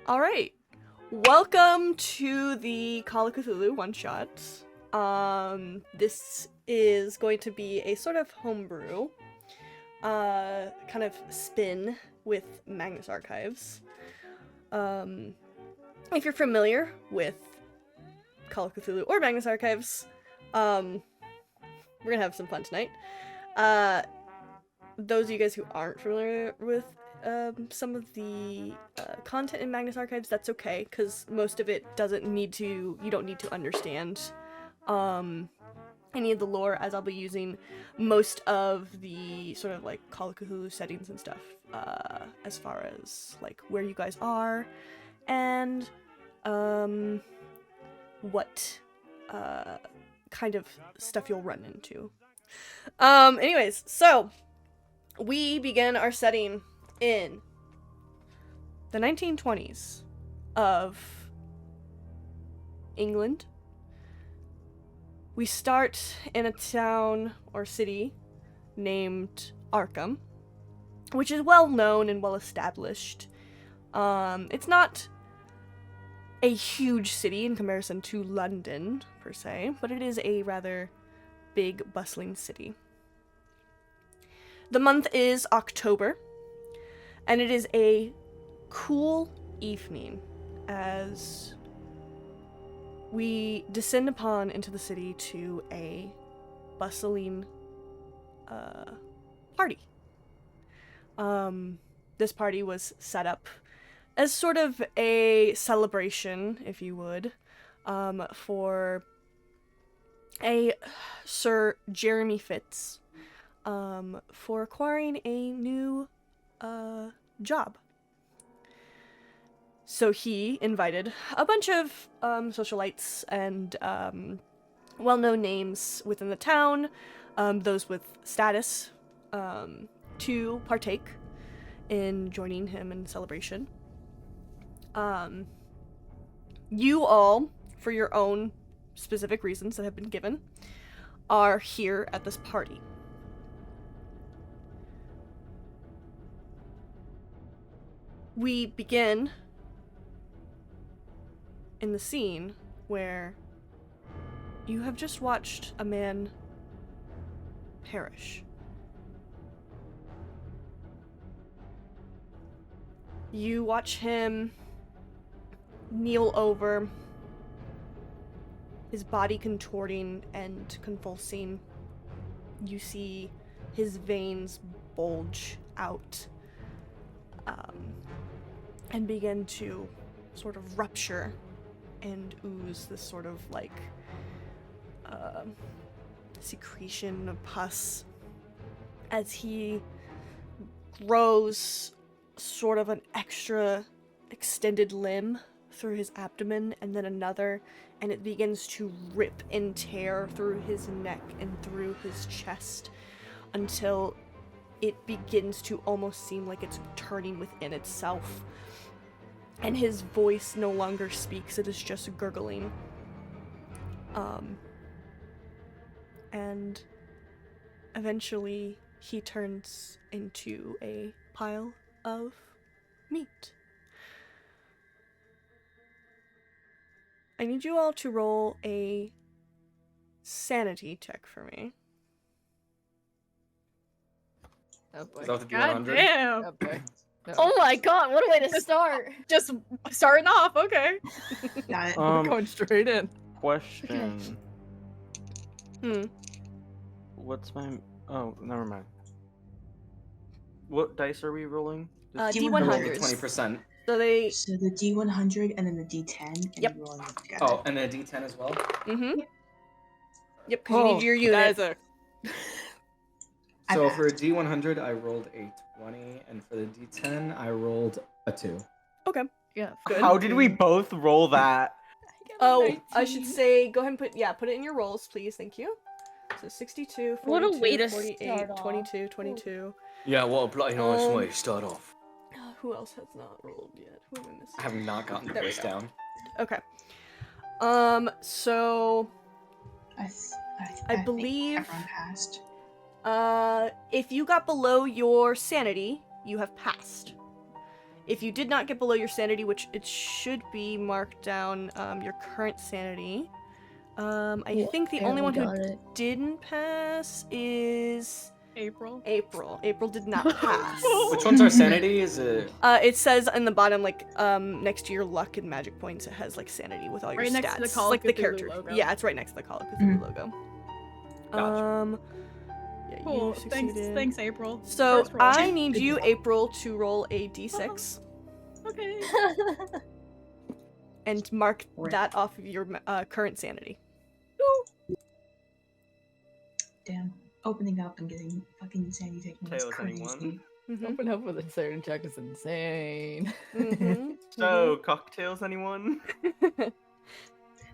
All right. Welcome to the Call of Cthulhu one-shot. This is going to be a sort of homebrew, kind of spin with Magnus Archives. If you're familiar with Call of Cthulhu or Magnus Archives, we're gonna have some fun tonight. Those of you guys who aren't familiar with some of the content in Magnus Archives, that's okay, because most of it you don't need to understand any of the lore, as I'll be using most of the sort of like Call of Cthulhu settings and stuff, as far as like where you guys are and what kind of stuff you'll run into. Anyways, so we begin our setting in the 1920s of England. We start in a town or city named Arkham, which is well known and well established. It's not a huge city in comparison to London, per se, but it is a rather big, bustling city. The month is October, and it is a cool evening as we descend upon into the city to a bustling party. This party was set up as sort of a celebration, if you would, for a Sir Jeremy Fitz, for acquiring a new job. So he invited a bunch of socialites and well-known names within the town, those with status, to partake in joining him in celebration. You all, for your own specific reasons that have been given, are here at this party. We begin in the scene where you have just watched a man perish. You watch him kneel over, his body contorting and convulsing. You see his veins bulge out and begin to sort of rupture and ooze this sort of like secretion of pus as he grows sort of an extra extended limb through his abdomen and then another, and it begins to rip and tear through his neck and through his chest until it begins to almost seem like it's turning within itself. And his voice no longer speaks, it is just gurgling. And eventually he turns into a pile of meat. I need you all to roll a sanity check for me. Oh boy. Is that the God D100? damn. Oh boy. No. Oh my god, what a way to start! Just starting off, okay. Got it. We're going straight in. Question. What's my... Oh, never mind. What dice are we rolling? D100s. 20%. So they... So the D100 and then the D10, and Yep. you roll them together. Oh, and then a D10 as well? Mm-hmm. Yep, because you need your unit. Guys are... So Okay. for a D100, I rolled a 20, and for the D10, I rolled a 2. Yeah. Good. How did we both roll that? Oh, I should say, go ahead and put it in your rolls, please. Thank you. So 62, 42, What a way to 48, start off. 22, 22. Yeah, what a bloody nice way to start off. Who else has not rolled yet? Who am I missing? I have not gotten the There we voice go. down. Okay. So I believe- think everyone passed. if you got below your sanity, you have passed. If you did not get below your sanity, which it should be marked down, your current sanity. I think the only one who didn't pass is April. April. April did not pass. Which one's our sanity? Is it? It says in the bottom, like, next to your luck and magic points, it has like sanity with all your Right stats. next to the Call of like the Cthulhu character. logo. Yeah, it's right next to the Call of Cthulhu logo. Gotcha. Yeah, Cool. you succeeded. Thanks, April. So First roll. I need you, April, to roll a d6 Okay. and mark Right. that off of your current sanity. Damn. Opening up and getting fucking sanity taken is Tails, crazy. anyone? Mm-hmm. Open up with a certain check is insane. Mm-hmm. So, cocktails, anyone? The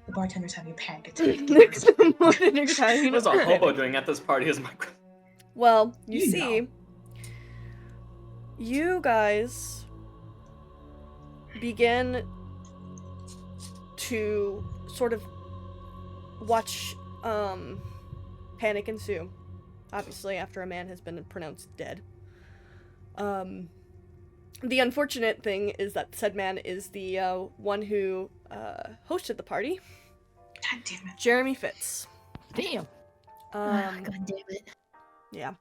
bartender's having a panic attack. There's more than you're trying What's to- a hobo doing at this party? Is my Well, you You see, know. you guys begin to sort of watch panic ensue, obviously after a man has been pronounced dead. The unfortunate thing is that said man is the one who hosted the party, God damn it. Jeremy Fitz. Damn. Um, God damn it. yeah.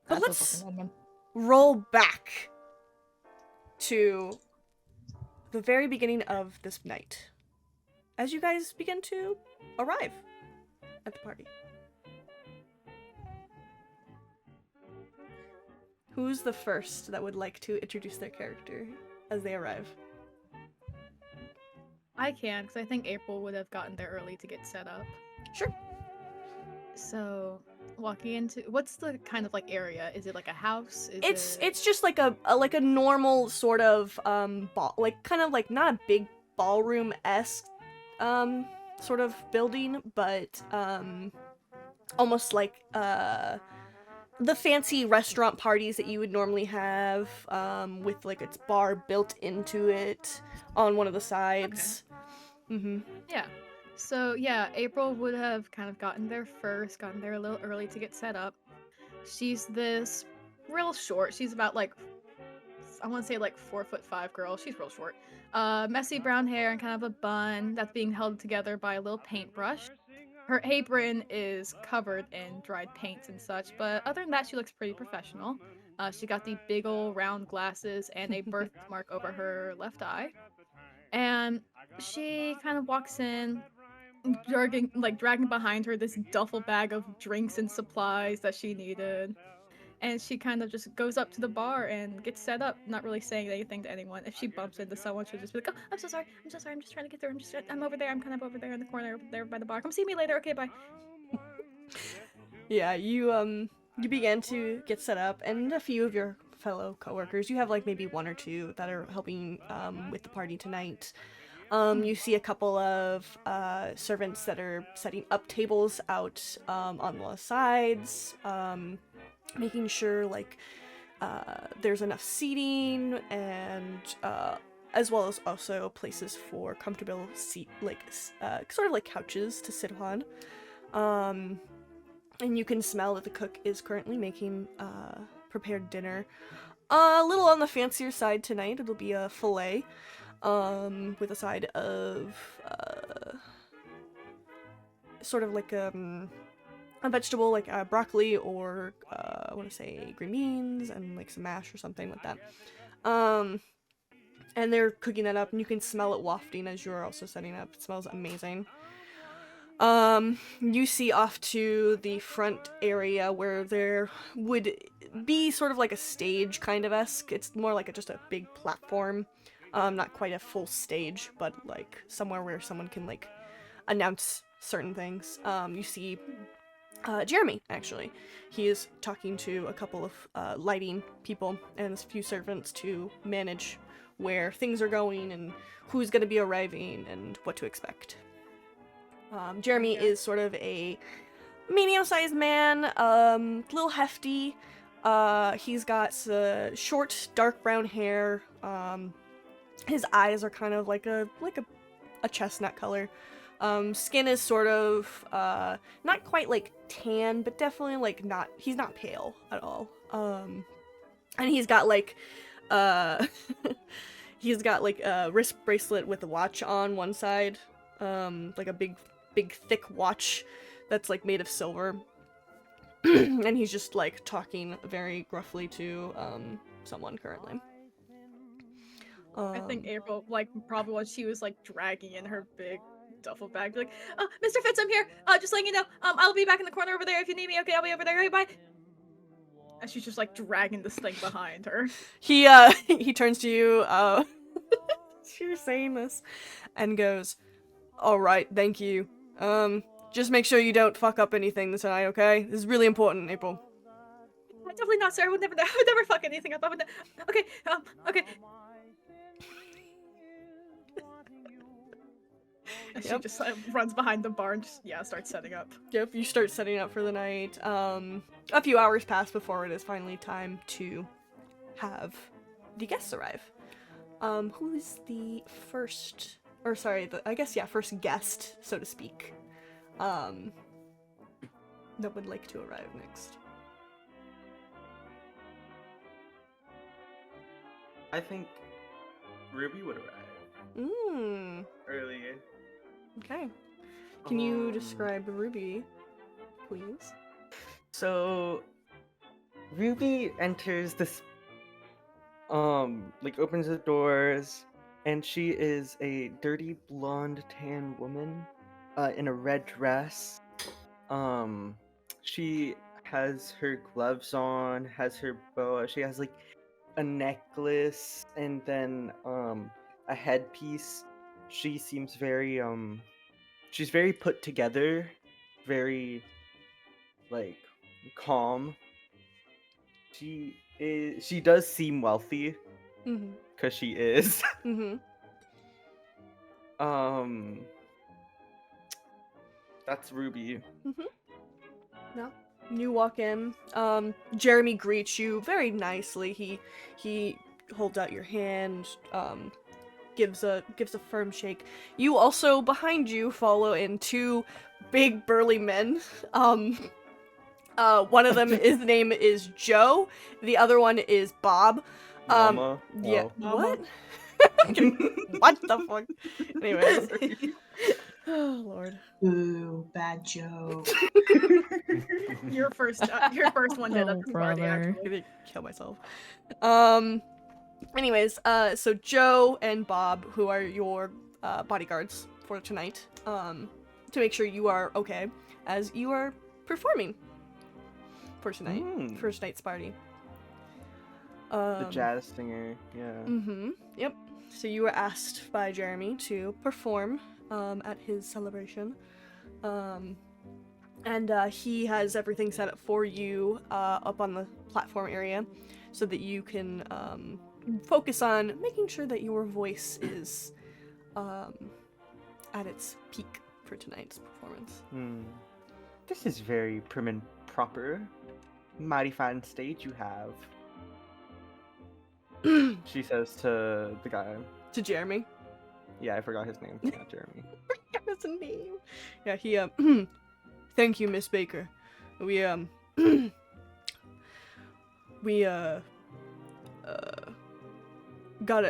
But That's a let's fucking woman. roll back to the very beginning of this night as you guys begin to arrive at the party. Who's the first that would like to introduce their character as they arrive? I can, because I think April would have gotten there early to get set up. Sure. So, walking into what's the kind of like area? Is it like a house? Is It's just like a normal sort of ball, like kind of like not a big ballroom-esque sort of building, but almost like the fancy restaurant parties that you would normally have, with like its bar built into it on one of the sides. Mm-hmm. Yeah. So yeah, April would have kind of gotten there first, gotten there a little early to get set up. She's this real short. She's about like, I want to say like 4'5" girl. She's real short. Messy brown hair and kind of a bun that's being held together by a little paintbrush. Her apron is covered in dried paints and such, but other than that, she looks pretty professional. She got the big ol' round glasses and a birthmark over her left eye. And she kind of walks in, dragging behind her this duffel bag of drinks and supplies that she needed. And she kind of just goes up to the bar and gets set up, not really saying anything to anyone. If she bumps into someone, she'll just be like, "Oh, I'm so sorry, I'm just trying to get through. I'm over there, I'm kind of over there in the corner, over there by the bar. Come see me later, okay, bye." Yeah, you began to get set up, and a few of your fellow coworkers, you have like maybe one or two that are helping with the party tonight. You see a couple of servants that are setting up tables out on the sides, making sure like there's enough seating, and as well as also places for comfortable seat, like sort of like couches to sit on. And you can smell that the cook is currently making prepared dinner. A little on the fancier side tonight. It'll be a fillet with a side of sort of like a vegetable, like broccoli, or I want to say green beans and like some mash or something like that. And they're cooking that up, and you can smell it wafting as you're also setting up. It smells amazing. You see off to the front area where there would be sort of like a stage kind of esque. It's more like just a big platform. Not quite a full stage, but like somewhere where someone can like announce certain things. You see Jeremy, actually. He is talking to a couple of lighting people and a few servants to manage where things are going and who's going to be arriving and what to expect. Jeremy is sort of a medium-sized man, little hefty. He's got short, dark brown hair. His eyes are kind of like a chestnut color. Skin is sort of not quite like tan, but definitely like he's not pale at all. And he's got like he's got like a wrist bracelet with a watch on one side, like a big thick watch that's like made of silver. And he's just like talking very gruffly to someone currently. I think April, like, probably what she was like dragging in her big duffel bag, like, Mr. Fitz, I'm here. Just letting you know, I'll be back in the corner over there if you need me. Okay, I'll be over there. Okay, bye. And she's just like dragging this thing behind her. He turns to you, you're saying this, and goes, "All right, thank you. Just make sure you don't fuck up anything tonight, okay? This is really important, April." Definitely not, sir. I would never fuck anything up. Okay, okay. And she just runs behind the bar and just, starts setting up. Yep, you start setting up for the night. A few hours pass before it is finally time to have the guests arrive. Who is the first, or sorry, first guest, so to speak, that would like to arrive next? I think Ruby would arrive. Early. Okay. Can you describe Ruby, please? So, Ruby enters this, opens the doors, and she is a dirty blonde tan woman, in a red dress. She has her gloves on, has her boa, she has, like, a necklace, and then, a headpiece. She seems very, she's very put together, very, like, calm. She does seem wealthy, because she is. That's Ruby. No. You walk in. Jeremy greets you very nicely. He holds out your hand, gives a firm shake. You also, behind you, follow in two big burly men. One of them, his name is Joe. The other one is Bob. Mama. Yeah. Oh. What? What the fuck? Anyways. Oh Lord. Ooh, bad joke. Your first one did at the party, I'm actually. gonna kill myself. Anyways, so Joe and Bob, who are your bodyguards for tonight, to make sure you are okay as you are performing for tonight, for tonight's party. The jazz singer, yeah. Yep. So you were asked by Jeremy to perform at his celebration. And he has everything set up for you up on the platform area so that you can focus on making sure that your voice is at its peak for tonight's performance. This is very prim and proper. Mighty fine stage you have. She says to the guy. To Jeremy? Yeah, I forgot his name. Yeah, Jeremy. That's a name. Yeah, he, thank you, Miss Baker. We got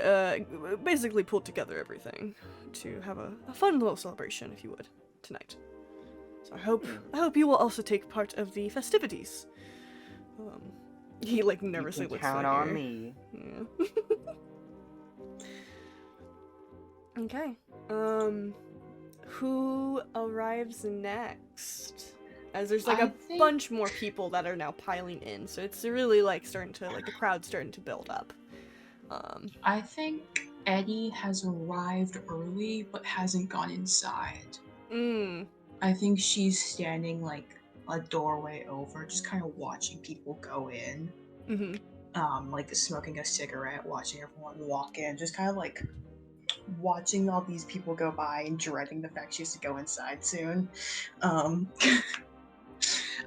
basically pulled together everything to have a fun little celebration, if you would, tonight. So I hope you will also take part of the festivities. He like nervously you can looks count at on you. me. Yeah. Okay. Who arrives next? As there's like I a think- bunch more people that are now piling in, so it's really like starting to the crowd's starting to build up. I think Eddie has arrived early but hasn't gone inside. I think she's standing like a doorway over, just kind of watching people go in. Like smoking a cigarette, watching everyone walk in, just kind of like watching all these people go by and dreading the fact she has to go inside soon.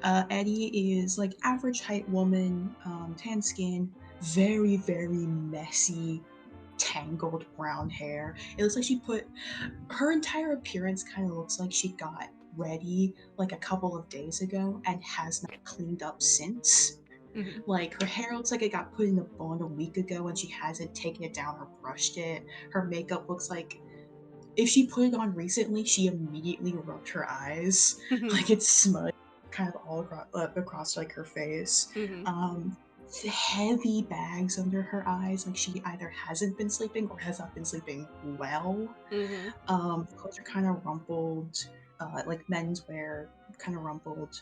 Eddie is like average height woman, tan skin, very, very messy, tangled brown hair. It looks like she put her entire appearance kind of looks like she got ready like a couple of days ago and has not cleaned up since. Mm-hmm. Like, her hair looks like it got put in a bun a week ago and she hasn't taken it down or brushed it. Her makeup looks like if she put it on recently, she immediately rubbed her eyes. Like, it's smudged kind of all across like her face. Heavy bags under her eyes, like she either hasn't been sleeping or has not been sleeping well. Clothes are kind of rumpled, like menswear, kind of rumpled.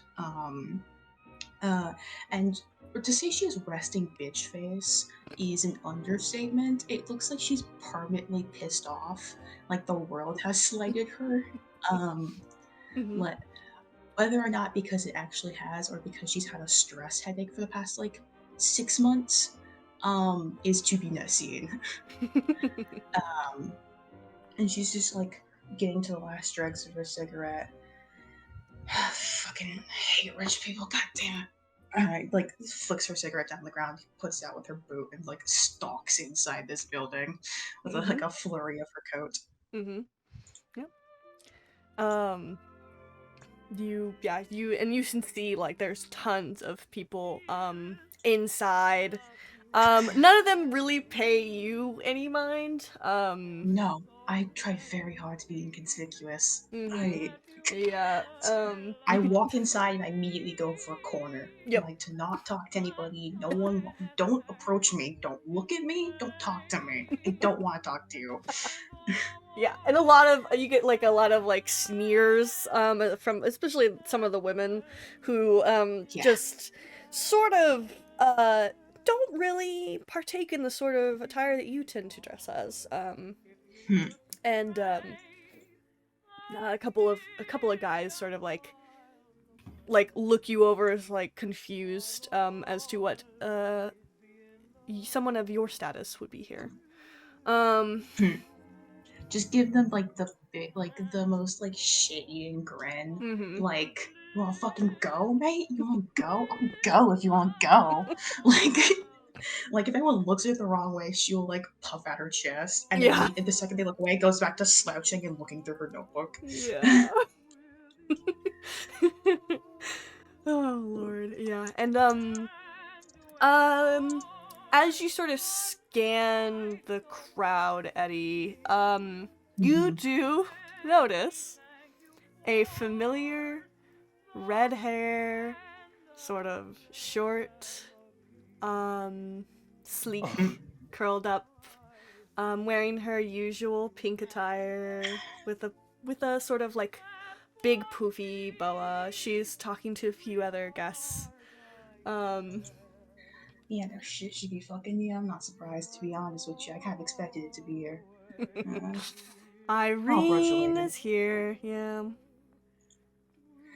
And to say she has resting bitch face is an understatement. It looks like she's permanently pissed off, like the world has slighted her. Whether or not because it actually has, or because she's had a stress headache for the past like 6 months, is to be not seen. And she's just like getting to the last dregs of her cigarette. Fucking hate rich people, goddamn it. Alright, like flicks her cigarette down the ground, puts it out with her boot, and like stalks inside this building with like a flurry of her coat. Yep. You can see like there's tons of people inside. None of them really pay you any mind. No, I try very hard to be inconspicuous. I walk inside and I immediately go for a corner. Yep. Like to not talk to anybody. No one. Don't approach me. Don't look at me. Don't talk to me. I don't want to talk to you. Yeah, and you get like a lot of like sneers from especially some of the women who just sort of don't really partake in the sort of attire that you tend to dress as. And a couple of guys sort of like look you over as like confused as to what someone of your status would be here. Just give them like the most like shitty grin. Like, you wanna fucking go, mate? You wanna go? I'll go if you wanna go. Like if anyone looks at it the wrong way, she'll like puff out her chest, and then the second they look away, goes back to slouching and looking through her notebook. Yeah. Oh Lord, yeah. And as you sort of scan the crowd, Eddie, you do notice a familiar red hair, sort of short, sleek, curled up, wearing her usual pink attire with a sort of like big poofy boa. She's talking to a few other guests. Yeah, no shit, she'd be fucking you. I'm not surprised, to be honest with you. I kind of expected it to be her. Irene is here, yeah.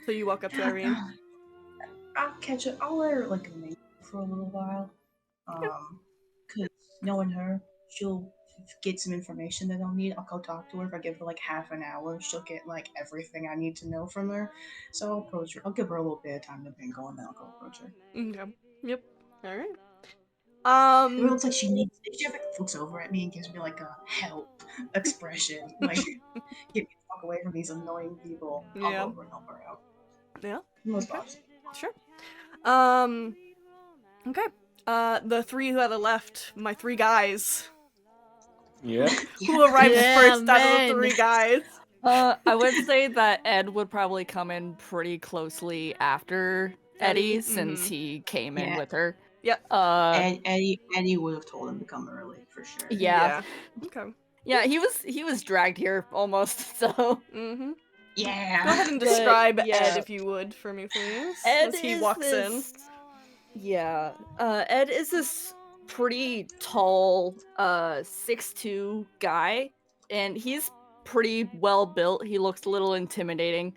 So you walk up to Irene? I'll catch her. I'll let her like remain for a little while. Because knowing her, she'll get some information that I'll need. I'll go talk to her. If I give her like half an hour, she'll get like everything I need to know from her. So I'll approach her. I'll give her a little bit of time to mingle, and then I'll go approach her. Okay. Yep. All right. It looks like she needs. If she ever looks over at me and gives me like a help expression, like get me the fuck away from these annoying people, I'll go over and help her out. Yeah. Most possible. Sure. Okay. The three who are left, my three guys. Yeah. Who arrived first out of the three guys? I would say that Ed would probably come in pretty closely after Eddie, since he came in with her. Yep. Eddie would have told him to come early for sure. Yeah. Okay. Yeah, he was dragged here almost. So. Yeah. Go ahead and describe Ed, if you would, for me, please. Ed as he walks in. Yeah. Ed is this pretty tall, 6'2" guy, and he's pretty well built. He looks a little intimidating.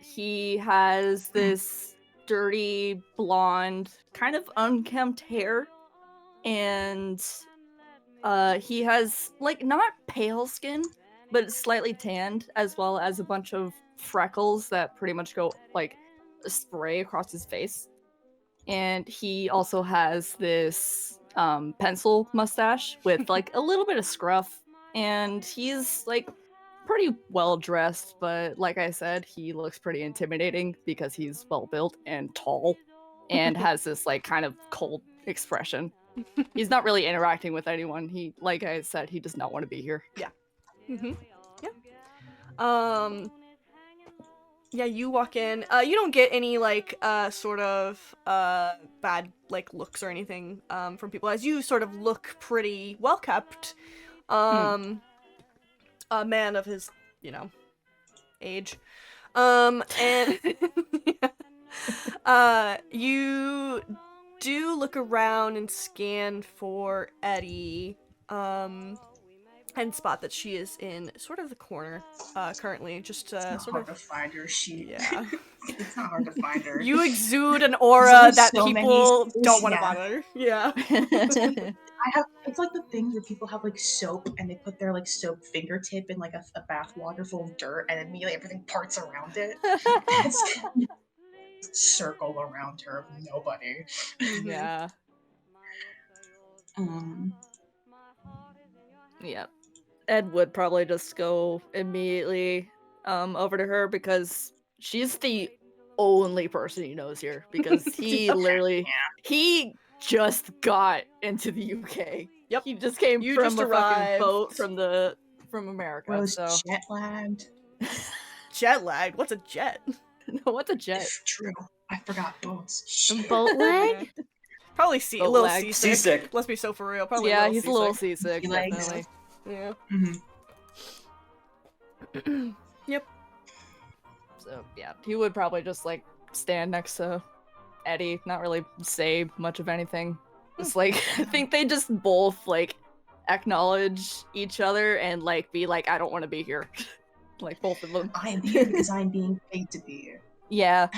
He has this dirty blonde, kind of unkempt hair, and he has like not pale skin, but slightly tanned, as well as a bunch of freckles that pretty much go like a spray across his face. And he also has this pencil mustache with like a little bit of scruff, and he's like pretty well dressed, but like I said, he looks pretty intimidating because he's well built and tall. and has this like kind of cold expression. He's not really interacting with anyone. He, like I said, he does not want to be here. Yeah. Yeah, you walk in. You don't get any like sort of bad like looks or anything from people, as you sort of look pretty well kept. A man of his, age. And you do look around and scan for Eddie. And spot that she is in sort of the corner currently, just It's not sort hard of. to find her. Yeah. It's not hard to find her. You exude an aura that so people many- don't want to yeah. bother. Yeah. It's like the things where people have like soap and they put their like soap fingertip in like a bath water full of dirt and immediately everything parts around it. It's circle around her, nobody. Yeah. Yeah. Ed would probably just go immediately over to her because she's the only person he knows here, because he literally he just got into the UK. Yep. He just came You from just a fucking arrived. boat from America. Rose So jet lagged. Jet lagged? What's a jet? no, what's a jet? True. I forgot boats. Shit. Boat lag? Probably Boat a little lag. seasick. Let's be so for real. Probably Yeah, a he's a little seasick, He likes- definitely. Yeah. Yep. So yeah, he would probably just like stand next to Eddie, not really say much of anything. Just like I think they just both like acknowledge each other and like be like, I don't want to be here. Like both of them. I am here because I'm being paid to be here. Yeah.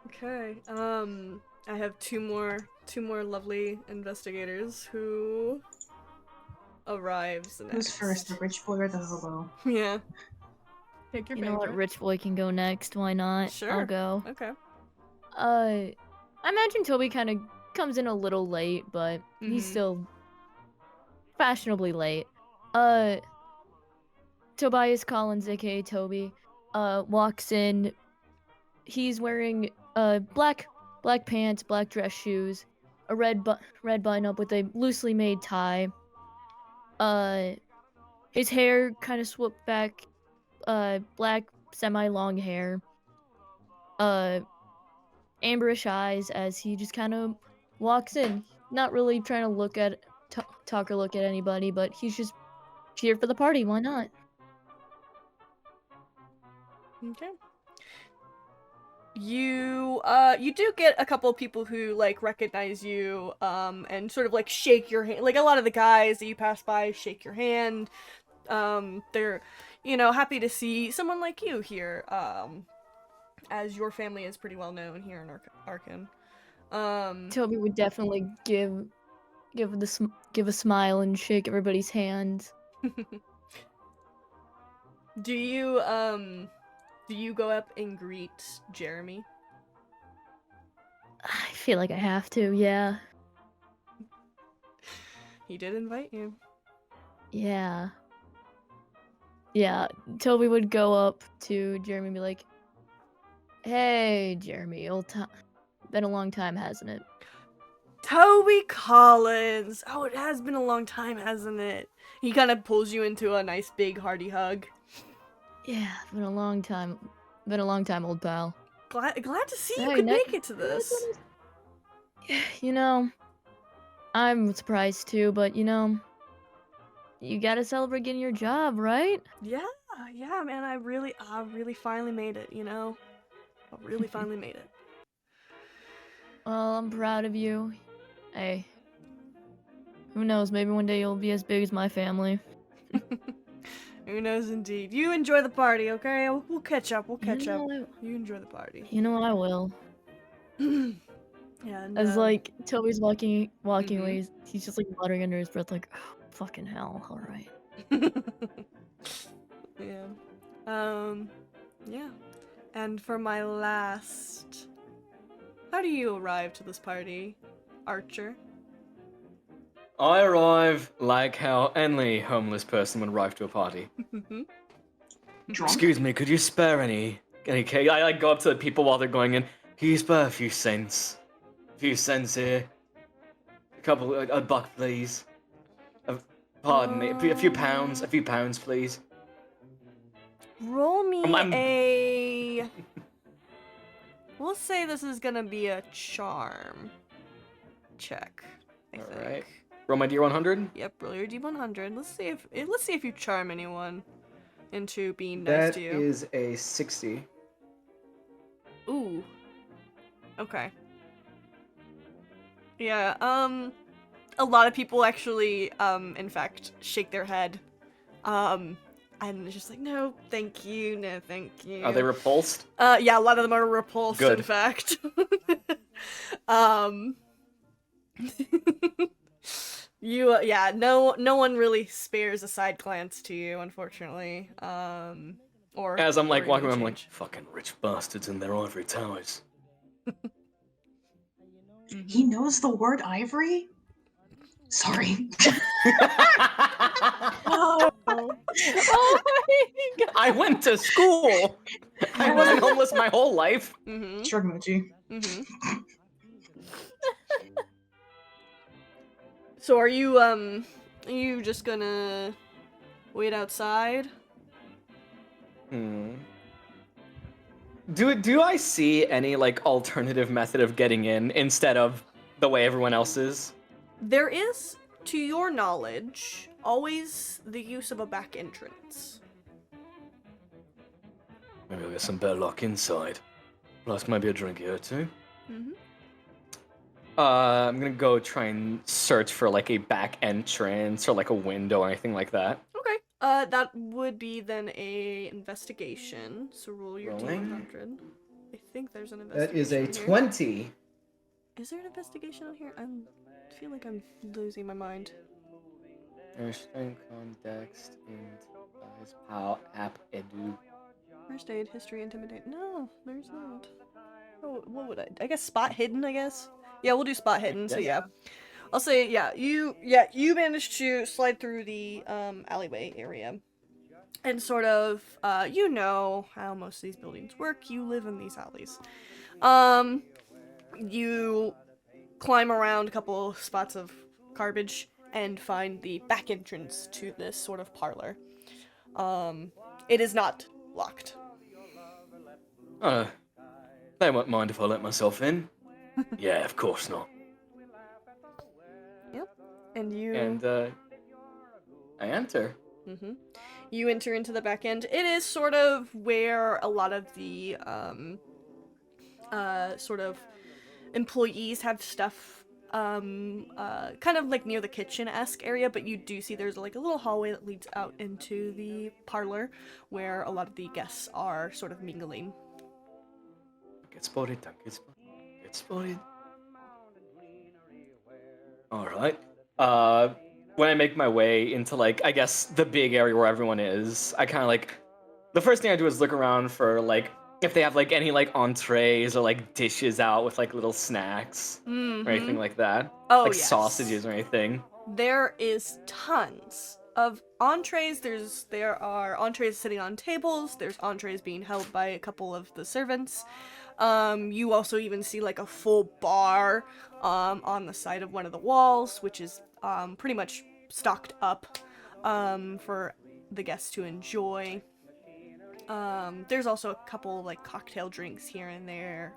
Okay. I have two more lovely investigators who arrives next. Who's first, the rich boy or the hobo? Yeah. Pick your You know favorite. what? Rich boy can go next. Why not? Sure. I'll go. Okay. I imagine Toby kind of comes in a little late, but he's Mhm. still fashionably late. Tobias Collins, aka Toby, walks in. He's wearing black pants, black dress shoes, a red button up with a loosely made tie. His hair kind of swooped back, black semi-long hair. Amberish eyes as he just kind of walks in, not really trying to look at talk or look at anybody, but he's just here for the party. Why not? Okay. You do get a couple of people who like recognize you and sort of like shake your hand. Like a lot of the guys that you pass by shake your hand. They're happy to see someone like you here, as your family is pretty well known here in Arkham. Toby would definitely give a smile and shake everybody's hand. Do you go up and greet Jeremy? I feel like I have to. Yeah. He did invite you. Yeah. Yeah. Toby would go up to Jeremy and be like, "Hey, Jeremy, old time. Been a long time, hasn't it?" Toby Collins! Oh, it has been a long time, hasn't it? He kind of pulls you into a nice big hearty hug. Yeah, been a long time. Been a long time, old pal. Glad to see you Hey, could ne- make it to this. You know, I'm surprised too, but you gotta celebrate getting your job, right? Yeah, man, I really finally made it, I really finally made it. Well, I'm proud of you. Hey, who knows? Maybe one day you'll be as big as my family. Who knows, indeed. You enjoy the party, okay? We'll catch up. You enjoy the party. You know I will. Yeah. And, As like Toby's walking Mhm. away, he's just like muttering under his breath, like, oh, "Fucking hell! All right." Yeah. Yeah. And for my last, how do you arrive to this party, Archer? I arrive like how any homeless person would arrive to a party. Drunk? Excuse me, could you spare any cake? I like go up to the people while they're going in. Can you spare a few cents? A few cents here. A buck, please. Pardon me, a few pounds, please. Roll me I'm- a... We'll say this is gonna be a charm check, I think. Alright. Roll my D100? Yep, roll your D100. Let's see if you charm anyone into being nice to you. That is a 60. Ooh. Okay. Yeah, a lot of people actually, in fact, shake their head. And it's just like, no, thank you, no, thank you. Are they repulsed? Yeah, a lot of them are repulsed, Good. in fact. Yeah, no one really spares a side glance to you, unfortunately. Or As I'm like or walking, even I'm like, change. fucking rich bastards in their ivory towers. He knows the word ivory? Sorry. Oh my god. I went to school. I wasn't homeless my whole life. Mm-hmm. Shrug emoji. Mm-hmm. So are you just gonna wait outside? Do I see any like alternative method of getting in instead of the way everyone else is? There is, to your knowledge, always the use of a back entrance. Maybe I'll get some better luck inside. Plus maybe a drink here too. Mm-hmm. I'm gonna go try and search for like a back entrance or like a window or anything like that. Okay. That would be then a investigation. So roll your Rolling. D100. I think there's an investigation. That is a here. 20. Is there an investigation on here? I feel like I'm losing my mind. Strength, context, and pow app edu. First aid, history, intimidate. No, there's not. Oh, what would I guess spot hidden, I guess? Yeah, we'll do spot hidden, so yeah. I'll say, you managed to slide through the alleyway area. And sort of, you know how most of these buildings work. You live in these alleys. You climb around a couple spots of garbage and find the back entrance to this sort of parlor. It is not locked. They won't mind if I let myself in. Yeah, of course not. Yep. And you... And, I enter. Mm-hmm. You enter into the back end. It is sort of where a lot of the, sort of employees have stuff, kind of like near the kitchen-esque area, but you do see there's like a little hallway that leads out into the parlor where a lot of the guests are sort of mingling. Get spotted, don't get spotted. Get spotted. Alright. When I make my way into, like, I guess, the big area where everyone is, I kind of, like... The first thing I do is look around for, like, if they have, like, any, like, entrees or, like, dishes out with, like, little snacks. Mm-hmm. Or anything like that. Oh, like, yes. sausages or anything. There is tons of entrees. There are entrees sitting on tables. There's entrees being held by a couple of the servants. You also even see like a full bar on the side of one of the walls, which is pretty much stocked up for the guests to enjoy. There's also a couple like cocktail drinks here and there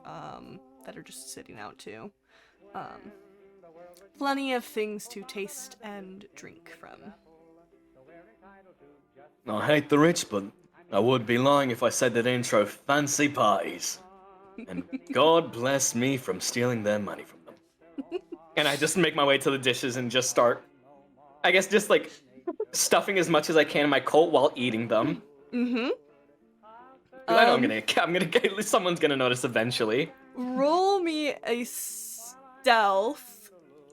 that are just sitting out too. Plenty of things to taste and drink from. I hate the rich, but I would be lying if I said they didn't throw fancy parties. And God bless me from stealing their money from them. And I just make my way to the dishes and just start, I guess, just like stuffing as much as I can in my coat while eating them. Mm-hmm. I know I'm gonna at least someone's gonna notice eventually. Roll me a stealth.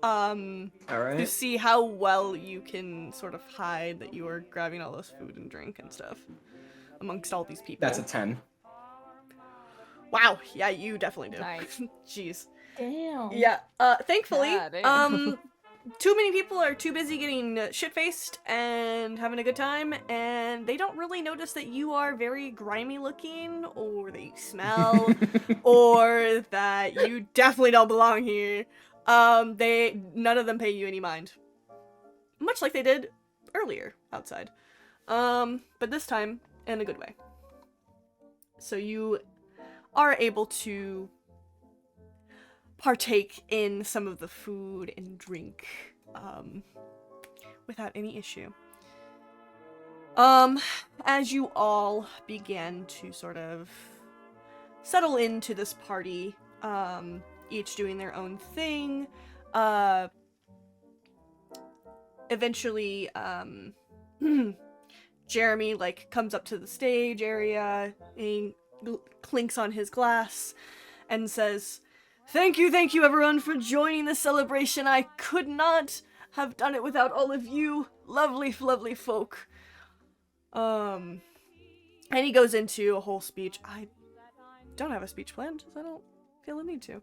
All right. To see how well you can sort of hide that you are grabbing all this food and drink and stuff amongst all these people. That's a 10. Wow. Yeah, you definitely do. Nice. Jeez. Damn. Yeah. Thankfully, God damn. too many people are too busy getting shit-faced and having a good time, and they don't really notice that you are very grimy looking, or that you smell, or that you definitely don't belong here. None of them pay you any mind. Much like they did earlier outside. But this time in a good way. So you are able to partake in some of the food and drink without any issue. As you all begin to sort of settle into this party, each doing their own thing, eventually, Jeremy, like, comes up to the stage area, and clinks on his glass, and says, Thank you, everyone, for joining the celebration. I could not have done it without all of you lovely, lovely folk. And he goes into a whole speech. I don't have a speech planned, so I don't feel the need to.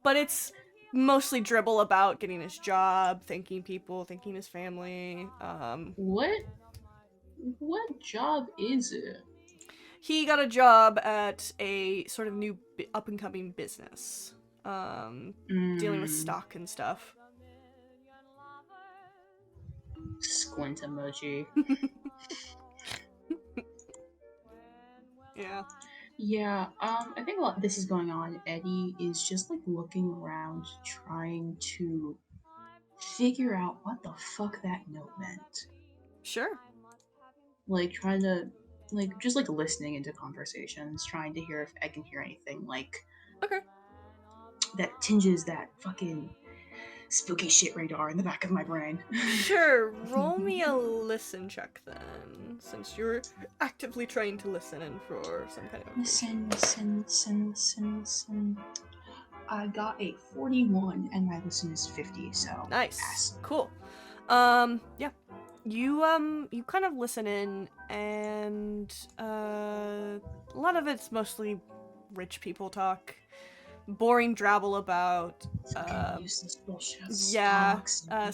But it's mostly dribble about getting his job, thanking people, thanking his family. What job is it? He got a job at a sort of new up-and-coming business, dealing with stock and stuff. Squint emoji. Yeah. Yeah, I think while this is going on, Eddie is just, like, looking around, trying to figure out what the fuck that note meant. Sure. Like, trying to, like, just, like, listening into conversations, trying to hear if I can hear anything, like, okay, that tinges that fucking spooky shit radar in the back of my brain. Sure, roll me a listen check then, since you're actively trying to listen in for some kind of Listen. I got a 41 and my listen is 50, so nice. Pass. Cool. Yeah. You kind of listen in, and a lot of it's mostly rich people talk. Boring drabble about useless bullshit.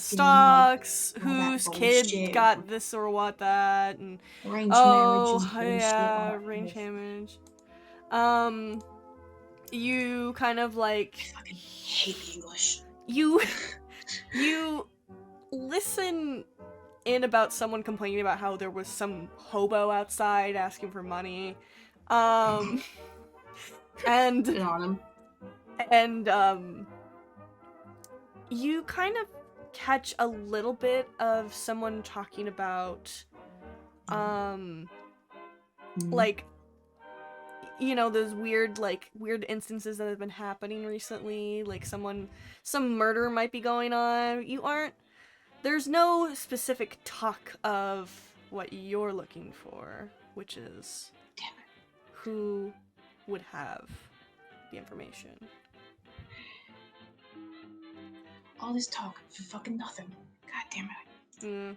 Stocks, whose kid got this or what that, and arranged marriage arranged marriage. You kind of like I fucking hate English. You listen in about someone complaining about how there was some hobo outside asking for money, and you kind of catch a little bit of someone talking about like, you know, those weird instances that have been happening recently, like some murder might be going on. There's no specific talk of what you're looking for, which is who would have the information. All this talk for fucking nothing. God damn it.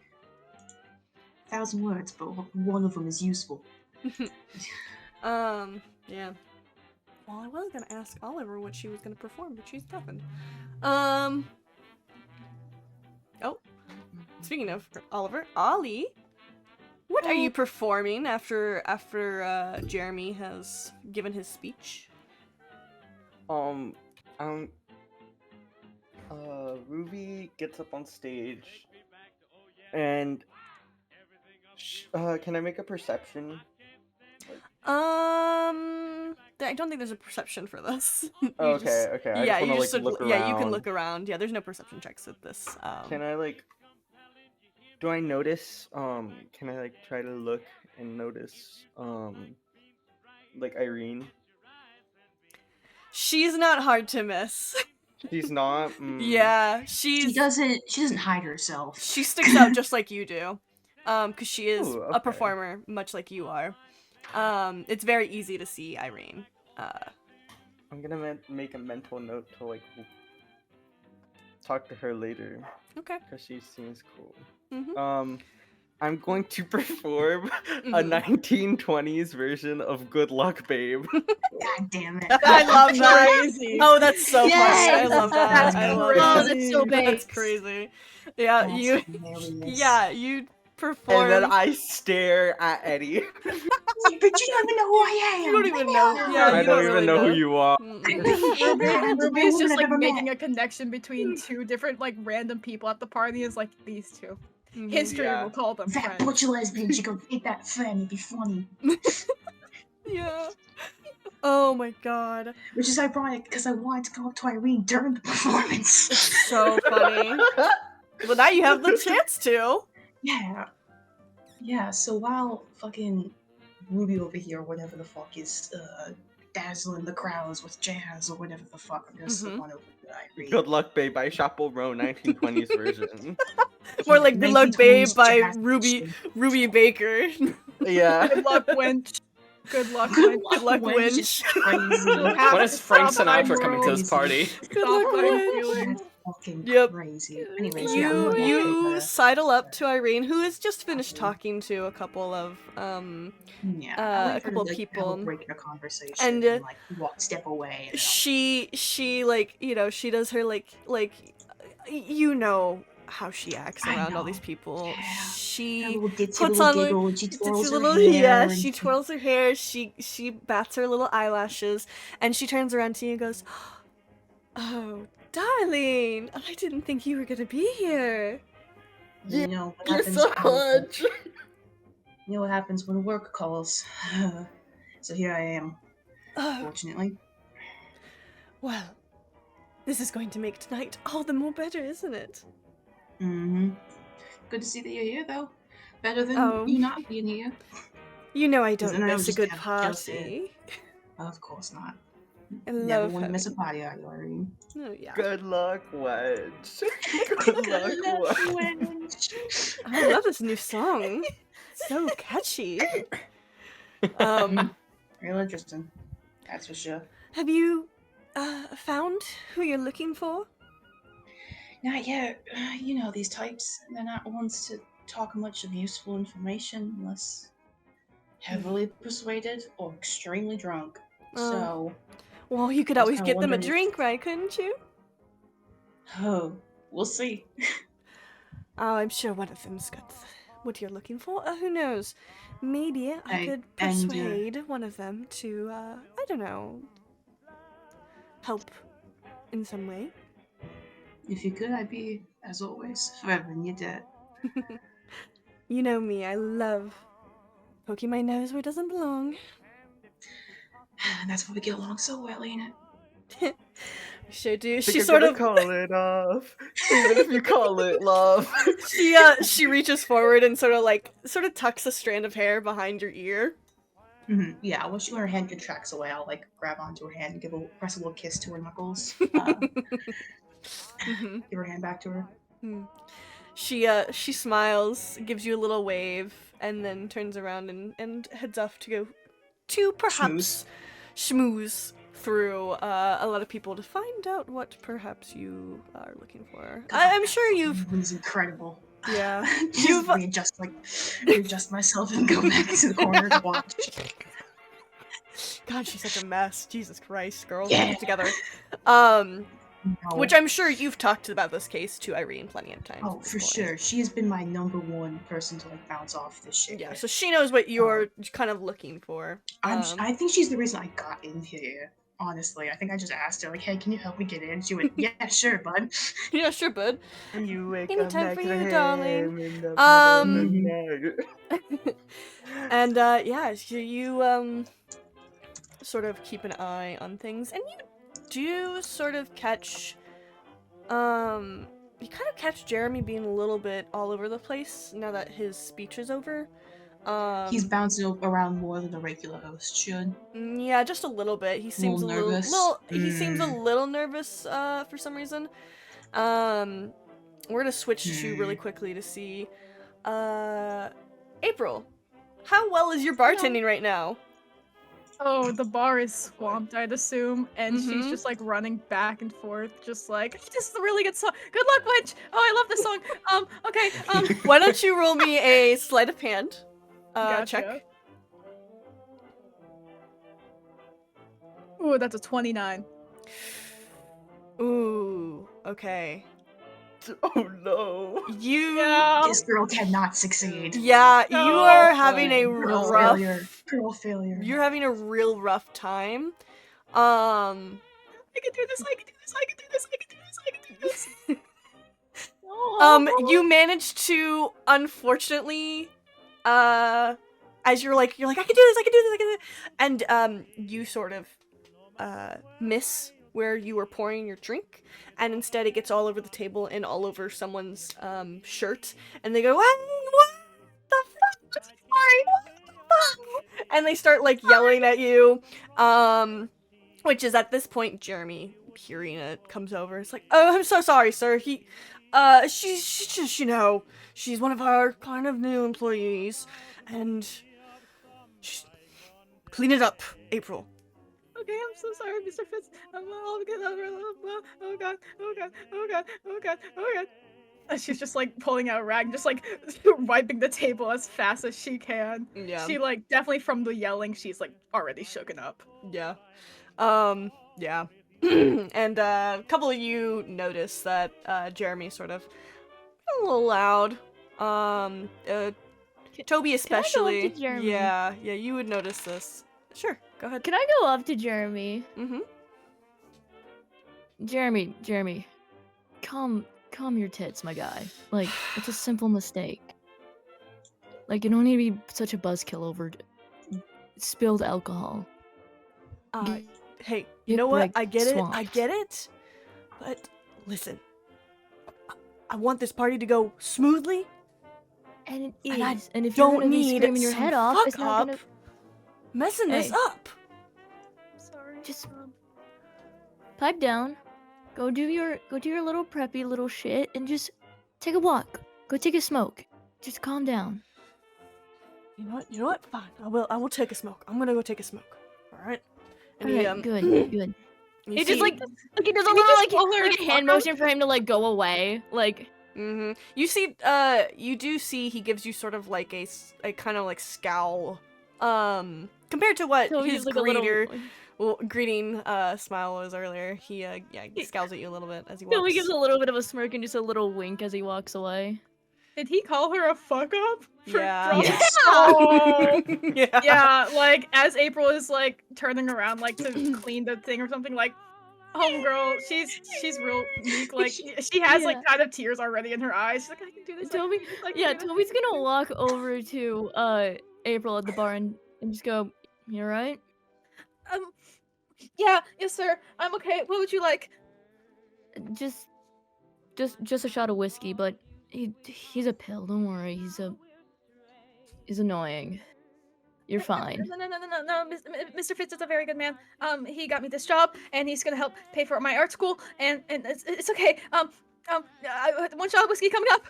1,000 words, but one of them is useful. Yeah. Well, I was gonna ask Oliver what she was gonna perform, but she's deafened. Oh, speaking of Oliver, Ollie, what are you performing after Jeremy has given his speech? Ruby gets up on stage, and can I make a perception? I don't think there's a perception for this. Okay. I just wanna, look around. Yeah, you can look around. Yeah, there's no perception checks at this. Can I do I notice? Can I try to look and notice? Irene. She's not hard to miss. She's not. Yeah, she doesn't hide herself. She sticks out just like you do, because she is Ooh, okay. a performer, much like you are. It's very easy to see Irene. I'm gonna make a mental note to talk to her later. Okay. Because she seems cool. Mm-hmm. I'm going to perform a 1920s version of Good Luck, Babe. God damn it. I love that. Crazy. Oh, that's so Yes! funny. I love that. That's I love crazy. that. Oh, that's so That's big. crazy. Yeah, That's you. hilarious. Yeah, you perform. And then I stare at Eddie. But you don't even know who I am. You don't even know. Yeah, I you don't really even know who you are. Ruby's just like making a connection between two different like random people at the party. Is like these two. History will call them That friends. butch lesbian, she go take that friend and be funny. Yeah. Oh my god. Which is ironic because I wanted to go up to Irene during the performance. It's so funny. Well, now you have the chance to. Yeah. Yeah, so while fucking Ruby over here, whatever the fuck, is dazzling the crowds with jazz or whatever the fuck, I'm gonna slip on over to Irene. Good Luck, Babe by Chappell-Roan 1920s version. More like Good Luck, Babe 1920s by jazz Ruby Baker. Yeah. Good luck, wench. Good luck, Good wench. Good luck, wench is wench. crazy. When is Frank Stop, I'm Sinatra coming to this Rose. party? Good luck, Stop, I'm wench. feeling. That's fucking Yep. crazy. Anyways, yeah, I'm gonna You walk over. sidle up to Irene, who has just finished talking to a couple of Yeah, a couple of people. Have a break in a conversation And, and like step away. And she like, you know, she does her like you know how she acts I around all know. these people. Yeah. That She little ditzy puts little on giggle and she twirls it's a her little hair. and she twirls her hair, she bats her little eyelashes, and she turns around to you and goes, "Oh, darling, I didn't think you were gonna be here." You know what You're happens so when- much. You know what happens when work calls. So here I am, Oh, fortunately. well, this is going to make tonight all the more better, isn't it? Mm-hmm. Good to see that you're here, though. Better than Oh. you not being here. You know I don't Isn't that miss a just good just it? party. Of course not. I Never love want to miss a having- party, are you, Irene? Oh yeah. Good luck, Wedge. Good luck, Wedge. I love this new song. It's so catchy. Real interesting. That's for sure. Have you found who you're looking for? Not yet. You know, these types, they're not ones to talk much of useful information unless heavily persuaded or extremely drunk. So, Well, you could I was always kinda get them a wondering if- drink, right? Couldn't you? oh, we'll see. Oh, I'm sure one of them's got what you're looking for. Who knows? Maybe I could persuade one of them to, I don't know, help in some way. If you could, I'd be, as always, forever in your debt. You know me, I love poking my nose where it doesn't belong. And that's why we get along so well, ain't it? Sure do. Think She you're sort gonna of call it off, even if you call it love. she reaches forward and sort of tucks a strand of hair behind your ear. Mm-hmm. Yeah, once her hand contracts away, I'll grab onto her hand and press a little kiss to her knuckles. Mm-hmm. Give her hand back to her. She smiles, gives you a little wave, and then turns around and heads off to go to perhaps schmooze through a lot of people to find out what perhaps you are looking for. I'm sure you've. It's incredible. Yeah. Just readjust myself and go back to the corner to watch. God, she's such a mess. Jesus Christ, girl, Yeah. get it together. No. Which I'm sure you've talked about this case to Irene plenty of times. Oh, at this for point. sure. She has been my number one person to bounce off this shit. Yeah, with. so she knows what you're kind of looking for. I think she's the reason I got in here. Honestly, I think I just asked her, like, "Hey, can you help me get in?" She went, "Yeah, sure, bud." Yeah, sure, bud. You wake Any up time next for to you, him darling. in the middle of the night. And yeah, so you sort of keep an eye on things, and you do sort of catch you kind of catch Jeremy being a little bit all over the place now that his speech is over. He's bouncing around more than a regular host should. Yeah, just a little bit. He seems nervous. He seems a little nervous for some reason. We're gonna switch to really quickly to see April. How well is your bartending right now? Oh, the bar is swamped, I'd assume, and she's just like running back and forth, just like, this is a really good song. Good luck, witch. Oh, I love this song. Okay. Why don't you roll me a sleight of hand Gotcha. check? Ooh, that's a 29. Ooh, okay. Oh no. This girl cannot succeed. Yeah, you are having a Girl rough failure. Girl failure. You're having a real rough time. I can do this, I can do this, I can do this, I can do this, I can do this. You managed to, unfortunately, as you're like, I can do this, I can do this, I can do this, and, you sort of, miss where you were pouring your drink, and instead it gets all over the table and all over someone's, shirt, and they go, what the fuck? Sorry, what the fuck? And they start, like, yelling at you, which is at this point, Jeremy Purina comes over. It's like, oh, I'm so sorry, sir. She's just, she's one of our kind of new employees, and clean it up, April. Okay, I'm so sorry, Mr. Fitz. Oh god, oh god, oh god, oh god, oh god, oh god. And she's just like pulling out a rag, just like wiping the table as fast as she can. Yeah. She like definitely from the yelling, she's like already shooken up. Yeah. Yeah. And a couple of you notice that Jeremy sort of a little loud. Toby especially. Can I go up to Jeremy? Yeah, you would notice this. Sure, go ahead. Can I go up to Jeremy? Mm-hmm. Jeremy, calm your tits, my guy. Like, it's a simple mistake. Like, you don't need to be such a buzzkill over spilled alcohol. Hey, you know what? I get swamped. it. But listen, I want this party to go smoothly. And it is. And I And if you're don't gonna be need screaming your some head off, fuck it's not up gonna. messing this Hey. up. Sorry. Just pipe down. Go do your little preppy little shit and just take a walk. Go take a smoke. Just calm down. You know what? Fine. I will take a smoke. I'm gonna go take a smoke. All right. And Alright, good. You He see- just like he does a Can you little just call her like a hand motion for him to like go away. Like Mm-hmm. You see, you do see he gives you sort of like a kind of like scowl, compared to what so his he's like a little. greeting smile was earlier. He he scowls at you a little bit as he walks. So he gives a little bit of a smirk and just a little wink as he walks away. Did he call her a fuck up? For Yeah. dropping- Yes. Oh. Yeah. Yeah, like as April is like turning around like to clean the thing or something, like homegirl, she's real meek, like she has like kind of tears already in her eyes. She's like, I can do this. Toby, yeah, Toby's gonna walk over to April at the bar and just go, "You alright?" Yeah, yes sir. I'm okay. What would you like? Just a shot of whiskey, but he's a pill. Don't worry. He's annoying. You're fine. No. Mr. Fitz is a very good man. He got me this job, and he's gonna help pay for my art school, and it's okay. One shot of whiskey coming up.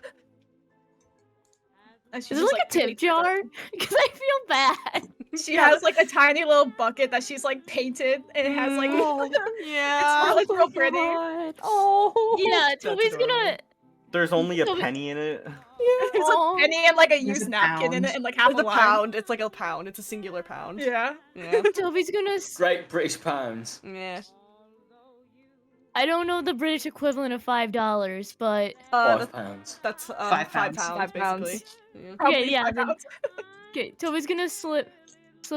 Is this like a tip jar? Because I feel bad. She has like a tiny little bucket that she's like painted, and it has like yeah, it's real pretty. Oh, yeah. Toby's adorable. gonna. There's only a penny in it. There's a penny and like a used napkin in it, and like half It's a a lime. pound. It's like a pound. It's a singular pound. Yeah. Yeah. Toby's gonna. Great British pounds. Yeah. I don't know the British equivalent of $5, but £5. That's 5 5 pounds. pounds, 5 pounds. basically. Yeah. Probably yeah. 5 Then, pounds. okay, Toby's gonna slip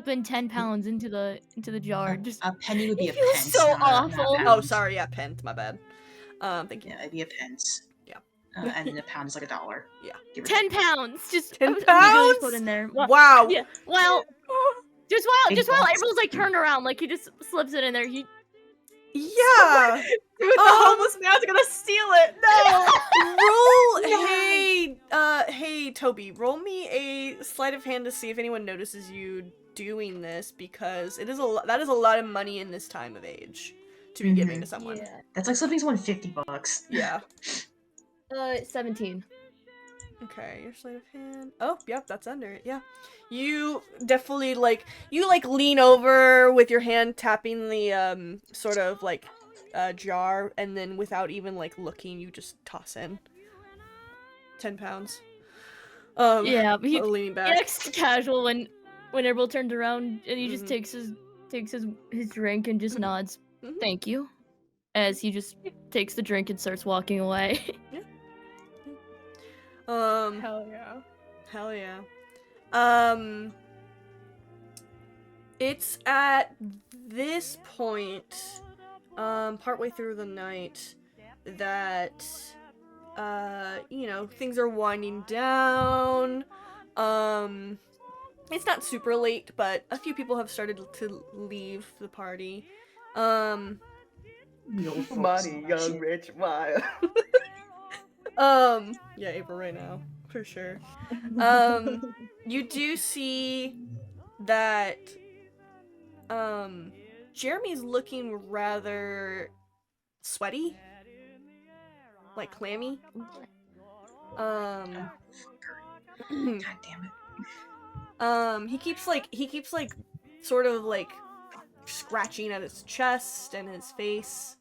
in 10 pounds into the jar. Just A penny would be it a feels pence. so not awful. a pound. Oh, sorry. Yeah, pence. My bad. Thank you. Yeah, it'd be a pence. Yeah. And then a pound is like $1. Yeah. Give or 10 take. pounds. Just 10 I was gonna pounds? put in there. Well, Wow. Yeah. Well, just Big while bucks. April's like turned around, like he just slips it in there. He Yeah. Dude, the homeless man's gonna steal it. No. Hey, Toby, roll me a sleight of hand to see if anyone notices you doing this, because that is a lot of money in this time of age to be giving to someone. yeah. That's like slipping someone $50. Yeah. 17. Okay, your sleight of hand. Oh, yep, that's under it. Yeah, you definitely you lean over with your hand tapping the sort of jar, and then without even looking, you just toss in 10 pounds. Yeah, but he leaning back. acts casual when Erbil turns around, and he just takes his drink and just nods. Thank you, as he just takes the drink and starts walking away. Yeah. Hell yeah. Hell yeah. It's at this point, partway through the night, that, things are winding down. It's not super late, but a few people have started to leave the party. Money, young, rich, wild. Yeah, April right now, for sure. You do see that, Jeremy's looking rather sweaty, clammy. God damn it. He keeps sort of scratching at his chest and his face.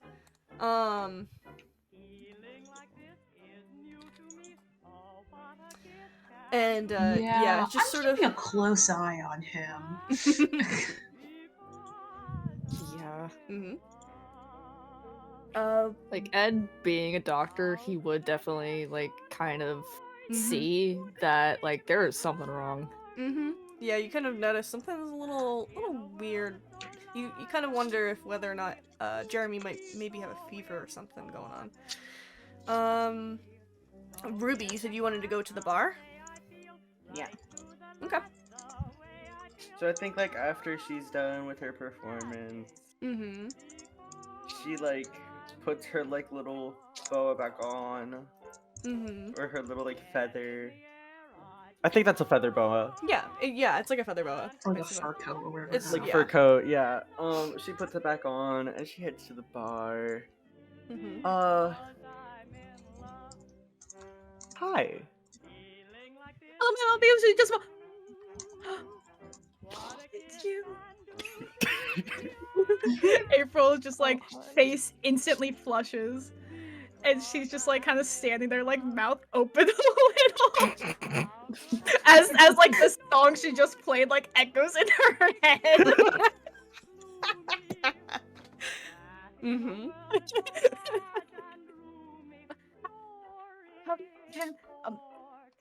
And just I'm sort of keeping a close eye on him. Yeah. Ed being a doctor, he would definitely kind of see that there is something wrong. Yeah, you kind of notice something's a little weird. You kind of wonder whether or not Jeremy might maybe have a fever or something going on. Ruby, you said you wanted to go to the bar? Yeah. Okay. So I think after she's done with her performance, she puts her little boa back on, or her little feather. I think that's a feather boa. Yeah, it's like a feather boa. Or the fur coat or whatever. It's fur coat, yeah. She puts it back on and she heads to the bar. Hi. No, because just it's you. April just face instantly flushes, and she's just kind of standing there mouth open a little as the song she just played echoes in her head.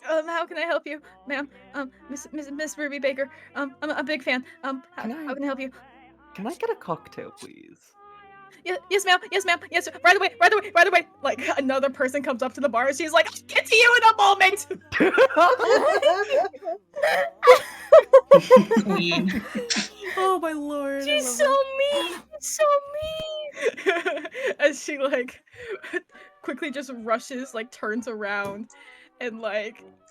How can I help you, ma'am? Miss Ruby Baker. I'm a big fan. How can I help you? Can I get a cocktail, please? Yes, ma'am. Yes, ma'am. Yes, right away. Another person comes up to the bar and she's like, I'll get to you in a moment. Queen. Oh my lord. She's so mean. So mean. As she quickly just rushes, turns around, and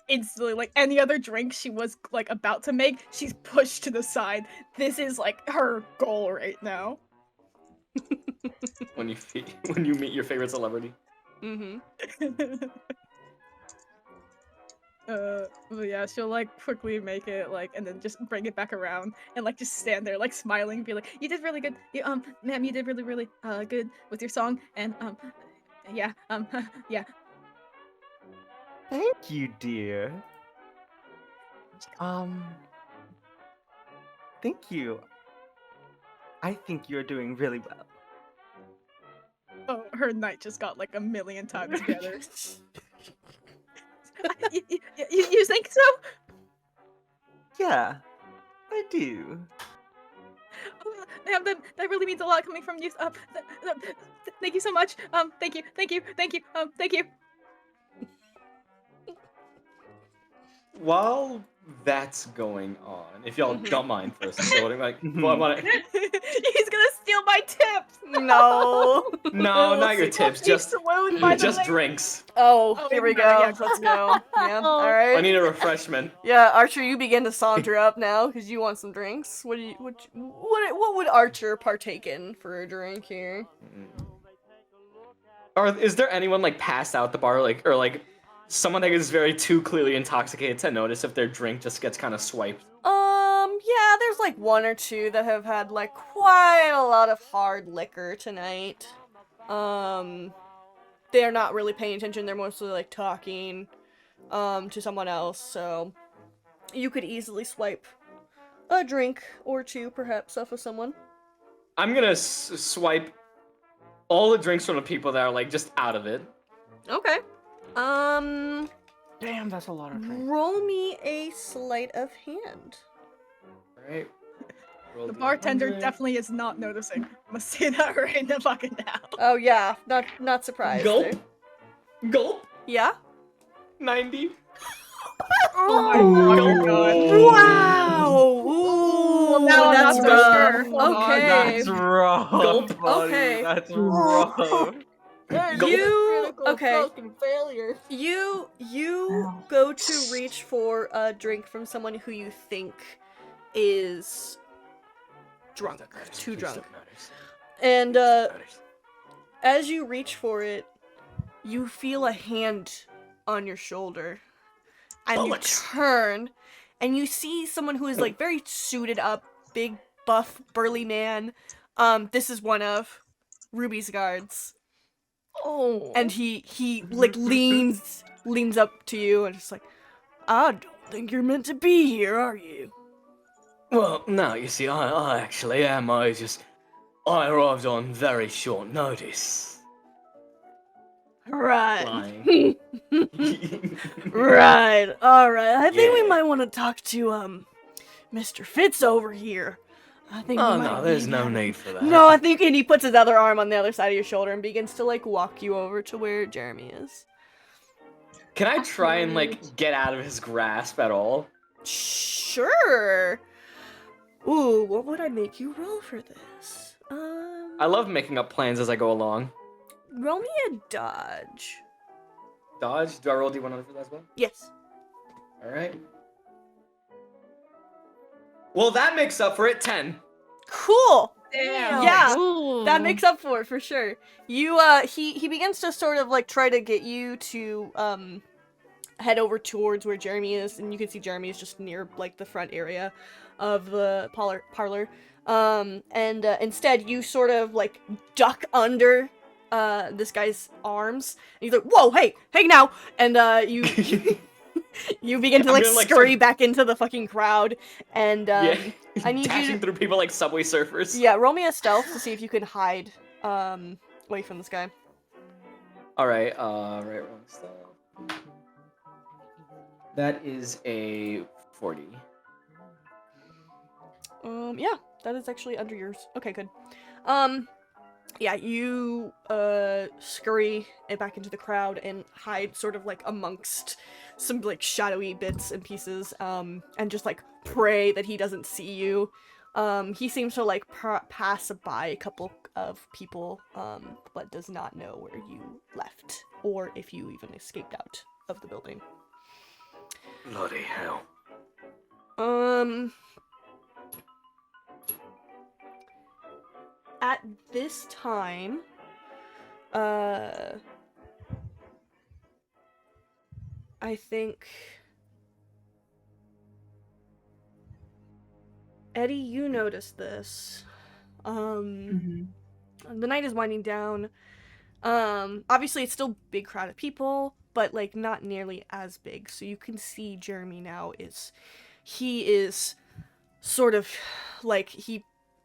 instantly any other drink she was about to make, she's pushed to the side. This is her goal right now. When you meet your favorite celebrity. Yeah, she'll quickly make it and then just bring it back around and just stand there smiling and be like, you did really good. Ma'am, you did really, really good with your song, and yeah. Thank you, dear. Thank you. I think you're doing really well. Oh, her night just got a million times better. You think so? Yeah, I do. Oh, ma'am, that really means a lot coming from you. Thank you so much. Thank you. Thank you. While that's going on, if y'all don't mind for a second, He's gonna steal my tips. No. No, not your tips, just drinks. Oh, here we go. Yeah, Let's go. Yeah, all right. I need a refreshment. Yeah, Archer, you begin to saunter up now because you want some drinks. What would Archer partake in for a drink here? Or is there anyone passed out the bar, or someone that is very too clearly intoxicated to notice if their drink just gets kind of swiped? Yeah, there's like one or two that have had like quite a lot of hard liquor tonight. They're not really paying attention, they're mostly like talking to someone else, so you could easily swipe a drink or two perhaps off of someone. I'm gonna swipe all the drinks from the people that are like just out of it. Okay. Damn, that's a lot of drinks. Roll me a sleight of hand. Right. The bartender definitely is not noticing. I must say that right the fucking now. Oh yeah, not surprised. Gulp. there. Gulp. Yeah. 90. Oh my god. Wow! Ooh, now I'm that's not so rough. sure. Hold on. Okay. That's rough. Gulp. Buddy. Okay. That's rough. You okay? Fucking failure. You Ow. go to reach for a drink from someone who you think is drunk, too drunk, and as you reach for it, you feel a hand on your shoulder, and Bullets. you turn, and you see someone who is like very suited up, big, buff, burly man. This is one of Ruby's guards. Oh. And he like leans up to you and just like, I don't think you're meant to be here, are you? Well, no, you see, I actually am. I arrived on very short notice. Right. Lying. Right. All right. I think we Yeah. might want to talk to Mr. Fitz over here. I think. Oh we might no, there's need no him. need for that. No, I think, and he puts his other arm on the other side of your shoulder and begins to like walk you over to where Jeremy is. Can I try and like get out of his grasp at all? Sure. Ooh, what would I make you roll for this? I love making up plans as I go along. Roll me a dodge. Dodge? Do I roll D100 for that as well? Yes. Alright. Well, that makes up for it. 10. Cool. Damn. Yeah. Ooh. That makes up for it for sure. You he begins to sort of like try to get you to head over towards where Jeremy is, and you can see Jeremy is just near like the front area of the parlor. Instead you sort of like duck under this guy's arms, and he's like, "Whoa, hey now!" And you you begin to I'm like gonna, like, scurry back into the fucking crowd, and Yeah. I need you Dashing to, through people like Subway Surfers. yeah, roll me a stealth to see if you can hide away from this guy. Alright, right, wrong stuff. That is a 40. Yeah, that is actually under yours. Okay, good. Yeah, you scurry back into the crowd and hide sort of like amongst some like shadowy bits and pieces, and just like pray that he doesn't see you. He seems to like pass by a couple of people, but does not know where you left or if you even escaped out of the building. Bloody hell. At this time, I think, Eddie, you noticed this. The night is winding down. Obviously it's still a big crowd of people, but like not nearly as big. So you can see Jeremy now he is sort of like, he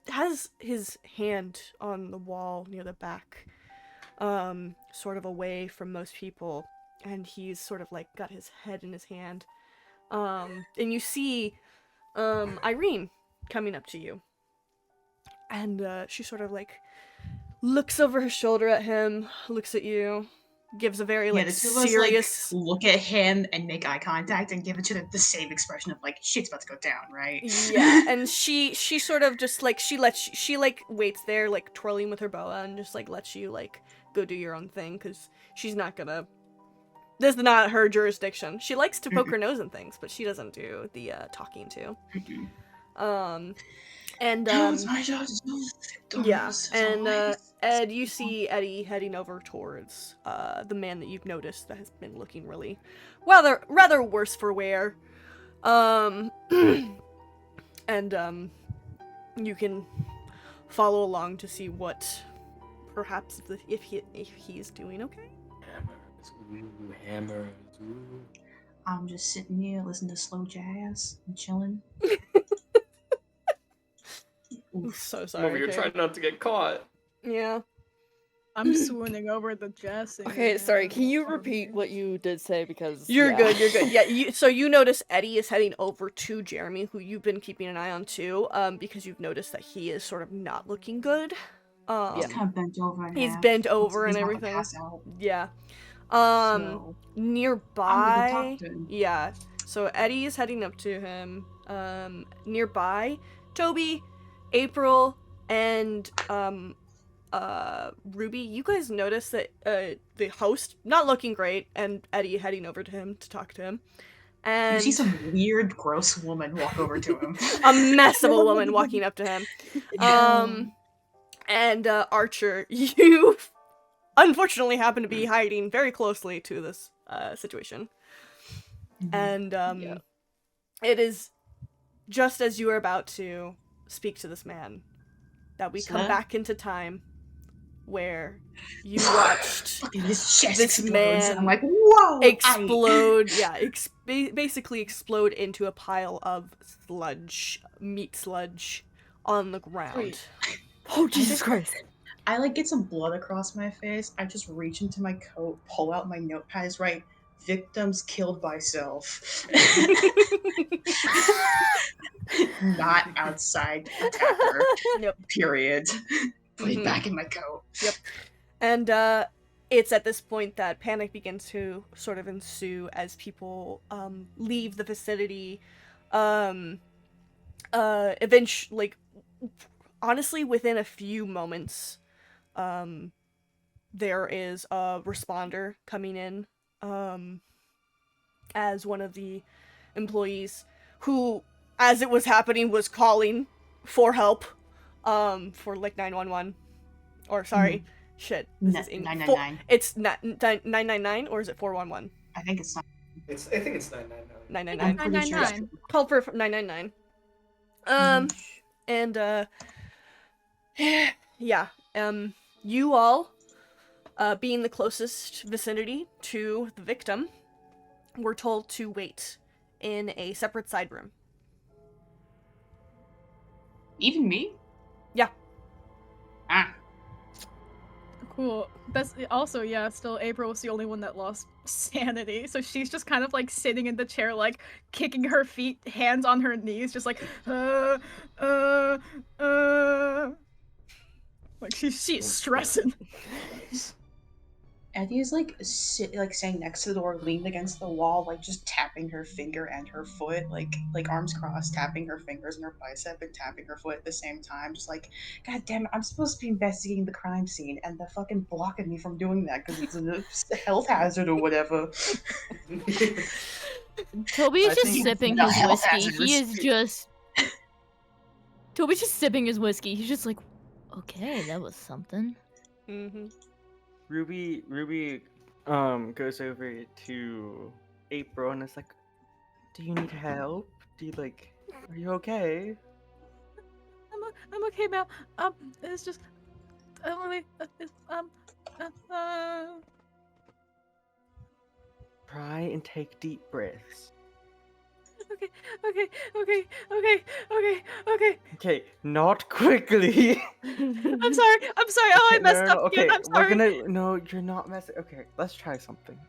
has his hand on the wall near the back, sort of away from most people, and he's sort of like got his head in his hand. And you see Irene coming up to you, and she sort of like looks over her shoulder at him, looks at you, gives a very like the two of us, serious like, look at him and make eye contact and give it to the same expression of like shit's about to go down, right? Yeah, and she sort of just like she like waits there like twirling with her boa and just like lets you like go do your own thing, because she's not gonna, this is not her jurisdiction. She likes to poke her nose in things, but she doesn't do the talking to. It's my job to do the yeah, as and always. Ed, you see Eddie heading over towards the man that you've noticed that has been looking really rather worse for wear. And you can follow along to see what perhaps if he's doing okay. Hammers, ooh. I'm just sitting here listening to slow jazz and chilling. I'm so I'm sorry. over here trying not to get caught. Yeah. I'm swooning over the jazz singing. Okay, sorry. Can you repeat what you did say? Because You're good. Yeah. So you notice Eddie is heading over to Jeremy, who you've been keeping an eye on too, because you've noticed that he is sort of not looking good. He's kind of bent over. He's bent over and everything. Pass out. Yeah. So, Nearby. I'm gonna talk to him. Yeah. So Eddie is heading up to him. Nearby, Toby, April, and Ruby, you guys notice that the host not looking great, and Eddie heading over to him to talk to him. And you see some weird, gross woman walk over to him. A mess of a woman walking up to him. And Archer, you unfortunately happen to be hiding very closely to this situation. And it is just as you are about to speak to this man that we come back into time where you watched this man I'm like, whoa! explode, basically explode into a pile of sludge, meat sludge on the ground. Wait. Oh, Jesus Christ. I like get some blood across my face. I just reach into my coat, pull out my notepad, write victims killed by self. Not outside attacker. Yep. Period. Put it back in my coat. Yep. And it's at this point that panic begins to sort of ensue as people leave the vicinity. Eventually, like, honestly, within a few moments, there is a responder coming in as one of the employees who, as it was happening, was calling for help for like 911. Or sorry, shit. This is 999. It's not 999 or is it 411? I think it's not. I think it's 999. 999. Called for 999. And you all, being the closest vicinity to the victim, were told to wait in a separate side room. Even me? Yeah. Ah. Cool. That's also, still April was the only one that lost sanity, so she's just kind of like sitting in the chair, like kicking her feet, hands on her knees, just like like she's stressing. Eddie is like staying next to the door, leaned against the wall, like just tapping her finger and her foot, like arms crossed, tapping her fingers and her bicep and tapping her foot at the same time. Just like, God damn it, I'm supposed to be investigating the crime scene, and they're fucking blocking me from doing that because it's a health hazard or whatever. Toby is just sipping his whiskey. He is just. Toby's just sipping his whiskey. He's just like, okay, that was something. Mm-hmm. Ruby goes over to April and is like, do you need help? Are you okay? I'm okay, ma'am. It's just, Try and take deep breaths. Okay. Okay, not quickly. I'm sorry. Oh, I messed up okay, again. I'm sorry. No, you're not messing. Okay, let's try something.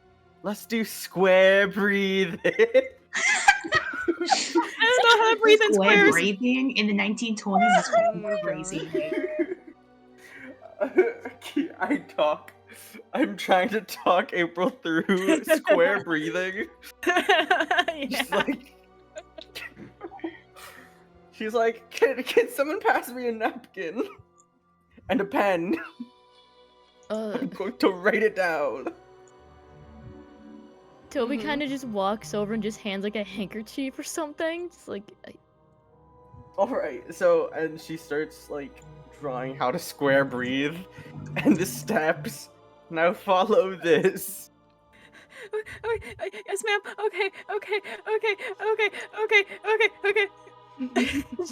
Let's do square breathing. I don't know how to breathe in Square squares. breathing in the 1920s is fucking crazy. I'm trying to talk April through square breathing. She's like, can someone pass me a napkin and a pen? I'm going to write it down. Toby kind of just walks over and just hands like a handkerchief or something. Just like. All right. So, and she starts like drawing how to square breathe and the steps. Now follow this. Yes, ma'am. Okay.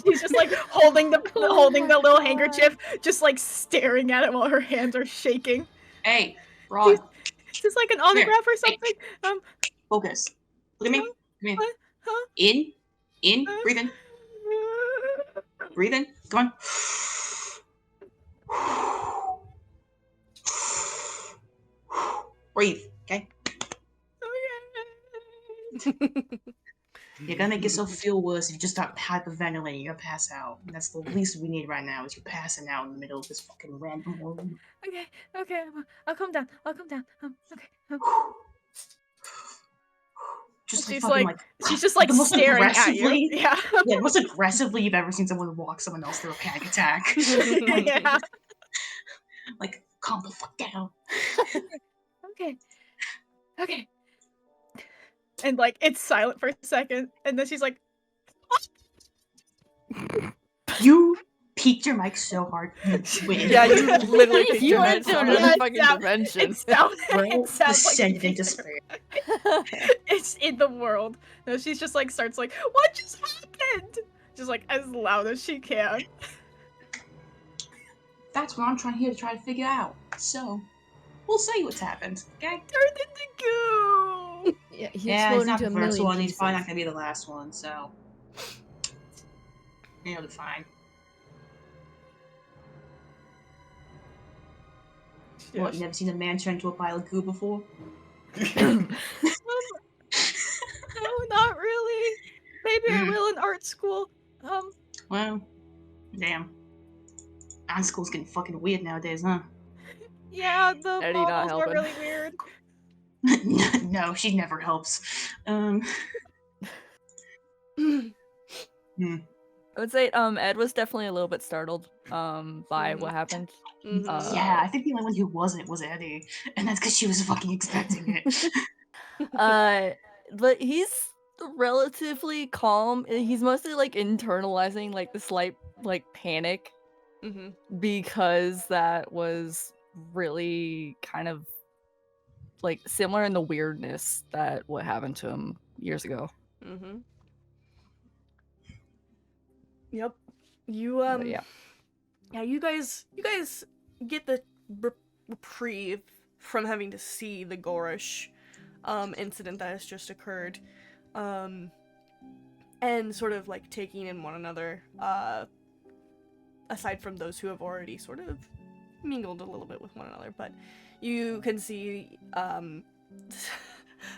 She's just like holding the little handkerchief, just like staring at it while her hands are shaking. Hey, Ron. Is this like an autograph or something? Hey. Focus. Look at me. Come here. Huh? In. Breathe in. Breathe in. Come on. Breathe. Okay. You're gonna make yourself feel worse if you just start hyperventilating. You're gonna pass out. That's the least we need right now is you passing out in the middle of this fucking random room. Okay. I'll calm down. Okay. Just she's fucking, like she's just like staring at you. Yeah. Yeah, most aggressively you've ever seen someone walk someone else through a panic attack. Yeah. Like, calm the fuck down. Okay. And like it's silent for a second, and then she's like, "You peaked your mic so hard." Yeah, you literally peaked your mic so hard. Fucking dimension. It sounds like in despair. It's in the world. No, she's just like starts like, what just happened? Just like as loud as she can. That's what I'm trying to figure out. So, we'll see what's happened. Okay? Turned into goo. Yeah, it's not the first one. He's probably not gonna be the last one. So, you'll be fine. What? You never seen a man turn into a pile of goo before? No, not really. Maybe I will in art school. Well, damn. Art school's getting fucking weird nowadays, huh? Yeah, the Eddie not models are helping. really weird. No, she never helps. I would say Ed was definitely a little bit startled by what happened. Yeah, I think the only one who wasn't was Eddie, and that's because she was fucking expecting it. But he's relatively calm. He's mostly like internalizing like the slight like panic because that was really kind of like similar in the weirdness that what happened to him years ago. Yep. You yeah, you guys get the reprieve from having to see the Gorish incident that has just occurred, and sort of like taking in one another, aside from those who have already sort of mingled a little bit with one another. But you can see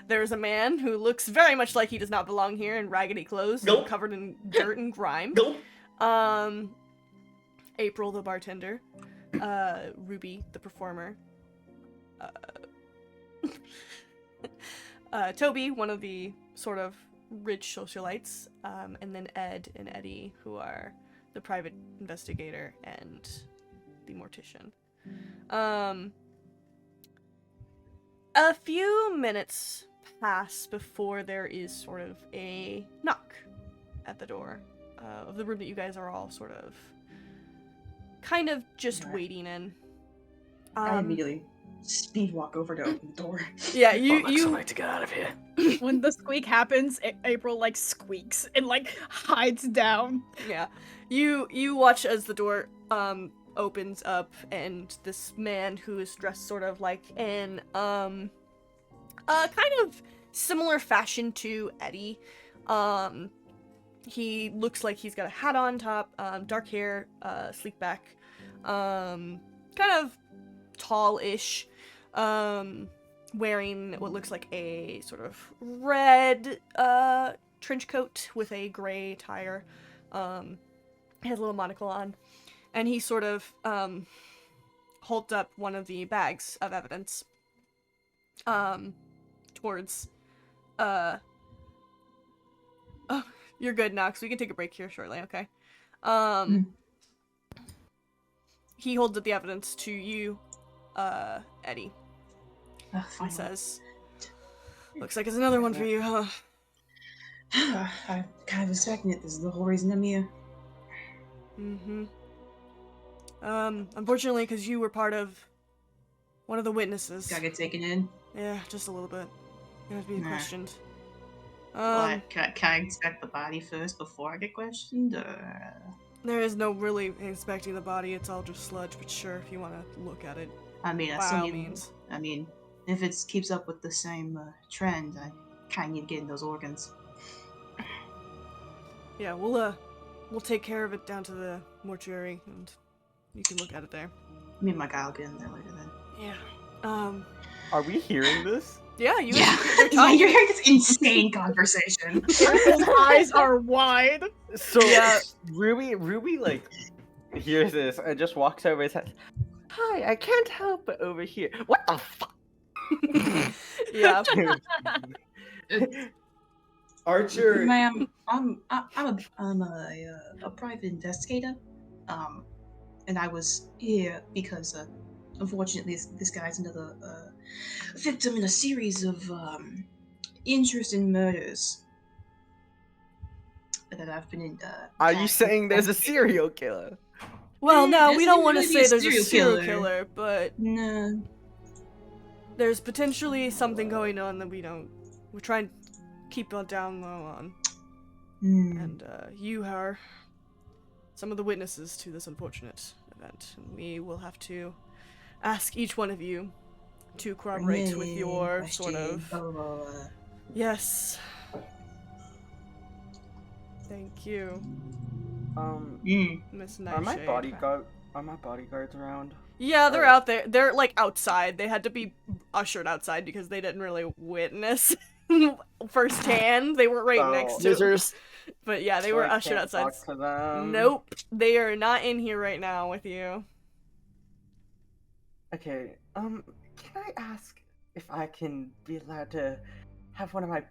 there's a man who looks very much like he does not belong here, in raggedy clothes, covered in dirt and grime. April, the bartender. Ruby, the performer. Toby, one of the sort of rich socialites, and then Ed and Eddie, who are the private investigator and the mortician. A few minutes pass before there is sort of a knock at the door of the room that you guys are all sort of kind of just waiting in. I immediately speed walk over to open the door. Yeah, you like to get out of here. When the squeak happens, April like squeaks and like hides down. Yeah, you watch as the door opens up, and this man who is dressed sort of like in kind of similar fashion to Eddie. He looks like he's got a hat on top, dark hair, sleek back, kind of tall-ish, wearing what looks like a sort of red trench coat with a gray tire. He has a little monocle on, and he sort of holds up one of the bags of evidence towards oh, you're good, Nox. We can take a break here shortly, okay? He holds up the evidence to you, Eddie. He says, looks like it's another one for you, huh? I kind of expecting it. This is the whole reason I'm here. Unfortunately, because you were part of one of the witnesses. Gotta get taken in. Yeah, just a little bit. You have to be questioned. What? Can I inspect the body first before I get questioned? There is no really inspecting the body. It's all just sludge. But sure, if you want to look at it, I mean, I by still all need. means. I mean, if it keeps up with the same trend, I kind of need to get in those organs. Yeah, we'll take care of it down to the mortuary, and you can look at it there. Me and my guy will get in there later then. Yeah. Are we hearing this? Yeah, yeah, you're hearing this insane conversation. His eyes are wide. So yeah, Ruby like hears this and just walks over and says, "Hi, I can't help but overhear." What the fuck? Yeah. Archer. Ma'am, I'm a private investigator, and I was here because unfortunately this guy's another victim in a series of interesting murders that I've been in. Are you saying there's a serial killer? Well, no, we don't want to really say there's a serial killer. killer, but No. there's potentially something going on that we're trying to keep a down low on. And you are some of the witnesses to this unfortunate event, and we will have to ask each one of you to corroborate with your sort of... Yes. Thank you. Miss Nightshade. Are my bodyguards around? Yeah, they're out there. They're like outside. They had to be ushered outside because they didn't really witness firsthand. They weren't right next to losers. But yeah, they were ushered outside. Nope, they are not in here right now with you. Okay, can I ask if I can be allowed to have one of my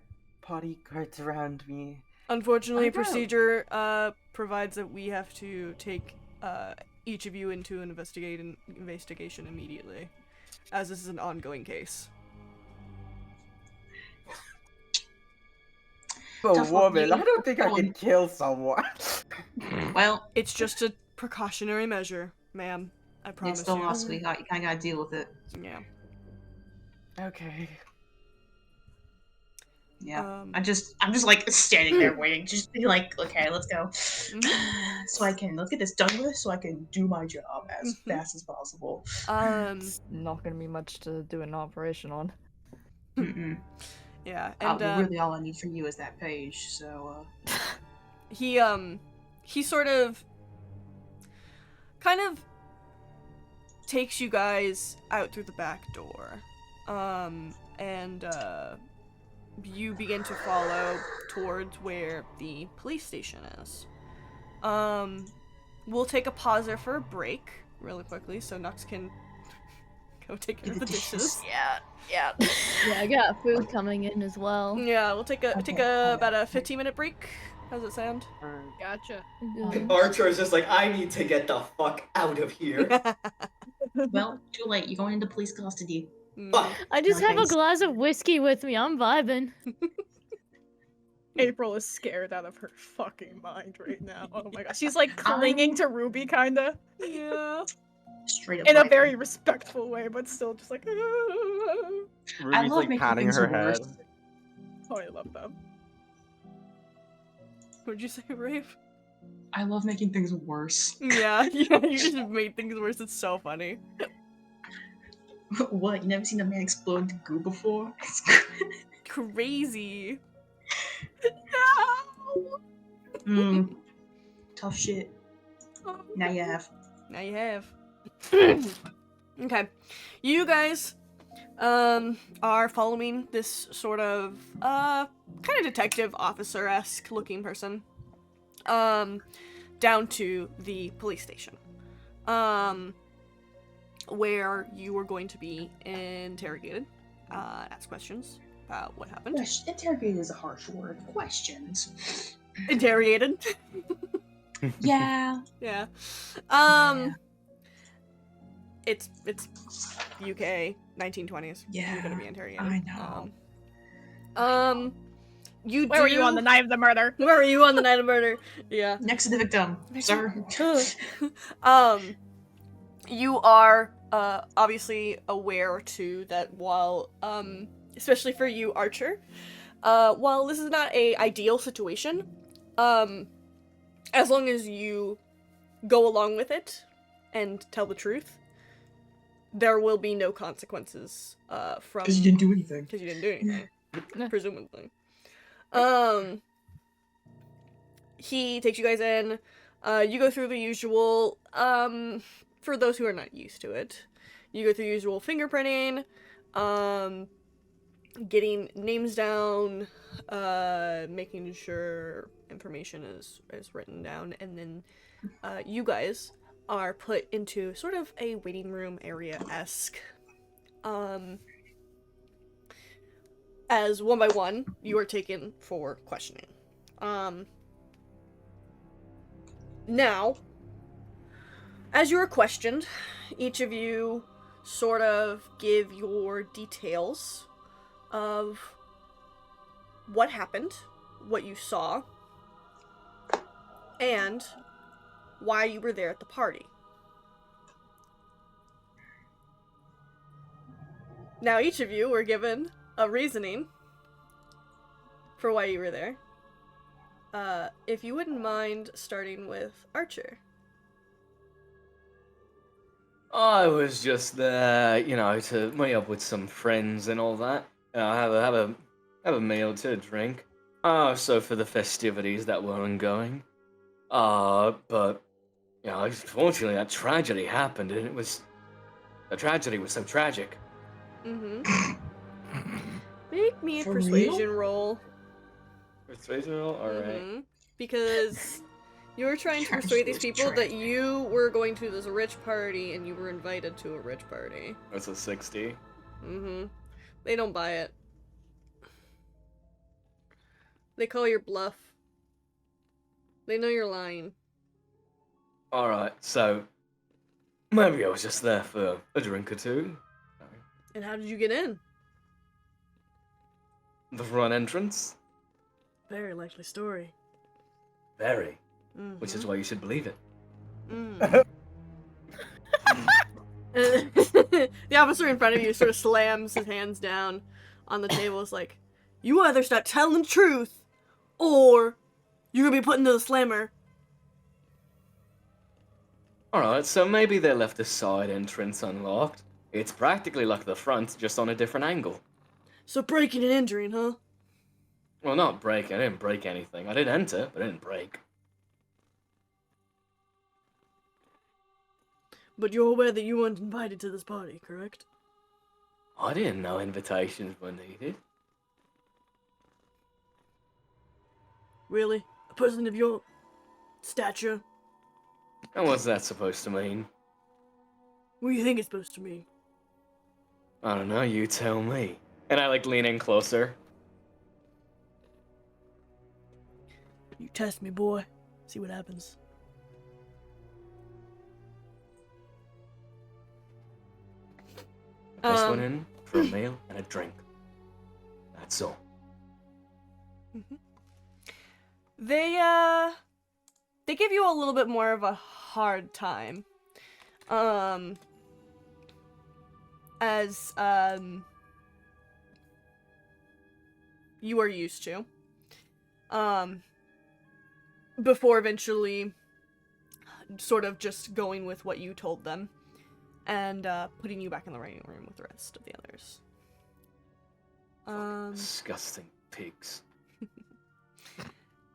bodyguards around me? Unfortunately, procedure provides that we have to take each of you into an investigation immediately, as this is an ongoing case. But woman, I don't think I can kill someone. Well, it's just a precautionary measure, ma'am. I promise it's the you. law, sweetheart. You kind of gotta deal with it. Yeah. Okay. Yeah. I'm just like standing there waiting, just be like, okay, let's go. So I can look at this done with, so I can do my job as fast as possible. It's not gonna be much to do an operation on. Yeah, and really all I need from you is that page. So he sort of kind of takes you guys out through the back door, and you begin to follow towards where the police station is. We'll take a pause there for a break really quickly so Nux can go take care of the dishes. Yeah. Yeah, I got food coming in as well. Yeah, we'll take about a 15-minute break. How's it sound? Gotcha. Archer is just like, I need to get the fuck out of here. Well, too late. You're going into police custody. I just have a glass of whiskey with me. I'm vibing. April is scared out of her fucking mind right now. Oh my god. She's like clinging to Ruby, kinda. Yeah. Straight up. In a very respectful way, but still just like. Ruby's like patting her head. Oh, I love them. What'd you say, Rafe? I love making things worse. Yeah, you just made things worse. It's so funny. What? You never seen a man explode into goo before? Crazy. No. Tough shit. Now you have. Okay. You guys are following this sort of kind of detective officer-esque looking person down to the police station. Where you are going to be interrogated, ask questions about what happened. Interrogated is a harsh word. Questions. Interrogated. Yeah. Yeah. It's UK 1920s. Yeah. You're gonna be interrogated. I know. Where were you on the night of the murder? Where were you on the night of murder? Yeah. Next to the victim, sir. you are obviously aware too that while especially for you, Archer, while this is not a ideal situation, as long as you go along with it and tell the truth, there will be no consequences from... Because you didn't do anything. Because you didn't do anything, presumably. He takes you guys in. You go through the usual, for those who are not used to it, you go through the usual fingerprinting, getting names down, making sure information is written down, and then you guys are put into sort of a waiting room area-esque. As one by one, you are taken for questioning. Now, as you are questioned, each of you sort of give your details of what happened, what you saw, and why you were there at the party. Now, each of you were given a reasoning for why you were there. If you wouldn't mind starting with Archer. I was just there, to meet up with some friends and all that. Have a meal to drink. So for the festivities that were ongoing. But unfortunately that tragedy happened, and the tragedy was so tragic. Mm-hmm. Make me a For persuasion roll. Persuasion roll? Alright. Mm-hmm. Because you were trying to persuade these people that you were going to this rich party and you were invited to a rich party. That's a 60. Mm-hmm. They don't buy it. They call your bluff. They know you're lying. Alright, so maybe I was just there for a drink or two. And how did you get in? The front entrance? Very likely story. Very. Mm-hmm. Which is why you should believe it. Mm. The officer in front of you sort of slams his hands down on the table. Is like, you either start telling the truth, or you're gonna be put into the slammer. Alright, so maybe they left the side entrance unlocked. It's practically like the front, just on a different angle. So breaking and entering, huh? Well, not break. I didn't break anything. I did enter, but I didn't break. But you're aware that you weren't invited to this party, correct? I didn't know invitations were needed. Really? A person of your stature? And what's that supposed to mean? What do you think it's supposed to mean? I don't know, you tell me. And I lean in closer. You test me, boy. See what happens. I just went in for a meal and a drink. That's all. Mm-hmm. They give you a little bit more of a hard time. As you are used to. Before eventually sort of just going with what you told them and putting you back in the writing room with the rest of the others. Disgusting pigs.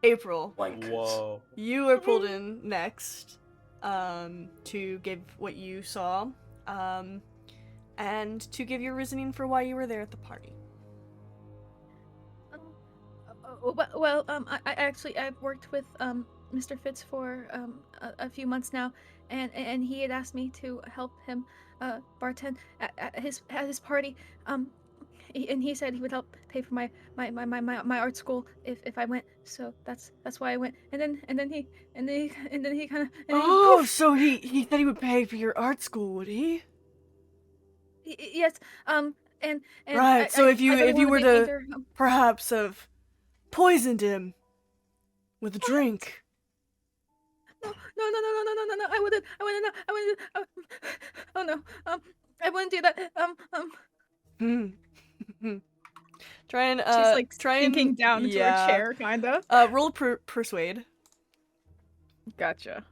April. Wankers. Whoa. You are pulled in next to give what you saw and to give your reasoning for why you were there at the party. I've worked with Mr. Fitz for a few months now, and he had asked me to help him bartend at his party. And he said he would help pay for my art school if I went. So that's why I went. And then he kind of. Oh, so he said he would pay for your art school, would he? Yes. And right. So if you were to either, perhaps have poisoned him with a drink. No. I wouldn't, oh no, I wouldn't do that, Try and, she's like try sinking and, down into her chair, kinda. Roll persuade. Gotcha.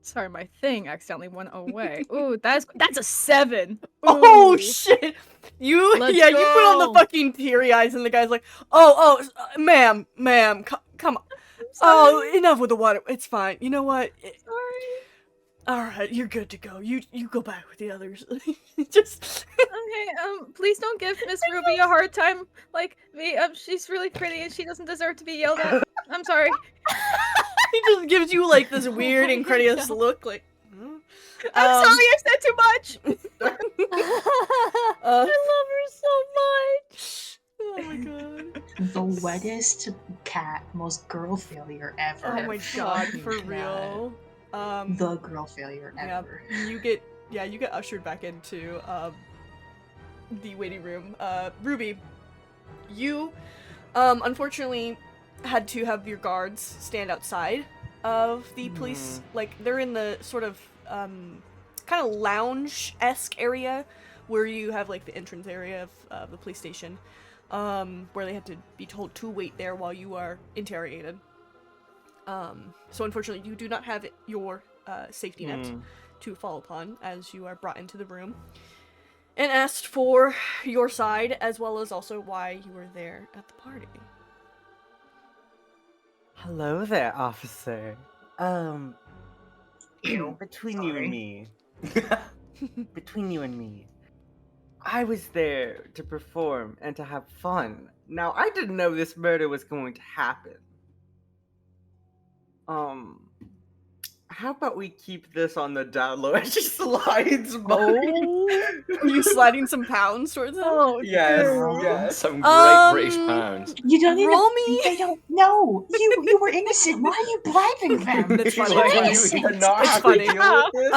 Sorry, my thing accidentally went away. Ooh, that's a 7. Ooh. Oh shit! You Let's you put on the go. fucking teary eyes, and the guy's like, "Oh, ma'am, come on. Oh, enough with the water. It's fine. You know what? Sorry. All right, you're good to go. You go back with the others. Just Okay, please don't give Miss Ruby a hard time. Like, she's really pretty and she doesn't deserve to be yelled at. I'm sorry. he just gives you like this weird, incredulous look, like. I'm sorry, I said too much. I love her so much. Oh my god. The wettest cat, most girl failure ever. Oh my god, Fucking for cat. real. The girl failure ever. You get ushered back into the waiting room. Ruby, you unfortunately had to have your guards stand outside of the police. Like, they're in the sort of kind of lounge-esque area where you have like the entrance area of the police station, where they had to be told to wait there while you are interrogated. So unfortunately, you do not have your safety net to fall upon as you are brought into the room and asked for your side, as well as also why you were there at the party. Hello there, officer. Between you and me, I was there to perform and to have fun. Now, I didn't know this murder was going to happen. How about we keep this on the down low as she slides by? Are you sliding some pounds towards him? Oh, Yes. Some great British pounds. You don't even. Roll me. They don't know. You were innocent. Why are you bribing them? That's She's funny. like, You're you innocent. cannot It's have funny. to deal with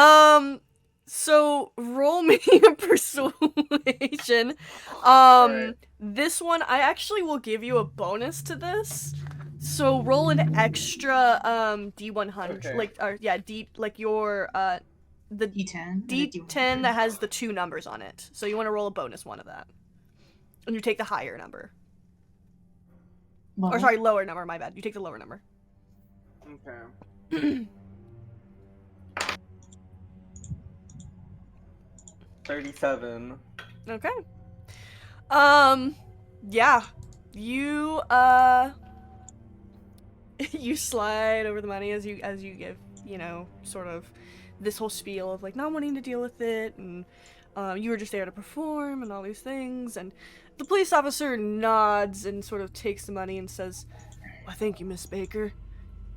this? So roll me a persuasion. This one, I actually will give you a bonus to this. So roll an extra D100, Okay. your the D10. D10 that has the 2 numbers on it. So you want to roll a bonus one of that, and you take the higher number. Well, Or sorry, lower number. My bad. You take the lower number. Okay. 37. Okay. Yeah. You you slide over the money as you give, sort of this whole spiel of like not wanting to deal with it, and you were just there to perform and all these things, and the police officer nods and sort of takes the money and says, "Well, thank you, Miss Baker.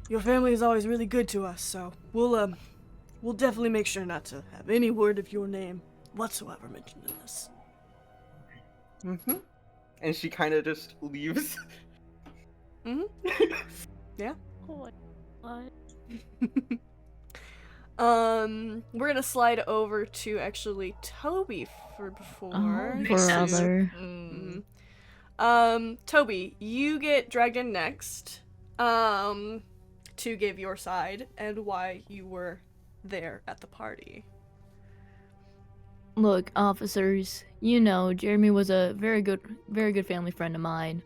Your family is always really good to us, so we'll definitely make sure not to have any word of your name whatsoever mentioned in this." Mm-hmm. And she kind of just leaves. Mm-hmm. Yeah. Oh my god. We're gonna slide over to actually Toby for before. Oh, brother. Toby, you get dragged in next. To give your side and why you were there at the party. Look, officers, Jeremy was a very good family friend of mine.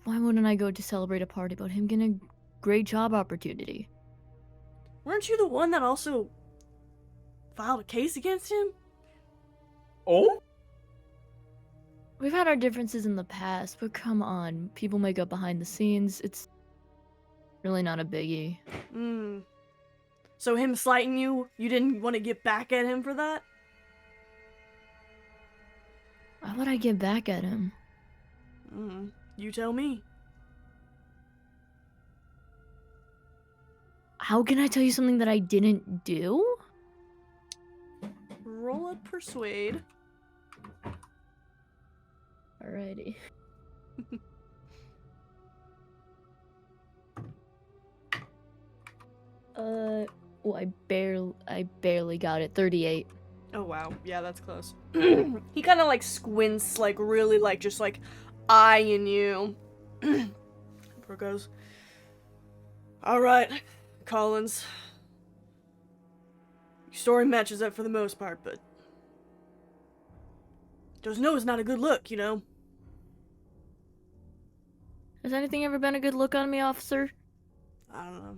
Why wouldn't I go to celebrate a party about him getting a great job opportunity? Weren't you the one that also filed a case against him? Oh? We've had our differences in the past, but come on, people make up behind the scenes. It's really not a biggie. So him slighting you didn't want to get back at him for that? Why would I get back at him? You tell me. How can I tell you something that I didn't do? Roll a persuade. Alrighty. I barely got it. 38. Oh wow, yeah, that's close. He kind of like squints, like really like just like eyeing you. April goes, all right, Collins. Your story matches up for the most part, but just know it's not a good look, you know? Has anything ever been a good look on me, officer? I don't know.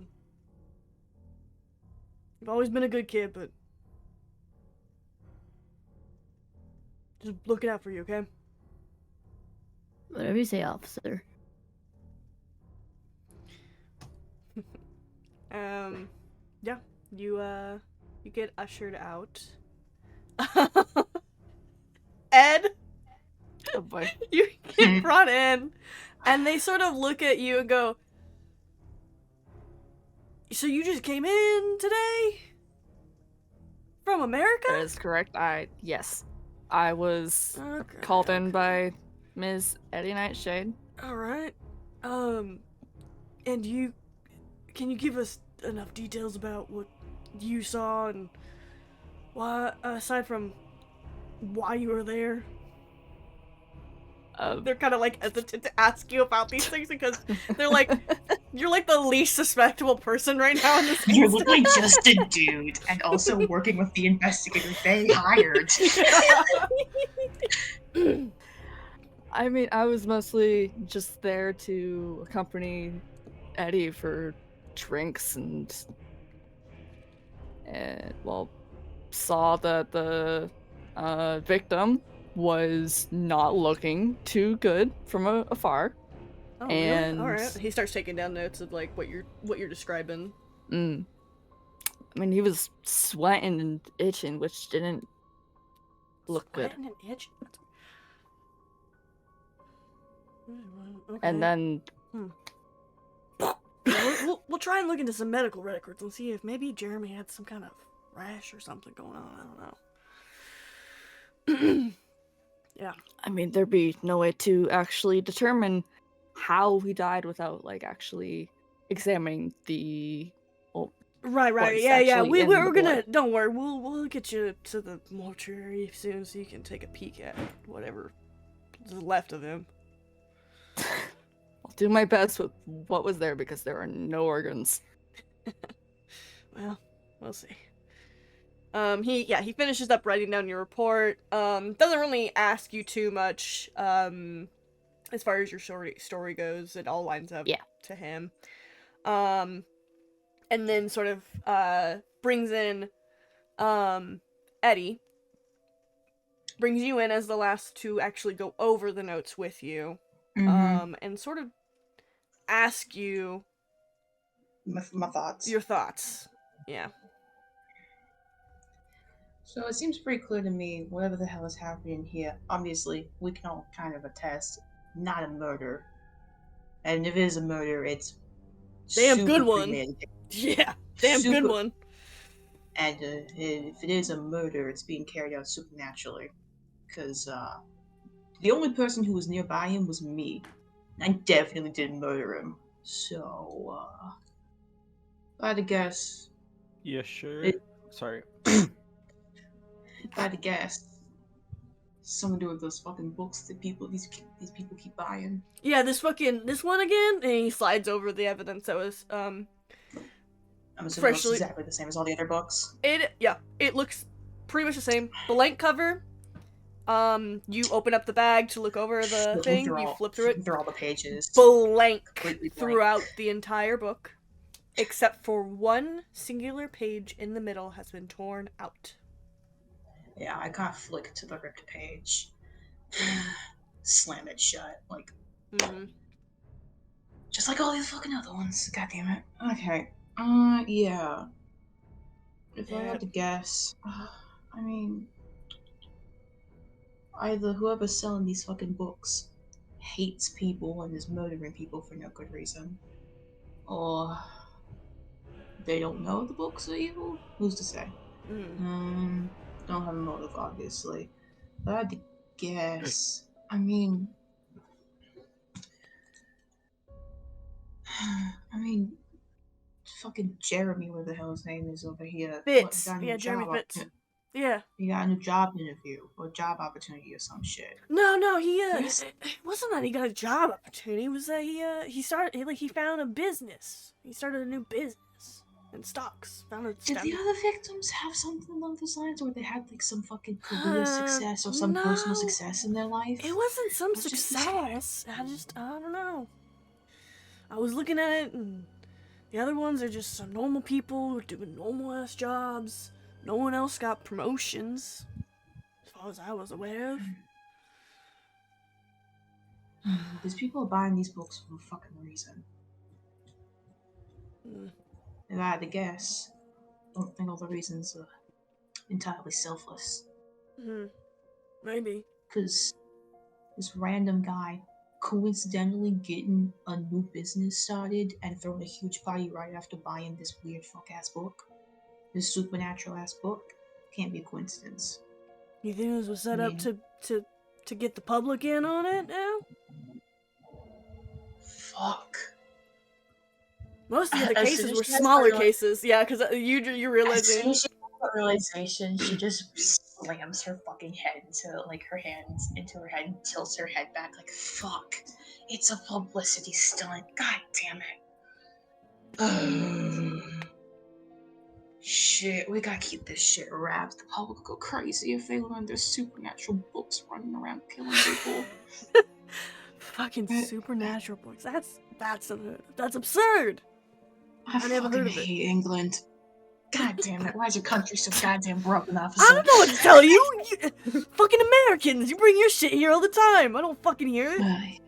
You've always been a good kid, but just looking out for you, okay? Whatever you say, officer. Yeah, you get ushered out. Ed, Oh boy. you get brought in, and they sort of look at you and go, so you just came in today? From America? That is correct. Yes. I was Okay, called in by Ms. Eddie Nightshade. Alright. And can you give us enough details about what you saw and why, aside from why you were there? They're kind of like hesitant to ask you about these things because they're like, you're like the least suspectable person right now in this. You're literally just a dude, and also working with the investigators they hired. I mean, I was mostly just there to accompany Eddie for drinks and well, saw that the victim was not looking too good from afar. Oh, and really? All right. He starts taking down notes of like what you're describing. I mean, he was sweating and itching, which didn't look good. Sweating and itching. Okay. And then we'll try and look into some medical records and see if maybe Jeremy had some kind of rash or something going on. I don't know. Yeah. I mean, there'd be no way to actually determine how he died without, like, actually examining the... Right. Yeah. We're gonna... Don't worry, we'll get you to the mortuary soon so you can take a peek at whatever is left of him. I'll do my best with what was there because there are no organs. Well, we'll see. He finishes up writing down your report. Doesn't really ask you too much, as far as your story goes. It all lines up to him. And then sort of, brings in, Eddie. Brings you in as the last to actually go over the notes with you. And sort of ask you... My thoughts. Your thoughts. Yeah. So it seems pretty clear to me, whatever the hell is happening here, obviously, we can all kind of attest, not a murder. And if it is a murder, it's damn good one. Yeah, damn good one. And if it is a murder, it's being carried out supernaturally. Because the only person who was nearby him was me. I definitely didn't murder him. So, if I had to guess... Yeah, sure. Sorry. If I had to guess, something to do with those fucking books that these people keep buying. Yeah, this one again, and he slides over the evidence that was I'm assuming it looks exactly the same as all the other books. It looks pretty much the same. Blank cover. You open up the bag to look over the thing. You flip through it. Through all the pages. Blank throughout the entire book, except for one singular page in the middle has been torn out. Yeah, I kind of flick to the ripped page. Slam it shut, like... Just like all these fucking other ones. God damn it. Okay. Yeah. If I had to guess... I mean... Either whoever's selling these fucking books hates people and is murdering people for no good reason. Or... they don't know the books are evil? Who's to say? Don't have a motive, obviously. But I had to guess. I mean, fucking Jeremy, where the hell his name is over here. Fitz. Yeah, Jeremy Fitz. Yeah. He got a new job interview or job opportunity or some shit. No, Yes. it wasn't that he got a job opportunity. It was that he found a business. He started a new business in stocks. Did the other victims have something along those lines, or they had like some fucking career success or some personal No. success in their life? It wasn't some Or just- success. I don't know. I was looking at it, and the other ones are just some normal people doing normal ass jobs. No one else got promotions, as far as I was aware of. These people are buying these books for a fucking reason. If I had to guess, I don't think all the reasons are entirely selfless. Maybe. Because this random guy coincidentally getting a new business started and throwing a huge party right after buying this weird fuck ass book, this supernatural ass book, can't be a coincidence. You think this was set up to get the public in on it now? Fuck. Most of the As cases soon as were she has smaller that cases, yeah, because you're realizing. As soon as she has that realization, she just slams her fucking head into like her hands into her head and tilts her head back like, fuck, it's a publicity stunt. God damn it. Shit, we gotta keep this shit wrapped. The public will go crazy if they learn there's supernatural books running around killing people. Fucking supernatural books. That's absurd. I never heard of it. hate England. God damn it, why is your country so goddamn broken, officer? I don't know what to tell you. Fucking Americans, you bring your shit here all the time. I don't fucking hear it.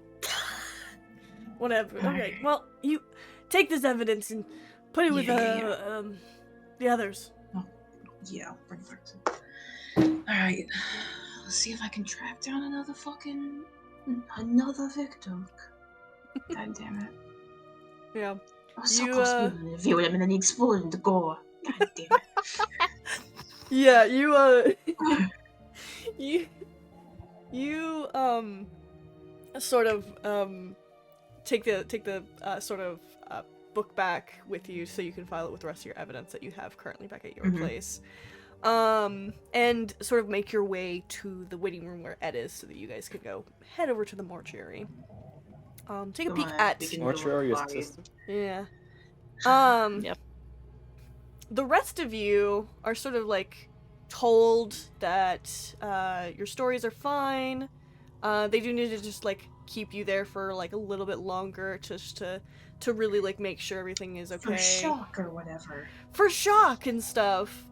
Whatever. Okay, well, you take this evidence and put it with the others. Oh, yeah, I'll bring it back. Alright, let's see if I can track down another victim. God damn it. Yeah. I was so close to being interviewing him and then he exploded into gore. God damn it. Yeah, you sort of take the sort of book back with you so you can file it with the rest of your evidence that you have currently back at your place. And sort of make your way to the waiting room where Ed is so that you guys can go head over to the mortuary. Take a peek at mortuary assistant. Yeah. Yep. The rest of you are sort of like told that your stories are fine. They do need to just like keep you there for like a little bit longer just to really like make sure everything is okay. For shock or whatever. For shock and stuff.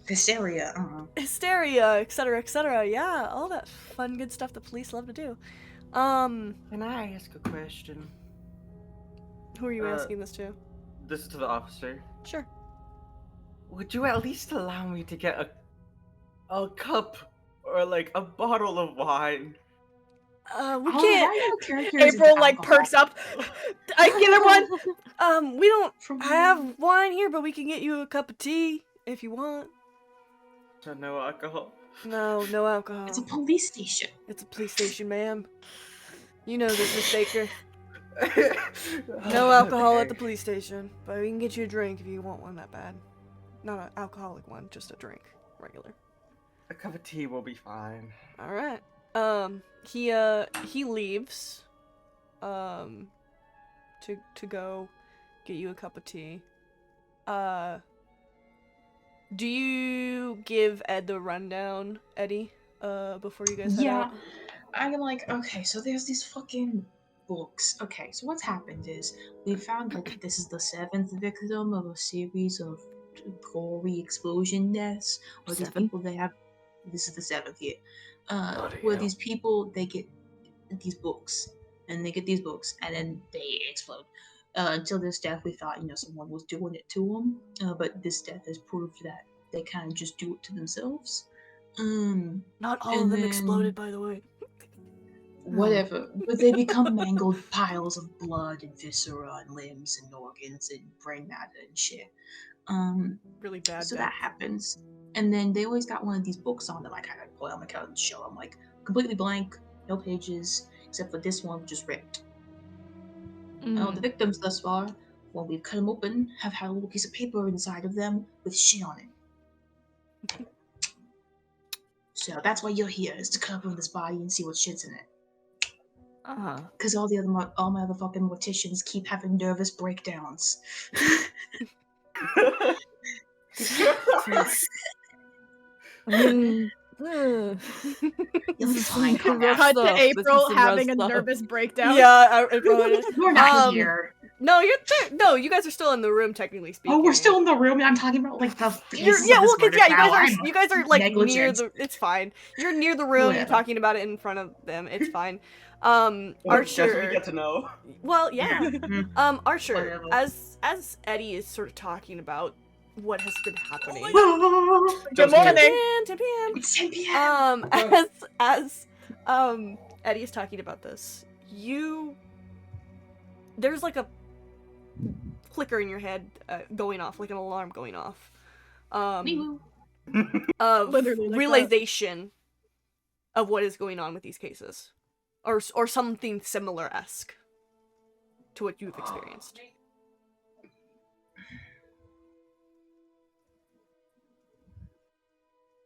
Hysteria. Hysteria, etc., yeah, all that fun good stuff the police love to do. Can I ask a question? Who are you asking this to? This is to the officer. Sure. Would you at least allow me to get a cup or like a bottle of wine? We can't. April like perks up. I can get her one. We don't have wine here, but we can get you a cup of tea if you want. So no alcohol? No alcohol. It's a police station. It's a police station, ma'am. You know this, Miss Baker. No alcohol at the police station, but we can get you a drink if you want one that bad. Not an alcoholic one, just a drink, regular. A cup of tea will be fine. All right. He leaves, to go get you a cup of tea. Do you give Ed the rundown, Eddie, before you guys head out? I'm like, okay, so there's these fucking books. Okay, so what's happened is we found like this is the 7th victim of a series of gory explosion deaths. Or these people they have. This is the 7th year. Where these people they get these books and then they explode. Until this death, we thought someone was doing it to them, but this death has proved that they kind of just do it to themselves. Not all of them exploded, by the way. Whatever, but they become mangled piles of blood and viscera and limbs and organs and brain matter and shit. Really bad. So that happens, and then they always got one of these books on that I kind of pull out my couch and show. I'm like completely blank, no pages except for this one, just ripped. The victims thus far, when we've cut them open, have had a little piece of paper inside of them with shit on it. So that's why you're here, is to cover this body and see what shit's in it. Uh-huh. Because all my other fucking morticians keep having nervous breakdowns. This You'll be is fine. some Calm down. Cut to This is April some having rough a stuff. nervous breakdown. Yeah, We're not here. No, you're there. No, you guys are still in the room, technically speaking. Oh, we're still in the room. I'm talking about like the pieces Yeah, of well, this because yeah, murder you guys are like near negligent. the. It's fine. You're near the room. Whatever. You're talking about it in front of them. It's fine. That's what Archer. we get to know. Well, yeah. Mhm. Archer. Whatever. As Eddie is sort of talking about what has been happening. Good morning. 10 p.m. It's 10 p.m. As Eddie is talking about this, there's like a clicker in your head going off, like an alarm going off. Of Literally like realization of what is going on with these cases, or something similar-esque to what you've experienced.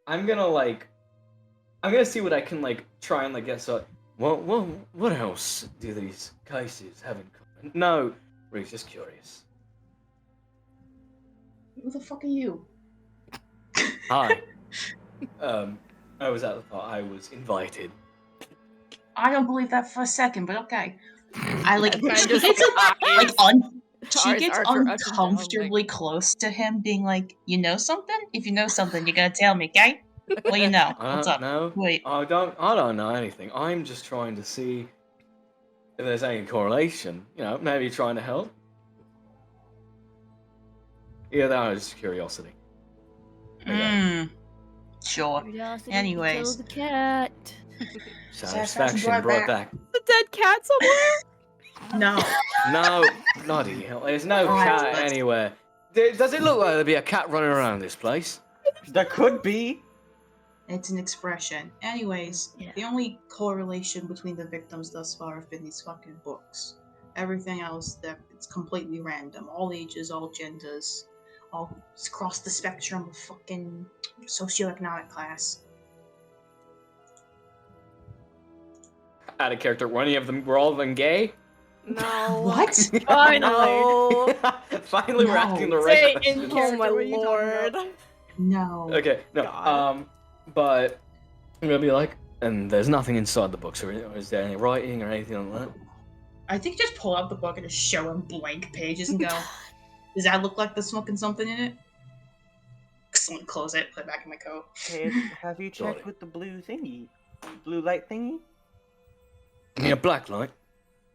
I'm gonna see what I can try and guess. What else do these cases have in common? No, we're just curious. Who the fuck are you? Hi. I was at the part. I was invited. I don't believe that for a second, but okay. I like Kind she of gets she Eyes gets arch her up and down, uncomfortably close to him, being like, "You know something? If you know something, you gotta tell me, okay? What do you know? I What's don't up? know. Wait, I don't know anything. I'm just trying to see if there's any correlation. Maybe trying to help. Yeah, that was just curiosity. sure. Curiosity Anyways. kills the cat. Satisfaction brought back. The dead cat somewhere. No. No, bloody hell. There's no cat anywhere. Does it look like there'd be a cat running around this place? There could be. It's an expression. Anyways, Yeah. the only correlation between the victims thus far have been these fucking books. Everything else, it's completely random. All ages, all genders, all across the spectrum of fucking socioeconomic class. Out of character, were all of them gay? No. What? Finally. No. Finally, we're No. asking the Say right in questions. Oh character, my what are you talking lord. about? No. Okay, no. God. But I'm gonna be like, and there's nothing inside the books, or is there any writing or anything like that? I think just pull out the book and just show him blank pages and go, does that look like there's smoking something in it? Excellent, close it, put it back in my coat. Hey, have you Sorry. checked with the blue thingy? Blue light thingy? You mean a black light?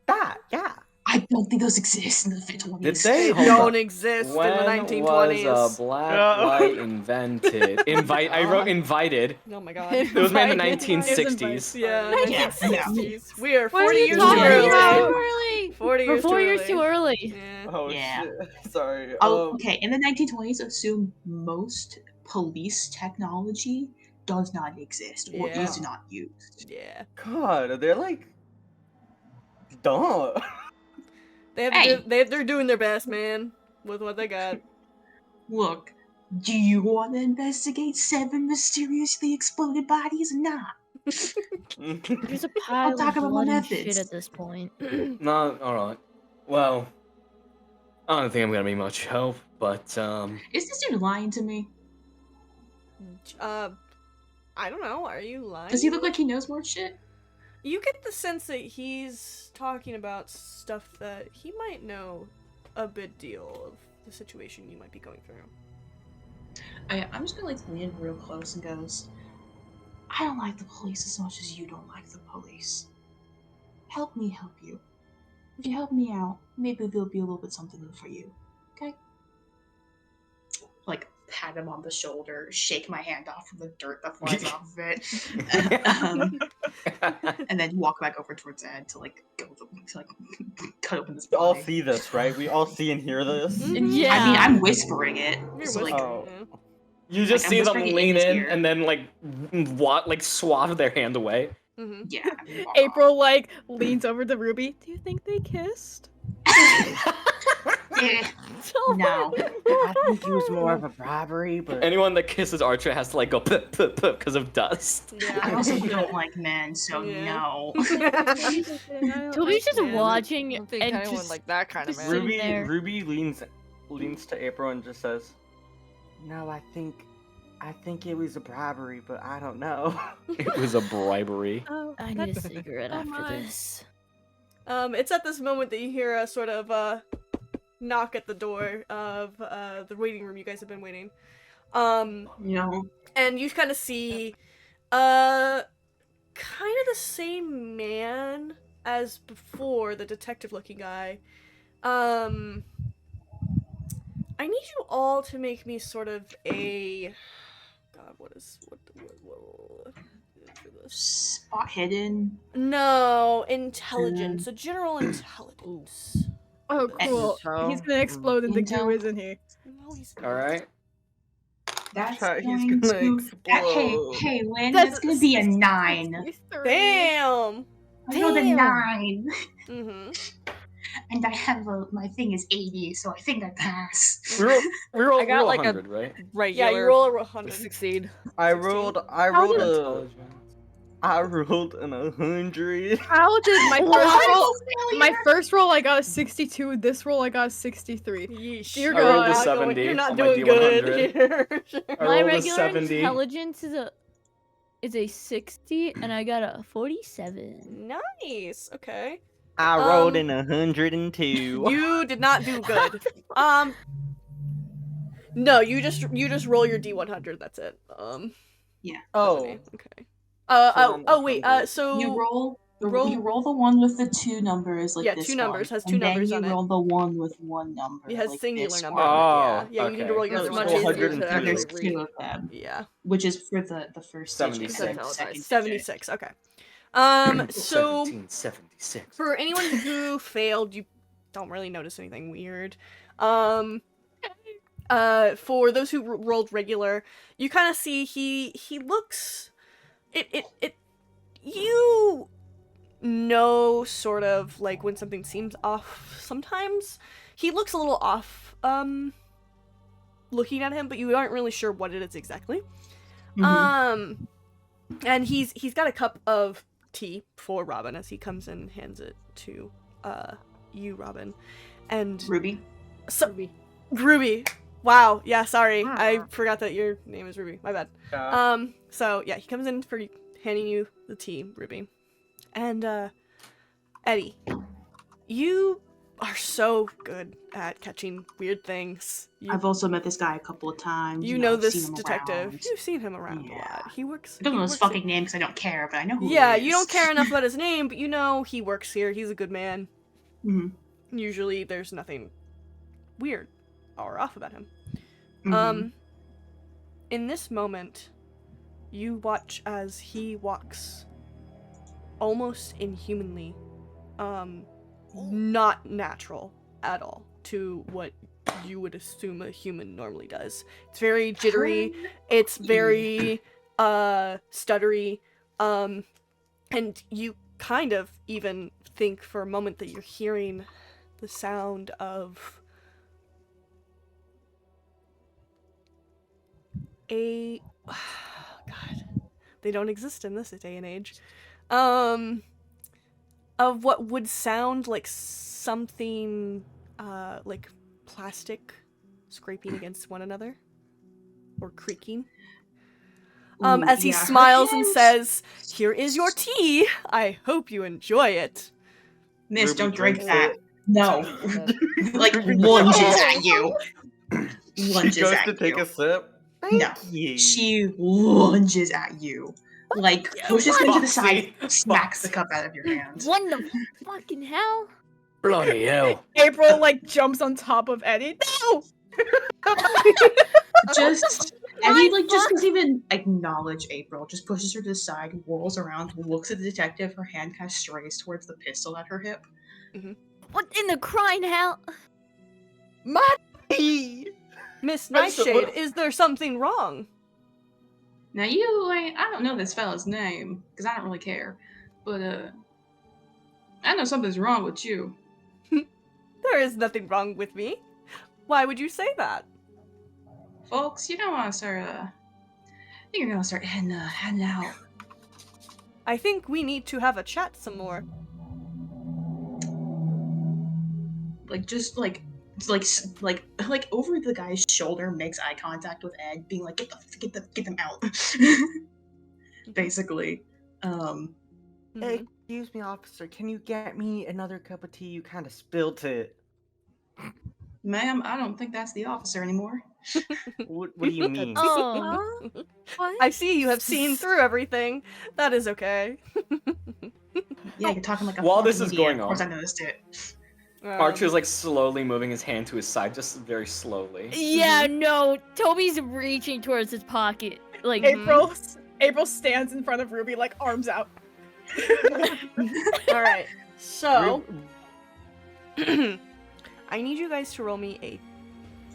That, yeah. I don't think those exist in the 20s. Did they? They Hold don't on. exist When in the 1920s. was a black light invented? I wrote invited. Oh my god. It was made in the Invited. 1960s. Yeah, Yeah, 1960s. We are What are 40 you years too talking early. about? early. 40 We're years 4 too years early. too early. Yeah. Oh, Yeah. shit. Sorry. Oh, okay. In the 1920s, assume most police technology does not exist or Yeah. is not used. Yeah. God, they're dumb. They're doing their best, man, with what they got. Look, do you want to investigate 7 mysteriously exploded bodies or not? There's a pile talk of about my blood and shit methods. at this point. No, alright. Well, I don't think I'm gonna be much help, but, Is this dude lying to me? I don't know. Are you lying? Does he look like he knows more shit? You get the sense that he's talking about stuff that he might know a bit deal of the situation you might be going through. I'm just gonna lean in real close and goes, I don't like the police as much as you don't like the police. Help me help you. If you help me out, maybe there'll be a little bit something in for you. Okay? Pat him on the shoulder, shake my hand off from the dirt that flies off of it, and then walk back over towards Ed to cut open this We all body. see this, right? We all see and hear this. Yeah. I mean, I'm whispering it. You're So, whispering, Oh. yeah. you just I'm see them whispering it in lean his in ear. and then, swat their hand away. Mhm. yeah. April leans over to Ruby. Do you think they kissed? Eh, No. I think it was more of a bribery, but Anyone that kisses Archer has to like go puh, puh, puh because of dust. I Yeah. also don't like men, so Yeah. no. Toby's just Man. watching I don't think and anyone just like that kind of just man. sitting Ruby there. Ruby leans to April and just says, "No, I think it was a bribery, but I don't know." It was a bribery. Oh, I need a cigarette after my. this. It's at this moment that you hear a sort of knock at the door of the waiting room. You guys have been waiting. And you kind of see kind of the same man as before, the detective-looking guy. I need you all to make me sort of a what for this? Spot hidden. No, intelligence. A general intelligence. Oh, cool. So, He's gonna explode into Intel. goo, isn't he? No, he's All right. That's He's going gonna to. explode. Hey, Lynn, that's gonna be a 9. 63. Damn. I rolled a 9, Mm-hmm. and I have my thing is 80, so I think I pass. We roll I got like a 100, right? regular Yeah, you roll a 100. succeed. I 16? rolled an 100. How did my first roll? My first roll, I got a 62. This roll, I got a 63. Yeesh. Dear You're God. I rolled a not 70 you're not on my doing good D100. here. I My rolled a regular 70. intelligence is a 60, and I got a 47. Nice. Okay. I rolled in 102. You did not do good. No, you just roll your D100. That's it. Oh, Okay. So then Wait. 100. So You roll roll- you roll the one with the 2 numbers, like Yeah, this 2 numbers, one, has 2 and numbers then on you it. roll the one with 1 number. it has like singular this number. one. On it. Oh, Yeah, you need to okay. roll your That's D100. much So easier to 102. actually There's 2 read. of them, Yeah. which is for the first digit, 76. and the That's second digit. 76. Okay. So 1776. for anyone who failed, you don't really notice anything weird. For those who rolled regular, you kind of see he looks. You know, sort of like when something seems off. Sometimes he looks a little off. Looking at him, but you aren't really sure what it is exactly. Mhm. And he's got a cup of tea for Robin as he comes in and hands it to you, Robin. And Ruby. so Ruby. Wow, yeah, sorry. Ah. I forgot that your name is Ruby. My bad. So yeah, he comes in for handing you the tea, Ruby. And Eddie, you are so good at catching weird things. I've also met this guy a couple of times. You know I've this seen him detective. around. You've seen him around a Yeah. lot. He works. I don't he know his works fucking name because I don't care, but I know who Yeah, he is. you don't care enough about his name, but you know he works here. He's a good man. Mhm. Usually there's nothing weird or off about him. Mhm. In this moment, you watch as he walks almost inhumanly, not natural at all to what you would assume a human normally does. It's very jittery, it's very stuttery, and you kind of even think for a moment that you're hearing the sound of God, they don't exist in this day and age. Of what would sound like something like plastic scraping against one another or creaking. Ooh, As he yeah, her smiles and hands- says, "Here is your tea. I hope you enjoy it." Miss, Ruby don't drink drinks that. it. No. Like, lunges at you. She Lunges goes at to take you. a sip. No. Thank you. She lunges at you. Like, pushes him to the side, Foxy. smacks the cup out of your hand. What the fucking hell? Bloody hell. April like jumps on top of Eddie. No! Just, Eddie, like, just doesn't even acknowledge April. Just pushes her to the side, whirls around, looks at the detective. Her hand kind of strays towards the pistol at her hip. What in the crying hell? Miss I'm so- Nightshade, is there something wrong? Now, I don't know this fella's name, because I don't really care. But, I know something's wrong with you. There is nothing wrong with me. Why would you say that? Folks, you don't want to start, I think you're gonna start heading out. I think we need to have a chat some more. Like, just, like over the guy's shoulder, makes eye contact with Ed, being like, get them out. Basically. Excuse me, officer, can you get me another cup of tea? You kind of spilt it. Ma'am, I don't think that's the officer anymore. What do you mean? Oh. What? I see you have seen through everything. That is okay. Yeah, you're talking like a While this fucking is idiot. going Of course I on, noticed it. Archer's like slowly moving his hand to his side, just very slowly. Yeah, no. Toby's reaching towards his pocket. Like April stands in front of Ruby, like arms out. All right. So I need you guys to roll me a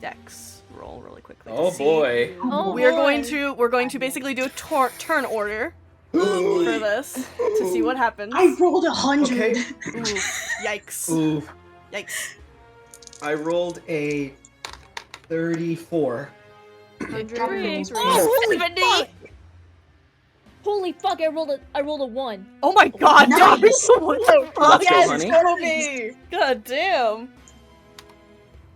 dex roll really quickly. Oh boy. Oh, We're boy. going to basically do a turn order for this to see what happens. I rolled 100. Okay. Ooh, yikes. Ooh. Yikes. I rolled a 34. Three. Oh, holy 70. fuck! Holy fuck! I rolled a 1. Oh my god, Nice. Dobby, what the fuck? Let's go, Yes, honey. Toby! God damn.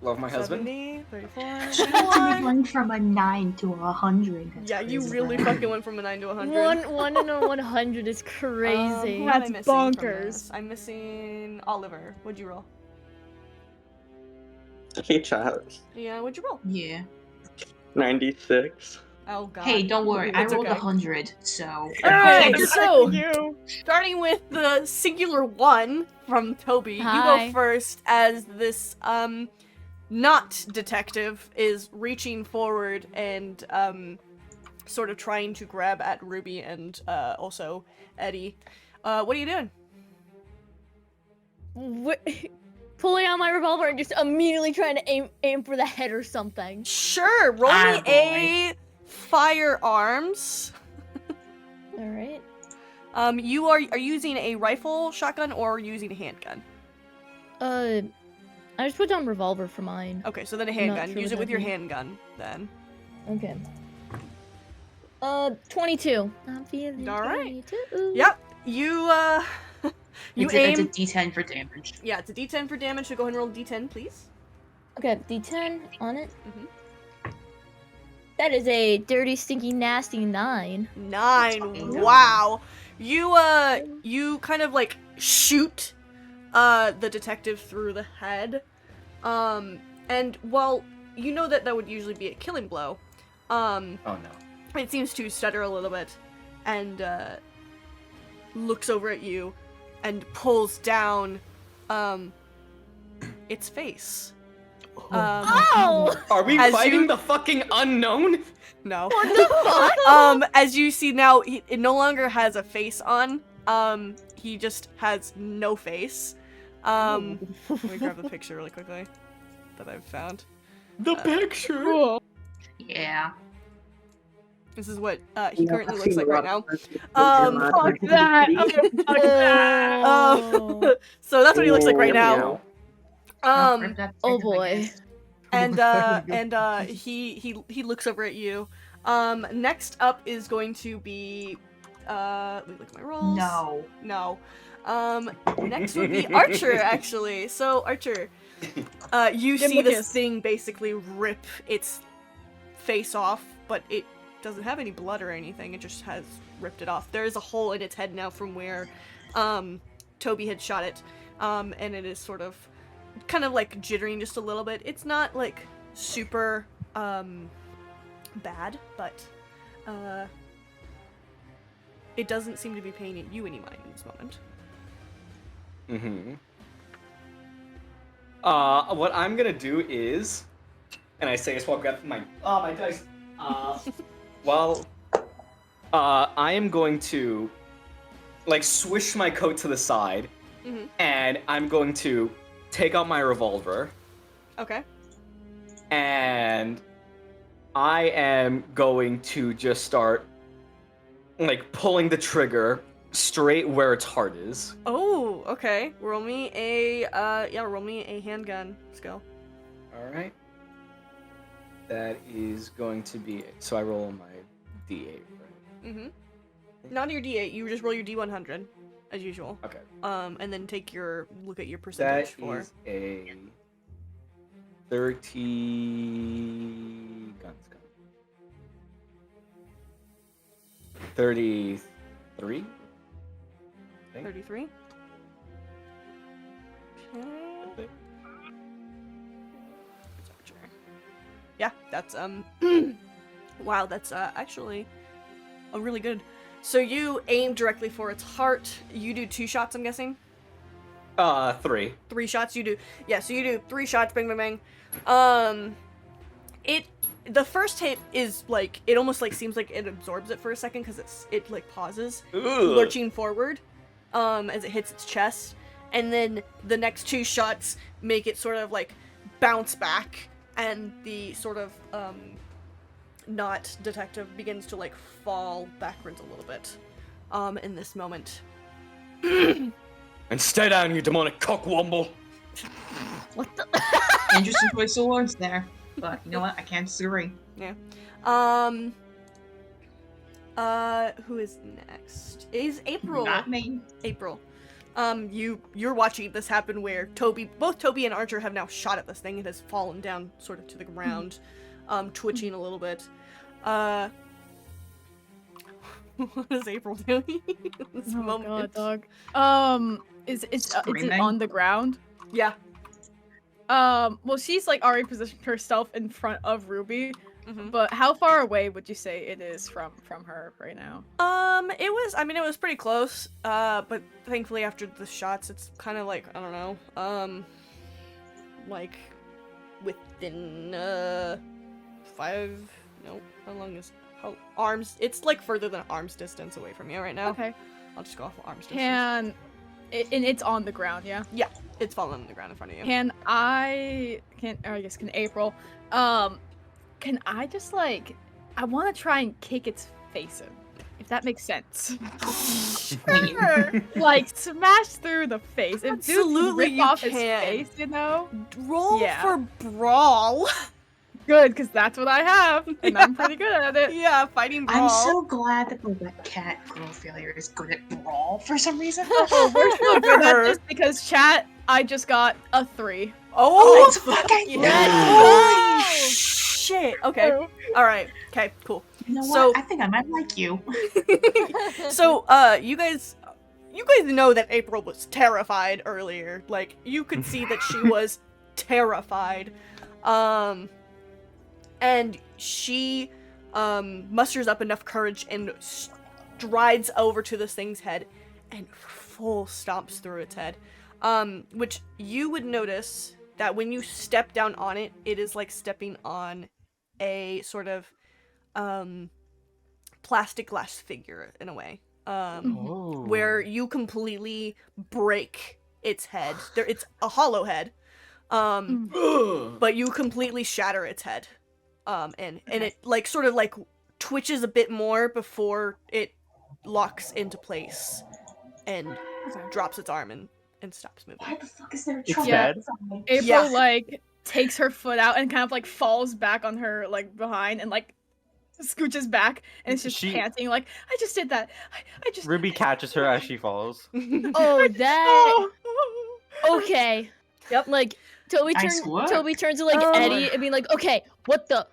Love my husband. 70, 34, She 21. went from a 9 to 100. That's Yeah, you crazy. really fucking went from a 9 to 100. One and a 100 is crazy. Who am I That's missing from bonkers. this? I'm missing Oliver. What'd you roll? Hey, child. Yeah, what'd you roll? Yeah. 96. Oh god. Hey, don't worry. I It's rolled okay. 100, so. Alright, Good so for you. starting with the singular 1 from Toby, you Hi. go first as this not detective is reaching forward and sort of trying to grab at Ruby and also Eddie. What are you doing? Pulling out my revolver and just immediately trying to aim for the head or something. Sure, roll me a firearms. All right. You are using a rifle, shotgun, or using a handgun? I just put down revolver for mine. Okay, so then a not handgun. sure Use what it with that your means. handgun then. Okay. 22. I'm feeling All right. 22. Yep. You you It's aim. a D10 for damage. Yeah, it's a D10 for damage. So go ahead and roll a D10, please. Okay, D10 on it. Mhm. That is a dirty, stinky, nasty 9. 9. Wow. You kind of like shoot the detective through the head. And while you know that would usually be a killing blow, Oh no. it seems to stutter a little bit and looks over at you and pulls down its face. Oh! Are we As fighting you- the fucking unknown? No. What the fuck? As you see now, it no longer has a face on. He just has no face. Let me grab the picture really quickly that I've found. The picture. Cool. Yeah. This is what he currently looks like right now. Fuck that! Okay, fuck that! Oh. So that's what he looks like right now. Oh boy. And he looks over at you. Next up is going to be let me look at my rolls. No. Next would be Archer, actually. So Archer, you see this Dimwickus. thing basically rip its face off, but it doesn't have any blood or anything. It just has ripped it off. There is a hole in its head now from where Toby had shot it, and it is sort of kind of like jittering just a little bit. It's not like super bad, but it doesn't seem to be paying you any mind in this moment. Mm-hmm. What I'm gonna do is, and I say this while I grab my dice. I am going to like swish my coat to the side, and I'm going to take out my revolver. Okay. And I am going to just start like pulling the trigger straight where its heart is. Oh, okay. Roll me a handgun. Let's go. All right. That is going to be... So I roll my d8, right? Mm-hmm. Not your d8, you just roll your d100, as usual. Okay. And then look at your percentage That is a 30... Guns. 33? 33? Okay. Yeah, that's, wow, that's, actually a really good... So you aim directly for its heart. You do 2 shots, I'm guessing? 3. 3 shots, you do... Yeah, so you do 3 shots, bang, bang, bang. The first hit is, like, it almost, like, seems like it absorbs it for a second, because it, like, pauses, lurching forward, as it hits its chest. And then the next 2 shots make it sort of, like, bounce back, and the sort of, not detective begins to, like, fall backwards a little bit, in this moment. And stay down, you demonic cockwomble! What the? Interesting choice of words there. But you know what? I can't disagree. Yeah. Who is next? Is April. Not me. April. You're watching this happen where both Toby and Archer have now shot at this thing. It has fallen down sort of to the ground, twitching a little bit. What is April doing in this moment? God, dog. Is it on the ground? Yeah. Well, she's like already positioned herself in front of Ruby, but how far away would you say it is from her right now? It was pretty close. But thankfully after the shots, it's kind of like, I don't know, like within arms. It's like further than arm's distance away from you right now. Okay. I'll just go off of arm's distance. And it's on the ground, yeah? Yeah, it's falling on the ground in front of you. Can April, can I just, like, I want to try and kick its face in, if that makes sense. Sure. Like, smash through the face. If Absolutely, dude you rip off can. his face, you know? Roll for brawl. Good, because that's what I have, and I'm pretty good at it. Yeah, fighting brawl. I'm so glad that the wet cat girl failure is good at brawl for some reason. Oh, we're so good at this because chat, I just got a 3. Oh, let's fucking holy shit. Okay. Alright. Okay, cool. You know what? I think I might like you. So, you guys know that April was terrified earlier. Like, you could see that she was terrified. And she musters up enough courage and strides over to this thing's head and full stomps through its head. Which you would notice that when you step down on it, it is like stepping on a sort of plastic glass figure in a way. Where you completely break its head. It's a hollow head. But you completely shatter its head. And it like sort of like twitches a bit more before it locks into place and drops its arm and stops moving. Why the fuck is there a It's dead? April like takes her foot out and kind of like falls back on her like behind and like scooches back and it's just panting like, I just did that. I just Ruby catches her as she falls. Oh, that. Okay. Yep. Like Toby turns to like Eddie and be like, okay, what the?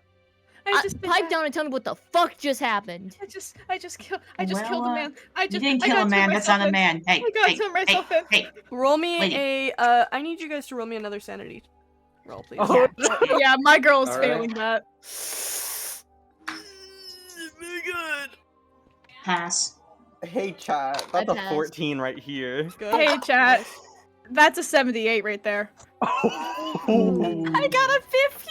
Pipe down and tell me what the fuck just happened. I just killed a man. You didn't kill a man. That's not a man. Hey, hey. Roll me I need you guys to roll me another sanity roll, please. Oh, yeah, my girl is failing that. Very good. Pass. Hey chat, that's a 14 right here. Good. Hey chat, that's a 78 right there. I got a 50.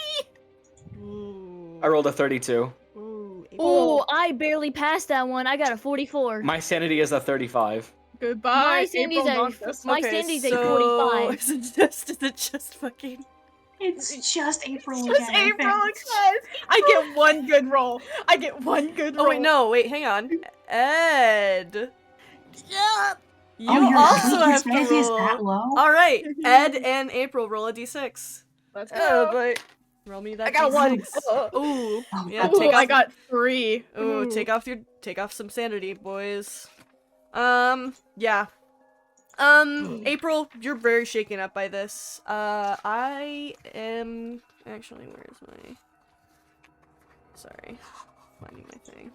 I rolled a 32. Ooh, I barely passed that one. I got a 44. My sanity is a 35. Goodbye. My sanity's at 45. Is it just fucking? It's just April Just again. April again. I get one good roll. Oh wait, hang on. Ed. Yeah. You also have to is roll. that low? All right, Ed and April roll a d6. Let's Oh go. boy. Roll me that. I got one. D6. Ooh. Yeah. Ooh, Take off. I got 3. Ooh. Take off some sanity, boys. Yeah. April, you're very shaken up by this. I am actually. Where's my? Sorry, finding my thing.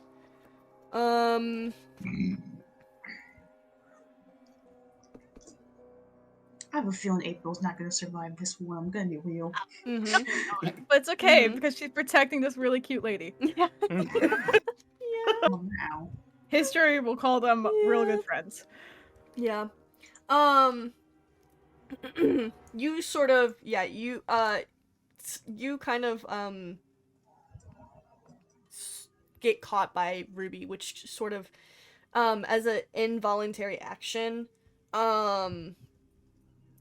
I have a feeling April's not gonna survive this one. I'm gonna be real. But it's okay because she's protecting this really cute lady. Yeah. Oh, wow. History will call them real good friends. Yeah. You sort of, yeah, you kind of, get caught by Ruby, which sort of, as an involuntary action,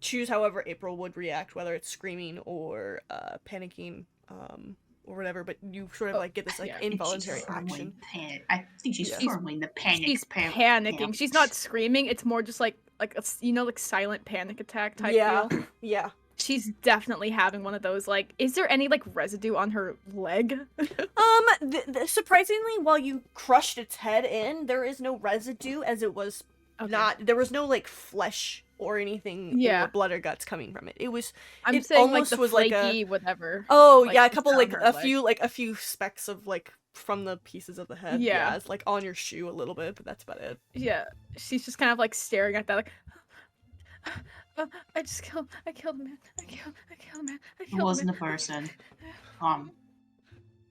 choose however April would react, whether it's screaming or, panicking, or whatever, but you sort of, like, get this, like, involuntary action. I think she's firmly in the panic. She's panicking. She's not screaming. It's more just like a, like silent panic attack type deal. Yeah. She's definitely having one of those. Like, is there any like residue on her leg? Surprisingly, while you crushed its head in, there is no residue, as it was there was no like flesh or anything, or blood or guts coming from it. It was. I'm saying like the flaky whatever. Oh like, yeah, a couple like a few specks of like from the pieces of the head. Yeah, it's like on your shoe a little bit, but that's about it. Yeah, she's just kind of like staring at that, like. I killed a man. I killed a man. It wasn't a person.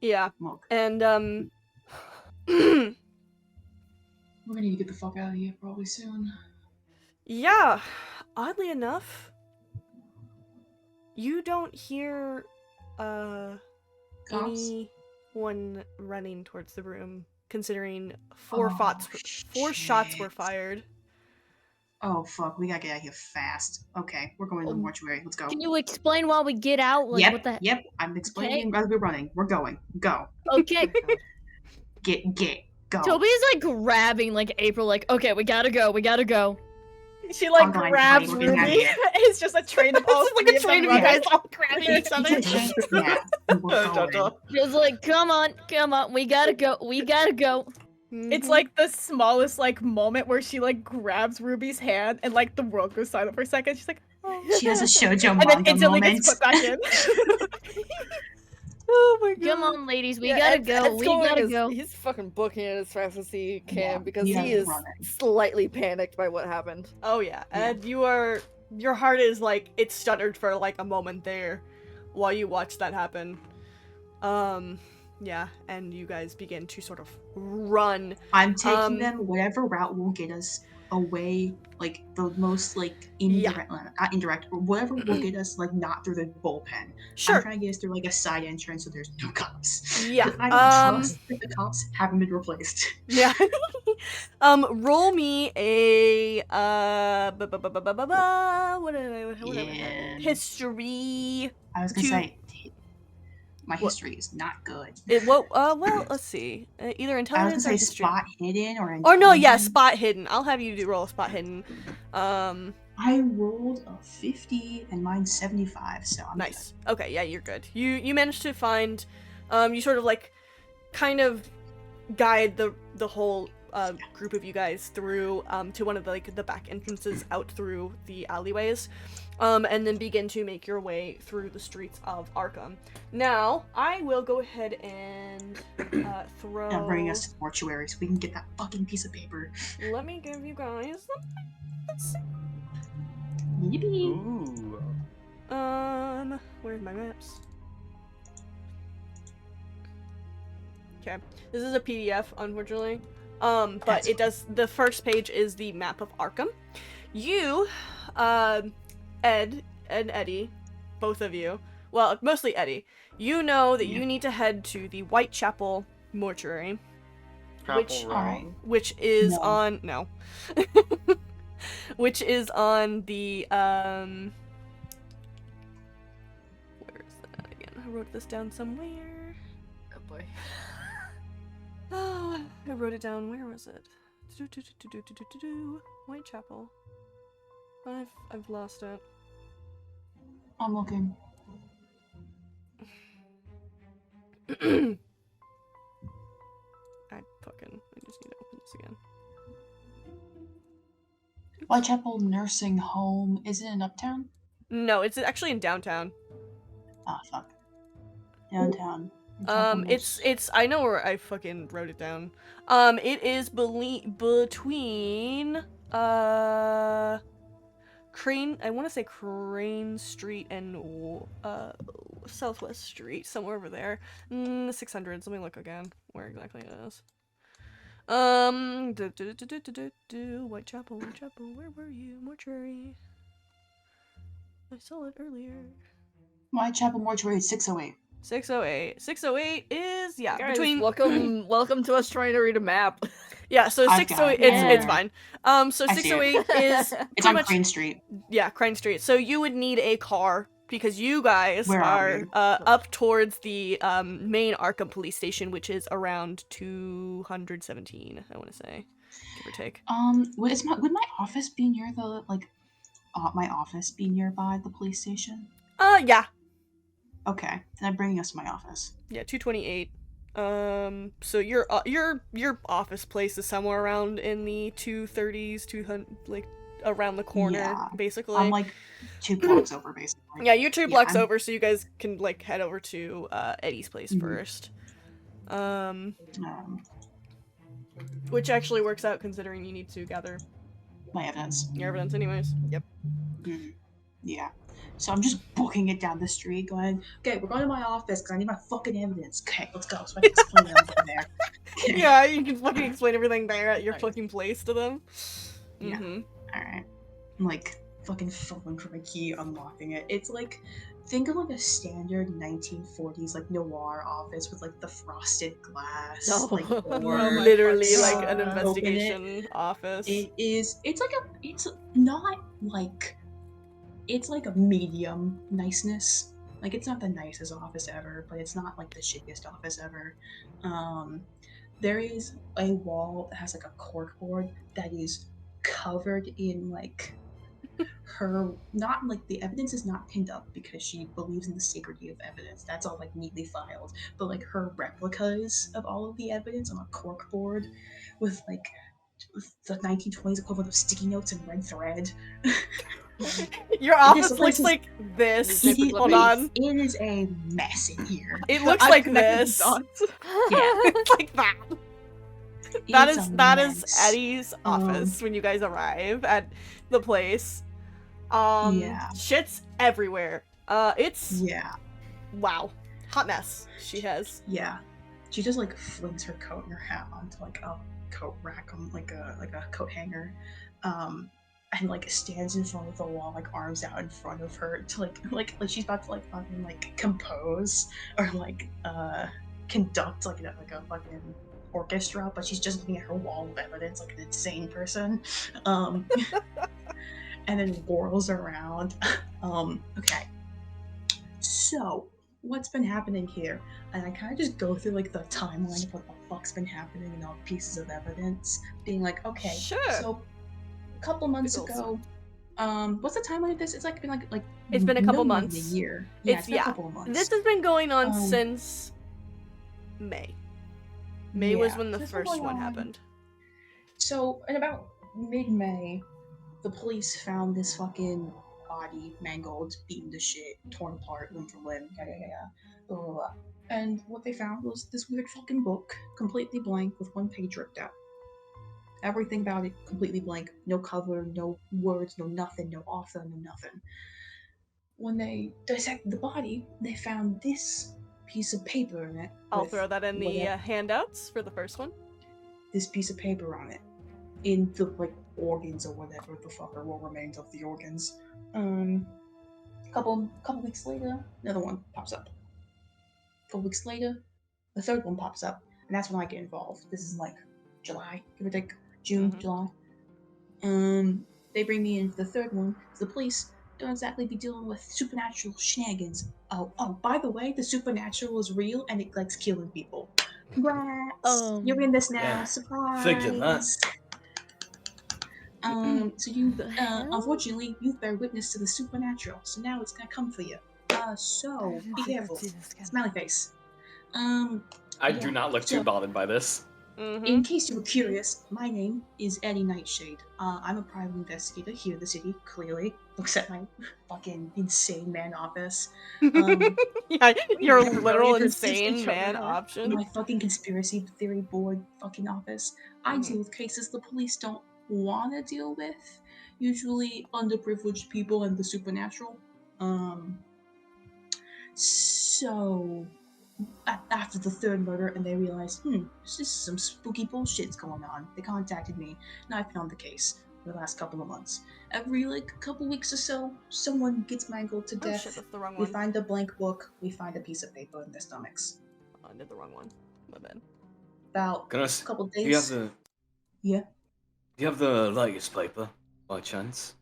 Yeah. Look. And we're gonna need to get the fuck out of here probably soon. Yeah. Oddly enough, you don't hear anyone running towards the room, considering four shots were fired. Oh fuck, we gotta get out of here fast. Okay, we're going to the mortuary. Let's go. Can you explain while we get out? Like, what the Yep, I'm explaining as we're running. We're going. Go. Okay. Go. Toby's like grabbing like April, like, okay, we gotta go. She like grabs Ruby. It's just a train of all like a train of you guys all grabbing each other. She was like, come on, we gotta go. It's like the smallest like moment where she like grabs Ruby's hand and like the world goes silent for a second. She's like, oh. She has a shoujo and then instantly moment. gets put back in. Oh my god! Come on, ladies, we gotta go. We gotta go. He's fucking booking it as fast as he can because he he is running. slightly panicked by what happened. Oh yeah, and your heart is like it stuttered for like a moment there, while you watched that happen. Yeah, and you guys begin to sort of run. I'm taking them whatever route will get us away, like the most like indirect, not indirect, but whatever will get us like not through the bullpen. Sure. I'm trying to get us through like a side entrance so there's no cops. Yeah. I don't trust that the cops haven't been replaced. Yeah. Roll me a what history. I was gonna say. My history is not good. Well, let's see. Either intelligence I or was history. Spot hidden or Oh no, yeah, spot hidden. I'll have you roll a spot hidden. I rolled a 50 and mine's 75, so I'm nice. Good. Okay, yeah, you're good. You managed to find, you sort of like, kind of guide the whole group of you guys through to one of the like the back entrances out through the alleyways. And then begin to make your way through the streets of Arkham. Now, I will go ahead and throw... Yeah, bring us to the mortuary so we can get that fucking piece of paper. Let me give you guys something. Let's see. Yippee. Ooh. Where's my maps? Okay. This is a PDF, unfortunately. But it does... The first page is the map of Arkham. You, Ed and Eddie, both of you, well, mostly Eddie, you know that you need to head to the Whitechapel mortuary, which is on which is on the where is that again? I wrote this down somewhere. Oh boy. Oh, I wrote it down. Where was it? Whitechapel. I've lost it. I'm looking. I just need to open this again. Whitechapel Nursing Home, is it in Uptown? No, it's actually in downtown. Ah, fuck. Downtown. It's I know where I fucking wrote it down. It is between Crane, I want to say Crane Street and Southwest Street, somewhere over there. 600. Let me look again where exactly it is. Whitechapel, where were you? Mortuary. I saw it earlier. Whitechapel Mortuary 608. 608. 608 is Guys, between welcome to us trying to read a map. Yeah, so 608 it's fine. So I see 608 is It's on Crane Street. Yeah, Crane Street. So you would need a car because you guys Where are we? up towards the main Arkham police station, which is around 217, I want to say, give or take. Would my office be near the my office be nearby the police station? Yeah. Okay, then I'm bringing us to my office. Yeah, 228. So your office place is somewhere around in the 230s, 200, like around the corner, basically. I'm like 2 blocks over, basically. Yeah, you're 2 blocks over, so you guys can like head over to Eddie's place first. Which actually works out considering you need to gather my evidence. Your evidence, anyways. Yep. Yeah. So I'm just booking it down the street, going, okay, we're going to my office because I need my fucking evidence. Okay, let's go. So I can explain everything there. Okay. Yeah, you can fucking explain everything there at your fucking place to them. Yeah. Alright. I'm like fucking fumbling for my key, unlocking it. It's like, think of like a standard 1940s like noir office with like the frosted glass. Like literally like an investigation office. It's like a medium niceness. Like, it's not the nicest office ever, but it's not like the shittiest office ever. There is a wall that has like a corkboard that is covered in like the evidence is not pinned up because she believes in the sacredity of evidence. That's all like neatly filed. But like her replicas of all of the evidence on a corkboard with like the 1920s equivalent of sticky notes and red thread. Your office looks like this. Hold on. It is a mess in here. It looks like this. Yeah. It's like that. That is Eddie's office when you guys arrive at the place. Shit's everywhere. Wow. Hot mess she has. Yeah. She just like flings her coat and her hat onto like a coat rack on like a coat hanger. And like stands in front of the wall, like arms out in front of her to like she's about to like fucking like compose or like conduct like a fucking orchestra, but she's just looking at her wall of evidence like an insane person. And then whirls around. Okay. So what's been happening here? And I kind of just go through like the timeline of what the fuck's been happening and all pieces of evidence, being like, okay, so a couple months ago, what's the timeline of this? It's like been like it's been a couple months. A year. Yeah, it's been a couple of months. This has been going on since May. May was when the first one happened. So in about mid-May, the police found this fucking body, mangled, beaten to shit, torn apart, limb from limb, blah, blah, blah. And what they found was this weird fucking book, completely blank, with one page ripped out. Everything about it completely blank. No cover, no words, no nothing, no author, no nothing. When they dissected the body, they found this piece of paper in it. I'll throw that in the handouts for the first one. This piece of paper on it. In the, like, organs or whatever the fuck are what remains of the organs. Couple weeks later, another one pops up. A couple weeks later, the third one pops up. And that's when I get involved. This is like July, give or take. June, July. They bring me in for the third one. The police don't exactly be dealing with supernatural shenanigans. Oh, by the way, the supernatural is real and it likes killing people. Congrats! You're in this now. Yeah. Surprise! Figured that. So you, unfortunately, you've bear witness to the supernatural. So now it's gonna come for you. So be careful. Smiley face. I do not look too bothered by this. In case you were curious, my name is Eddie Nightshade. I'm a private investigator here in the city, clearly. Looks at my fucking insane man office. Yeah, your Really literal persistent insane man troublemaker. option. My fucking conspiracy theory board fucking office. I deal with cases the police don't want to deal with. Usually underprivileged people and the supernatural. So after the third murder and they realized, this is some spooky bullshit's going on, they contacted me and I've been on the case for the last couple of months. Every couple weeks or so, someone gets mangled to death. Shit, that's the wrong We one. find a blank book, we find a piece of paper in their stomachs. Oh, I did the wrong one. My bad. About Can I a couple Do you days. have the? Yeah. Do you have the latest paper, by chance,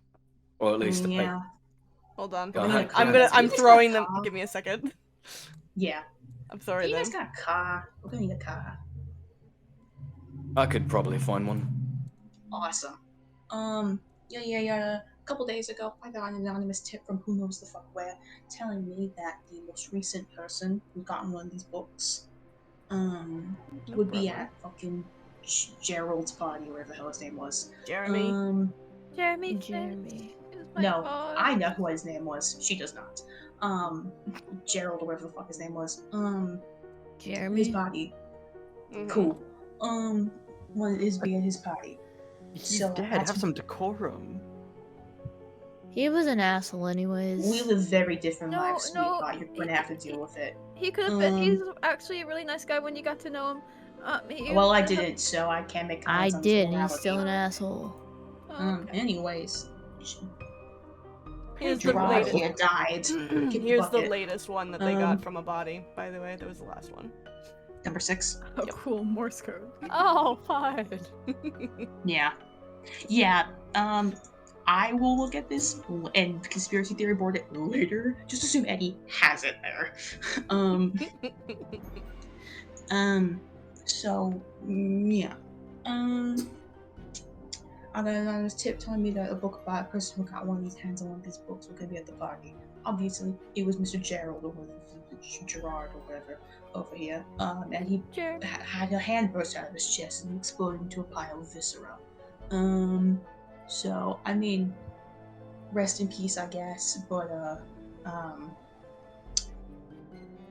or at least the paper? Yeah. Hold on. Go ahead. I'm throwing them. Give me a second. Yeah. I'm sorry. You guys Then. got a car. We're gonna need a car. I could probably find one. Awesome. A couple days ago, I got an anonymous tip from who knows the fuck where, telling me that the most recent person who got one of these books, would be at fucking Gerald's party, whatever the hell his name was. Jeremy. Jeremy. No, I know who his name was. She does not. Gerald or whatever the fuck his name was. Jeremy. His party. Cool. One is being his party. He's So, dead. that's- Have some decorum. He was an asshole, anyways. We live very different No, lives, no, sweetheart. You're gonna have to deal with it. He could have been. He's actually a really nice guy when you got to know him. Well, I didn't, so I can't make I comments on his did. He's morality. still an asshole. Anyways, Here's the Gerard latest. here died. Kick Here's the bucket. latest one that they got from a body. By the way, that was the last one. Number 6. Oh, cool. Morse code. Oh, fine. Yeah. Yeah. I will look at this and conspiracy theory board it later. Just assume Eddie has it there. So yeah. I got an anonymous tip telling me that a book about a person who got one of these hands on one of these books was gonna be at the party. Obviously, it was Mr. Gerald or Gerard or whatever over here. And he had a hand burst out of his chest and exploded into a pile of viscera. So I mean, rest in peace, I guess. But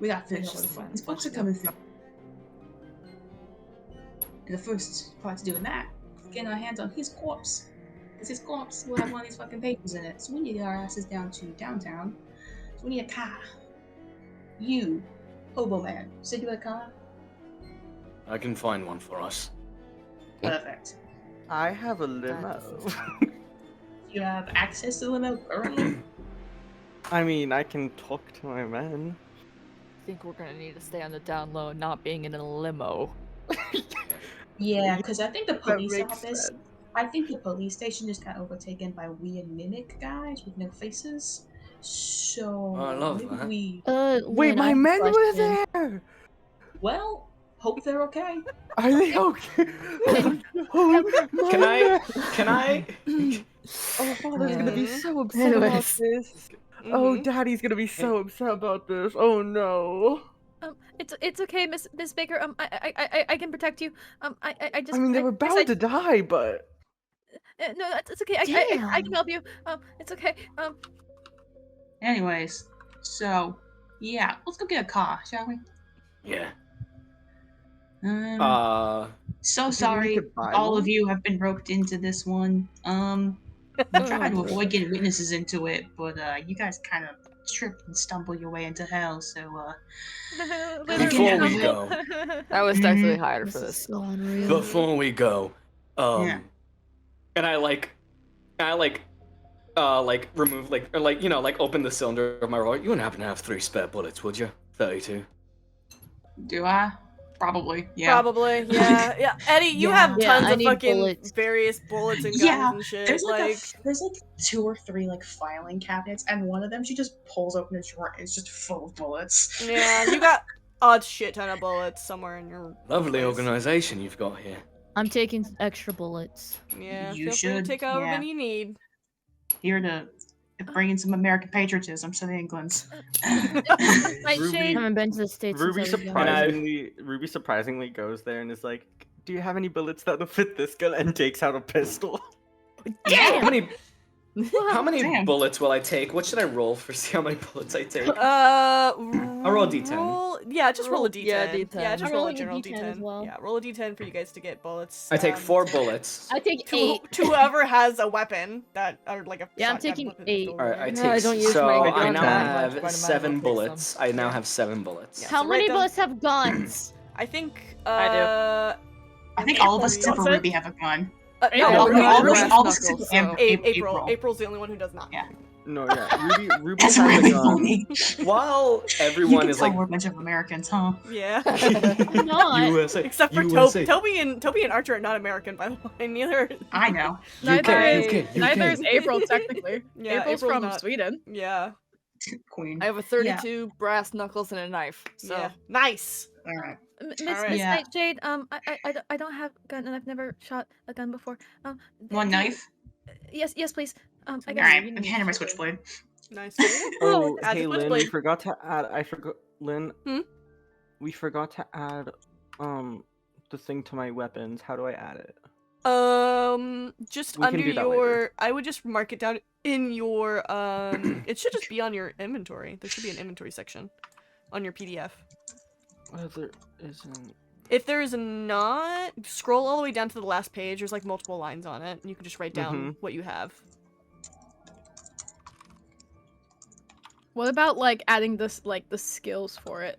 we got to figure out what the fuck these books are coming from. And the first part to doing that, getting our hands on his corpse. Because his corpse will have one of these fucking papers in it. So we need to get our asses down to downtown. So we need a car. You, Hobo Man, said you had a car? I can find one for us. Perfect. I have a limo. You have access to the limo currently? I mean, I can talk to my men. I think we're gonna need to stay on the down low and not being in a limo. Yeah, because I think the police makes office, sense. I think the police station just got overtaken by weird mimic guys with no faces. So Oh, I love maybe that. we. Wait, Lynn, I my have a men were question. there! Well, hope they're okay. Are they okay? Can I? Oh, father's gonna be so upset Anyways. about this. Oh, daddy's gonna be so upset about this. Oh no. It's okay, Miss Baker. I can protect you. I just. I mean, they were bound to die, but. No, it's okay. I can help you. It's okay. Anyways, so yeah, let's go get a car, shall we? Yeah. So we sorry, could buy all of one? you have been roped into this one. I'm trying to avoid getting witnesses into it, but you guys kind of trip and stumble your way into hell. So Before we go, I was definitely hired for this. So unreal. before we go, Yeah. and I remove open the cylinder of my revolver. You wouldn't happen to have 3 spare bullets, would you? 32. Do I? Probably. Yeah. Probably, yeah, yeah. Eddie, you Yeah. have Yeah, tons I of need fucking bullets. various bullets and guns Yeah, and shit. There's like, Like, there's like 2 or 3 like filing cabinets, and one of them she just pulls open a drawer and it's just full of bullets. yeah, you got a shit ton of bullets somewhere in your Lovely place. organization you've got here. I'm taking extra bullets. Yeah, You feel free to should, take however yeah. many you need. Here to bringing some American patriotism to the Englands. I haven't been to the States Ruby since I was surprisingly goes there and is like, "Do you have any bullets that'll fit this gun?" and takes out a pistol. How many Damn. bullets will I take? What should I roll for see how many bullets I take? I'll roll a d10. Just roll a d10. Yeah, D10. Yeah, just I'm roll a rolling a general D10 d10. as well. Yeah, roll a d10 for you guys to get bullets. I take 4 bullets. I take To 8. whoever has a weapon that are like a Yeah, I'm shotgun taking weapon, 8. pistol, All right, I whatever. take. I don't use so my I gun now that have 7 bullets. I now have 7 bullets. Yeah. How so many write down- of us have guns? I think. I I think all of us except for Ruby have a gun. No, April. all of us except for so- April. April's the only one who does not. Yeah. No, yeah. Ruby That's has really a gun. funny. While You everyone can is tell like we're a bunch of Americans, huh? Yeah. I'm not. USA, Except for USA. Toby and Archer are not American, by the way. Neither. I know. Neither is April technically. Yeah, April's April's from not. Sweden. Yeah. Queen. have a 32 brass knuckles and a knife. So Yeah. Nice. All right. Miss Alright. Yeah. Nightshade, I don't have a gun and I've never shot a gun before. One knife. Yes, please. I All guess. right. I'm handing my switchblade. Nice. Oh, Add hey the Lynn, we switchblade. forgot to add. I forgot, Lynn. Hmm? We forgot to add the thing to my weapons. How do I add it? Just We can under do that your. later. I would just mark it down in your. It should just be on your inventory. There should be an inventory section on your PDF. Well, there isn't. If there is not, scroll all the way down to the last page. There's like multiple lines on it, and you can just write down what you have. What about like adding this like the skills for it?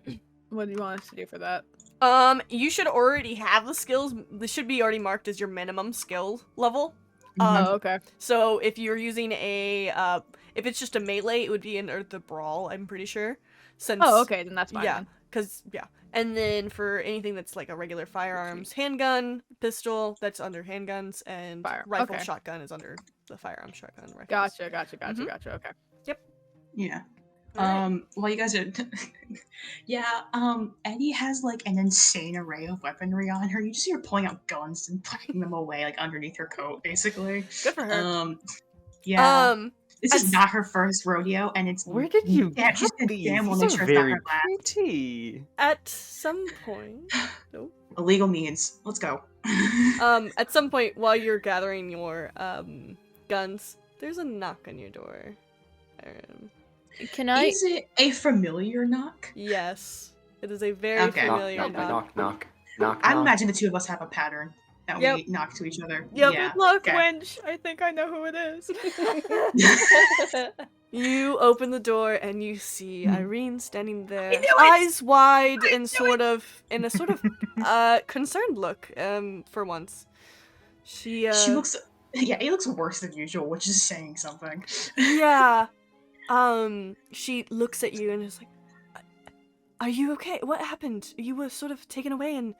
What do you want us to do for that? You should already have the skills. This should be already marked as your minimum skill level. Oh, okay. So if you're using a, if it's just a melee, it would be in the brawl. I'm pretty sure. Since, Oh, okay, then that's fine. Yeah, then. because and then for anything that's like a regular firearms, handgun, pistol, that's under handguns, and rifle, okay. shotgun is under the firearm, shotgun, rifles. Gotcha. Mm-hmm. Gotcha. Okay. Yeah. Alright. Well, you guys are. Yeah. Eddie has like an insane array of weaponry on her. You just see her pulling out guns and putting them away like underneath her coat, basically. Good for her. Yeah. This as- is not her first rodeo, and it's. Where did you Yeah, get she's been these? damn well These make are sure it's not very her last. pretty. At some point, nope. Illegal means. Let's go. At some point while you're gathering your guns, there's a knock on your door. Can I? Is it a familiar knock? Yes, it is a very Okay. familiar knock. I imagine the two of us have a pattern that Yep. we knock to each other. Yep. Yeah. Look, okay. wench. I think I know who it is. You open the door and you see Irene standing there, knew it! eyes wide and sort of in a sort of concerned look. For once, she looks. Yeah, he looks worse than usual, which is saying something. yeah. She looks at you and is like, "Are you okay? What happened? You were sort of taken away and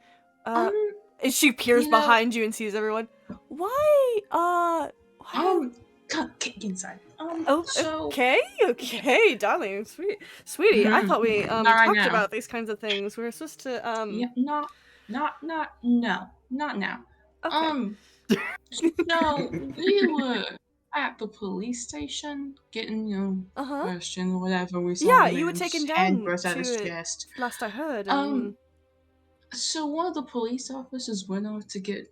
and she peers behind you and sees everyone. Why? Get inside. Okay, darling, sweetie. I thought we Not right talked now. about these kinds of things. We were supposed to Yeah, not now. Okay. So we were at the police station getting, questioned or whatever. We saw Yeah, him you were and taken his down hand burst out his to- chest. Last I heard. So one of the police officers went off to get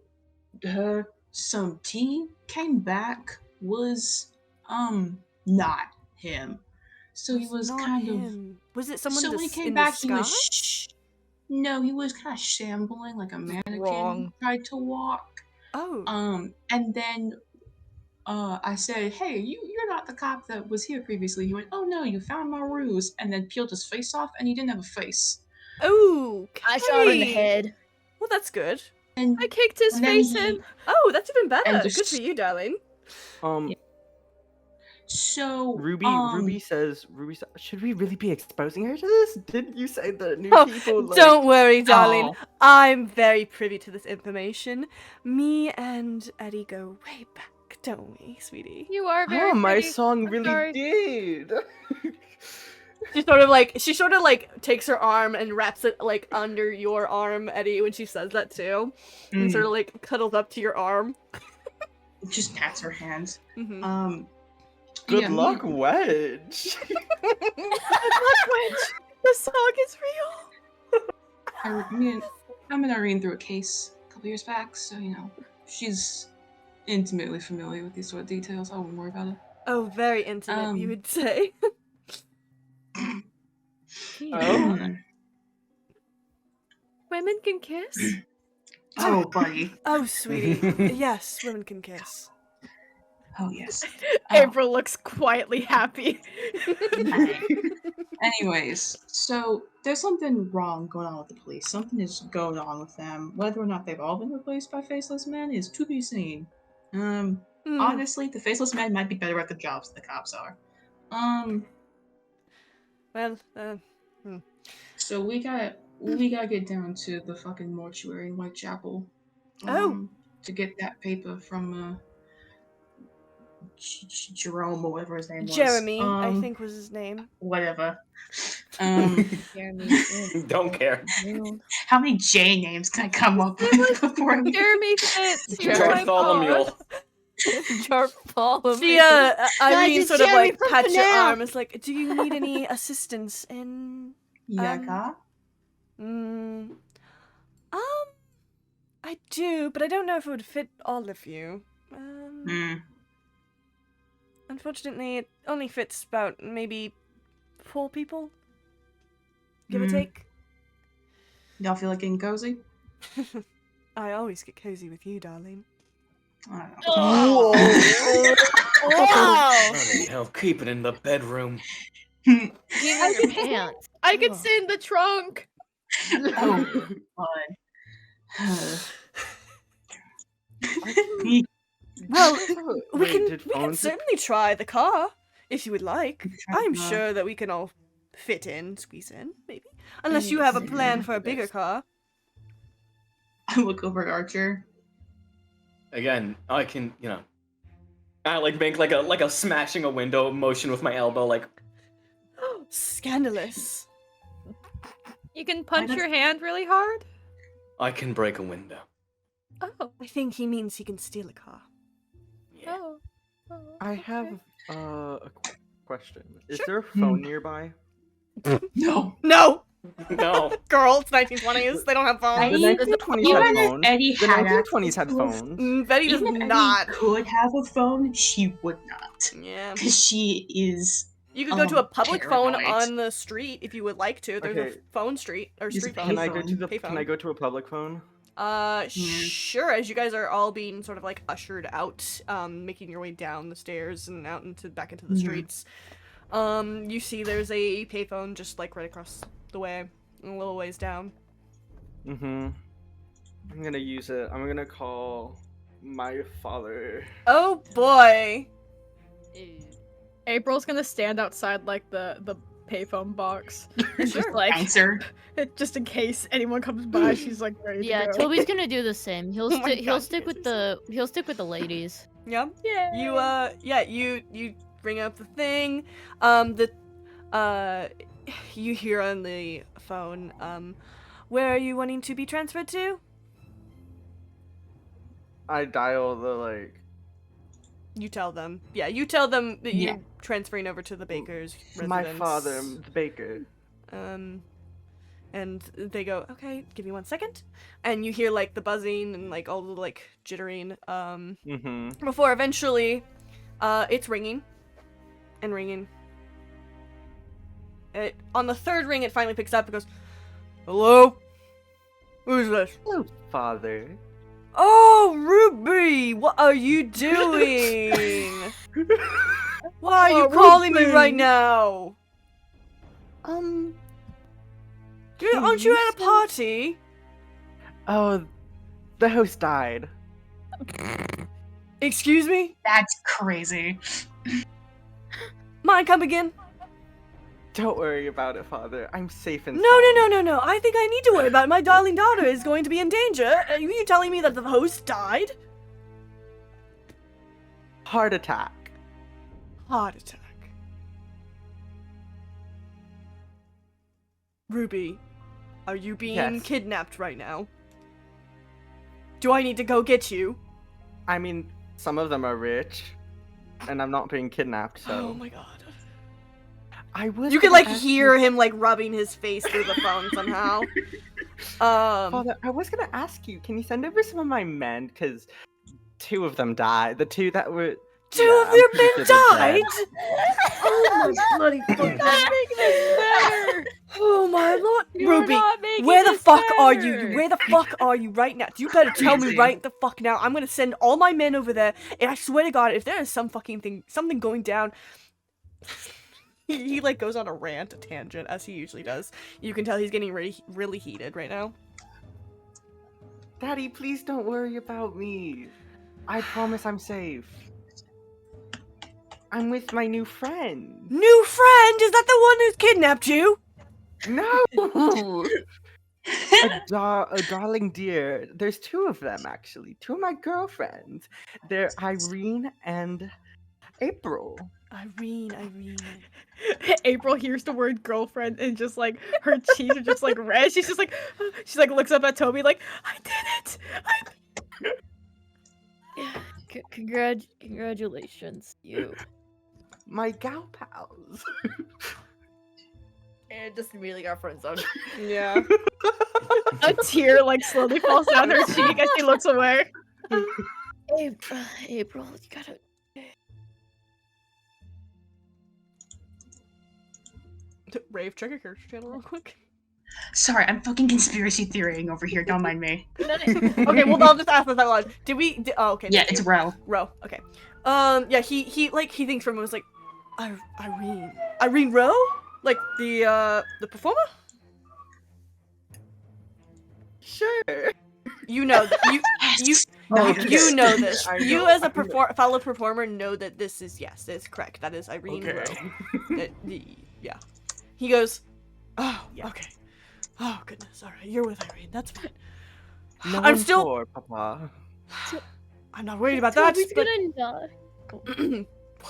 her some tea. Came back, was not him. So he was not kind of. him. Was it someone So in when he the, came in back, the he was. sky? No, he was kind of shambling like a mannequin. Wrong. Tried to walk. Oh. And then I said, "Hey, you're not the cop that was here previously." He went, "Oh no, you found my ruse," and then peeled his face off, and he didn't have a face. Oh. I shot her in the head. Well, that's good. And I kicked his And then face he- in. Oh, that's even better. And Good just- for you, darling. so Ruby says, should we really be exposing her to this? Didn't you say the new Oh, people? Like... don't worry, darling. Oh. I'm very privy to this information. Me and Eddie go way back, don't we, sweetie? You are very. Oh, my pretty. song I'm really sorry. did. She sort of like takes her arm and wraps it like under your arm, Eddie, when she says that too, and sort of like cuddles up to your arm. just pats her hand. Mm-hmm. Good luck, Wedge. Good luck, Wedge. The song is real. I'm in Irene through a case a couple years back, so she's intimately familiar with these sort of details. I wouldn't worry about it. Oh, very intimate, you would say. Oh. Women can kiss? Oh, buddy. Oh, sweetie. Yes, women can kiss. Oh, yes. April looks quietly happy. Anyways, so there's something wrong going on with the police. Something is going on with them. Whether or not they've all been replaced by Faceless Men is to be seen. Honestly, the Faceless Men might be better at the jobs than the cops are. So we gotta get down to the fucking mortuary in Whitechapel. To get that paper from Jerome or whatever his name was. Jeremy, I think was his name. Whatever. Jeremy. Don't care. How many J names can I come up with before Jeremy Fitz. Bartholomew. Bartholomew. She, Irene sort of Jeremy like from pats your Canal. arm. It's like, do you need any assistance in? Yaga? I do, but I don't know if it would fit all of you. Unfortunately, it only fits about maybe 4 people, give or take. Y'all feel like getting cozy? I always get cozy with you, darling. I don't know. Oh. Wow. Bloody hell, keep it in the bedroom. Give me your pants. I could sit in the trunk. Oh, God. Well, we Wait, can did phones- certainly try the car, if you would like. try I'm the car. sure that we can all squeeze in, maybe. Unless you have a plan for a bigger car. I look over at Archer. Again, I can, I like make like a smashing a window motion with my elbow, like. Scandalous. You can punch your hand really hard? I can break a window. Oh. I think he means he can steal a car. Yeah. Oh. I have a question. Is there a Hmm. phone nearby? No. No! No. Girl, it's 1920s. They don't have phones. The 1920s Even had if phones. Eddie The had 1920s had access to a phones. Betty does Even if not. Eddie could have a phone, she would not. Yeah. Because she is... You could go to a public phone paranoid. on the street if you would like to. There's Okay. a phone street or Use a street phone. Can I go to the? Payphone. Can I go to a public phone? Sure. As you guys are all being sort of like ushered out, making your way down the stairs and out back into the streets. You see there's a payphone just like right across the way, a little ways down. I'm gonna use it. I'm gonna call my father. Oh boy. April's gonna stand outside like the payphone box. And Sure. just like Answer. just in case anyone comes by, she's like ready Yeah, to go. Toby's gonna do the same. He'll Oh my stick. He'll God, stick with the. He'll stick with the ladies. Yeah. Yeah. You bring up the thing. You hear on the phone. Where are you wanting to be transferred to? I dial the like. You tell them. Yeah, you tell them that you're Yeah. transferring over to the baker's residence. My father, the baker. And they go, okay, give me 1 second. And you hear like the buzzing and like all the like jittering. Before eventually, it's ringing, and ringing. On the 3rd ring, it finally picks up and goes, hello? Who's this? Hello, father. Oh, Ruby! What are you doing? Why are you calling me right now? Aren't you at a party? Oh, the host died. Excuse me? That's crazy. Mind come again? Don't worry about it, father. I'm safe and No. I think I need to worry about it. My darling daughter is going to be in danger. Are you telling me that the host died? Heart attack. Heart attack. Ruby, are you being Yes. kidnapped right now? Do I need to go get you? I mean, some of them are rich. and I'm not being kidnapped, so... Oh my god. You can like hear him like rubbing his face through the phone somehow. Father, I was gonna ask you, can you send over some of my men? Because 2 of them died. The 2 that were... 2 of your men died? Oh my bloody fuck! Oh my lord, Ruby, where the fuck are you? Where the fuck are you right now? You better tell me right the fuck now. I'm gonna send all my men over there, and I swear to God, if there is some fucking thing, something going down. He like goes on a rant, a tangent, as he usually does. You can tell he's getting really heated right now. Daddy, please don't worry about me. I promise I'm safe. I'm with my new friend. New friend? Is that the one who's kidnapped you? No! a darling dear. There's 2 of them, actually. 2 of my girlfriends. They're Irene and April. Irene. April hears the word girlfriend and just like her cheeks are just like red. She's looks up at Toby like, I did it. Congratulations, you. My gal pals. And just immediately got friend zoned. Yeah. A tear like slowly falls down her cheek as she looks away. April, you gotta. Rave, check your character channel real quick. Sorry, I'm fucking conspiracy theorying over here. Don't mind me. Okay, well, I'll just ask this out loud. Oh, okay. Yeah, it's Ro. Ro, okay. Yeah, he thinks for a moment, like, Irene Ro? Like, the performer? Sure. You know, you know this. You as a fellow performer know that this is, yes, it's correct. That is Irene Ro. Yeah. He goes, oh, yeah. Okay. Oh, goodness. All right, you're with Irene. That's fine. No I'm still... Poor, Papa. I'm not worried about that. Toby's gonna knock.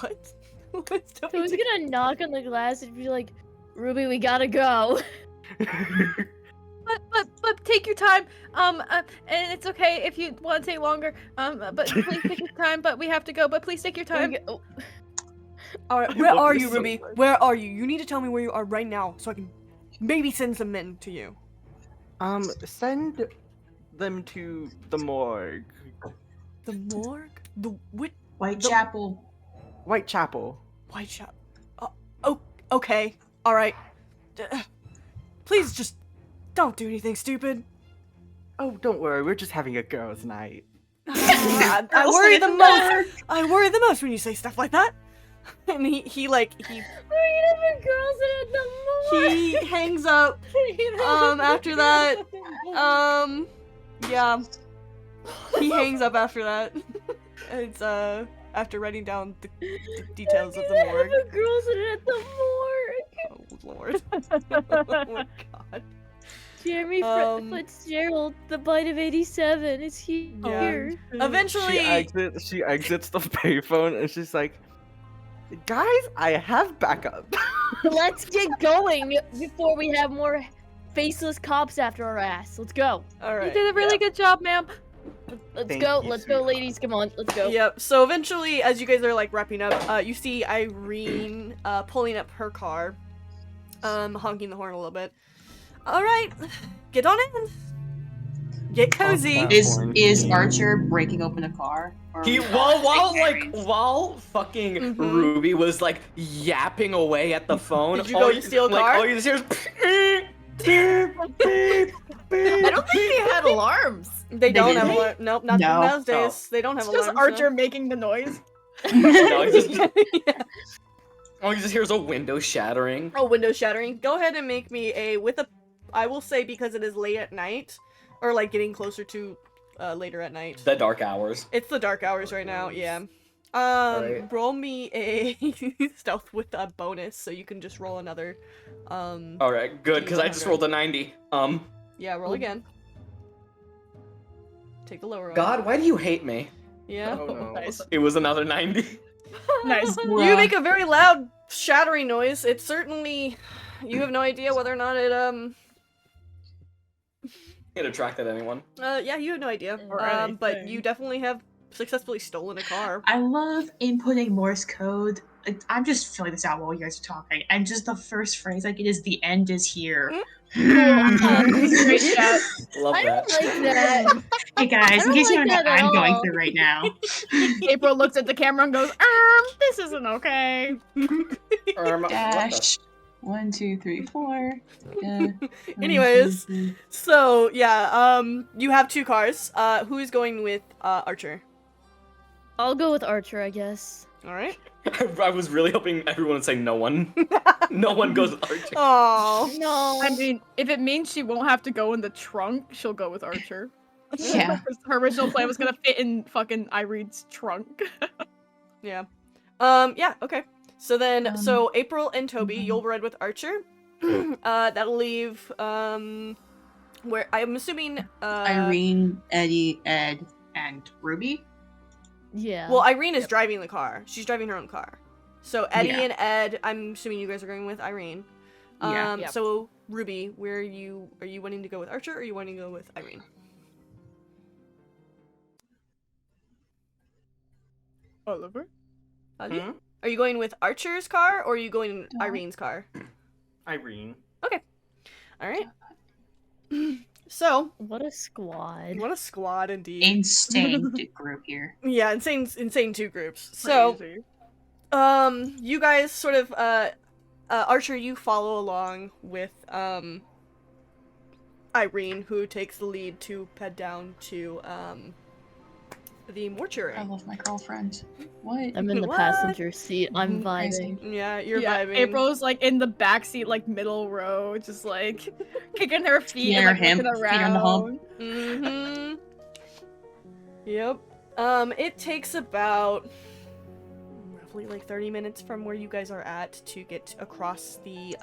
What? Toby's gonna knock on the glass and be like, Ruby, we gotta go. But take your time. And it's okay if you want to take longer. But please take your time. But we have to go. But please take your time. All right, where are you, Ruby? Where are you? You need to tell me where you are right now, so I can maybe send some men to you. Send them to the morgue. The morgue? Whitechapel. Whitechapel. Whitechapel. Oh, okay. All right. Please just don't do anything stupid. Oh, don't worry. We're just having a girls' night. I worry the most. I worry the most when you say stuff like that. And he We're gonna have girls at the morgue. He hangs up. After that, yeah. He hangs up after that. It's after writing down the details of the morgue. Have girls at the morgue. Oh Lord. Oh my God. Jeremy Fitzgerald, the bite of 87, is here. Yeah. Eventually, she exits the payphone and she's like, guys, I have backup. Let's get going before we have more faceless cops after our ass. Let's go. All right. You did a really good job, ma'am. Let's go, ladies. Come on, let's go. Yep. So eventually, as you guys are like wrapping up, you see Irene pulling up her car, honking the horn a little bit. All right, get on in. Get cozy. Is Archer breaking open a car? While fucking Ruby was like yapping away at the phone. Did you go steal a car? All you just hear is I don't think they had alarms. They don't have alarms. Nope, not nowadays. No. They don't have It's alarms. just Archer making the noise. All you just hear is a window shattering. Oh, window shattering. Go ahead and make me I will say, because it is late at night, or like getting closer to later at night. The dark hours. It's the dark hours right now, yeah. Right. Roll me a stealth with a bonus, so you can just roll another. Alright, good, because I just rolled a 90. Yeah, roll again. Take the lower one. God, why do you hate me? Yeah. Oh, no. Nice. It was another 90. Nice. You make a very loud shattering noise. It certainly, you have no idea whether or not it It attracted anyone. yeah, you have no idea. Right. But you definitely have successfully stolen a car. I love inputting Morse code. I'm just filling this out while you guys are talking, and just the first phrase I get is "the end is here." Great chat. Love I that. don't like that. Hey guys, in case you don't know what I'm going all. through right now. April looks at the camera and goes, this isn't okay. Dash. 1, 2, 3, 4. Anyways, so yeah, you have 2 cars. Who is going with Archer? I'll go with Archer, I guess. All right. I was really hoping everyone would say no one. No one goes with Archer. Oh No. I mean, if it means she won't have to go in the trunk, she'll go with Archer. Yeah. Her original plan was gonna fit in fucking Irene's trunk. Yeah. Yeah. Okay. So then, so April and Toby, you'll ride with Archer. That'll leave. Where I'm assuming. Irene, Eddie, Ed, and Ruby. Yeah. Well, Irene is driving the car. She's driving her own car. So Eddie Yeah. and Ed, I'm assuming you guys are going with Irene. Yeah. Yep. So Ruby, where are you wanting to go with Archer, or are you wanting to go with Irene? Oliver? Ali? Are you going with Archer's car, or are you going in No. Irene's car? Irene. Okay. All right. So, What a squad. what a squad indeed. Insane group here. Yeah, insane 2 groups. So, Crazy. you guys sort of, Archer, you follow along with, Irene, who takes the lead to head down to, the mortuary. I love my girlfriend. What? I'm in the What? passenger seat. I'm Crazy. vibing. Yeah, you're Yeah, vibing. April's like in the backseat, like middle row, just like kicking her feet Near and like him, looking feet on the hump. around. Yep. It takes about roughly like 30 minutes from where you guys are at to get across the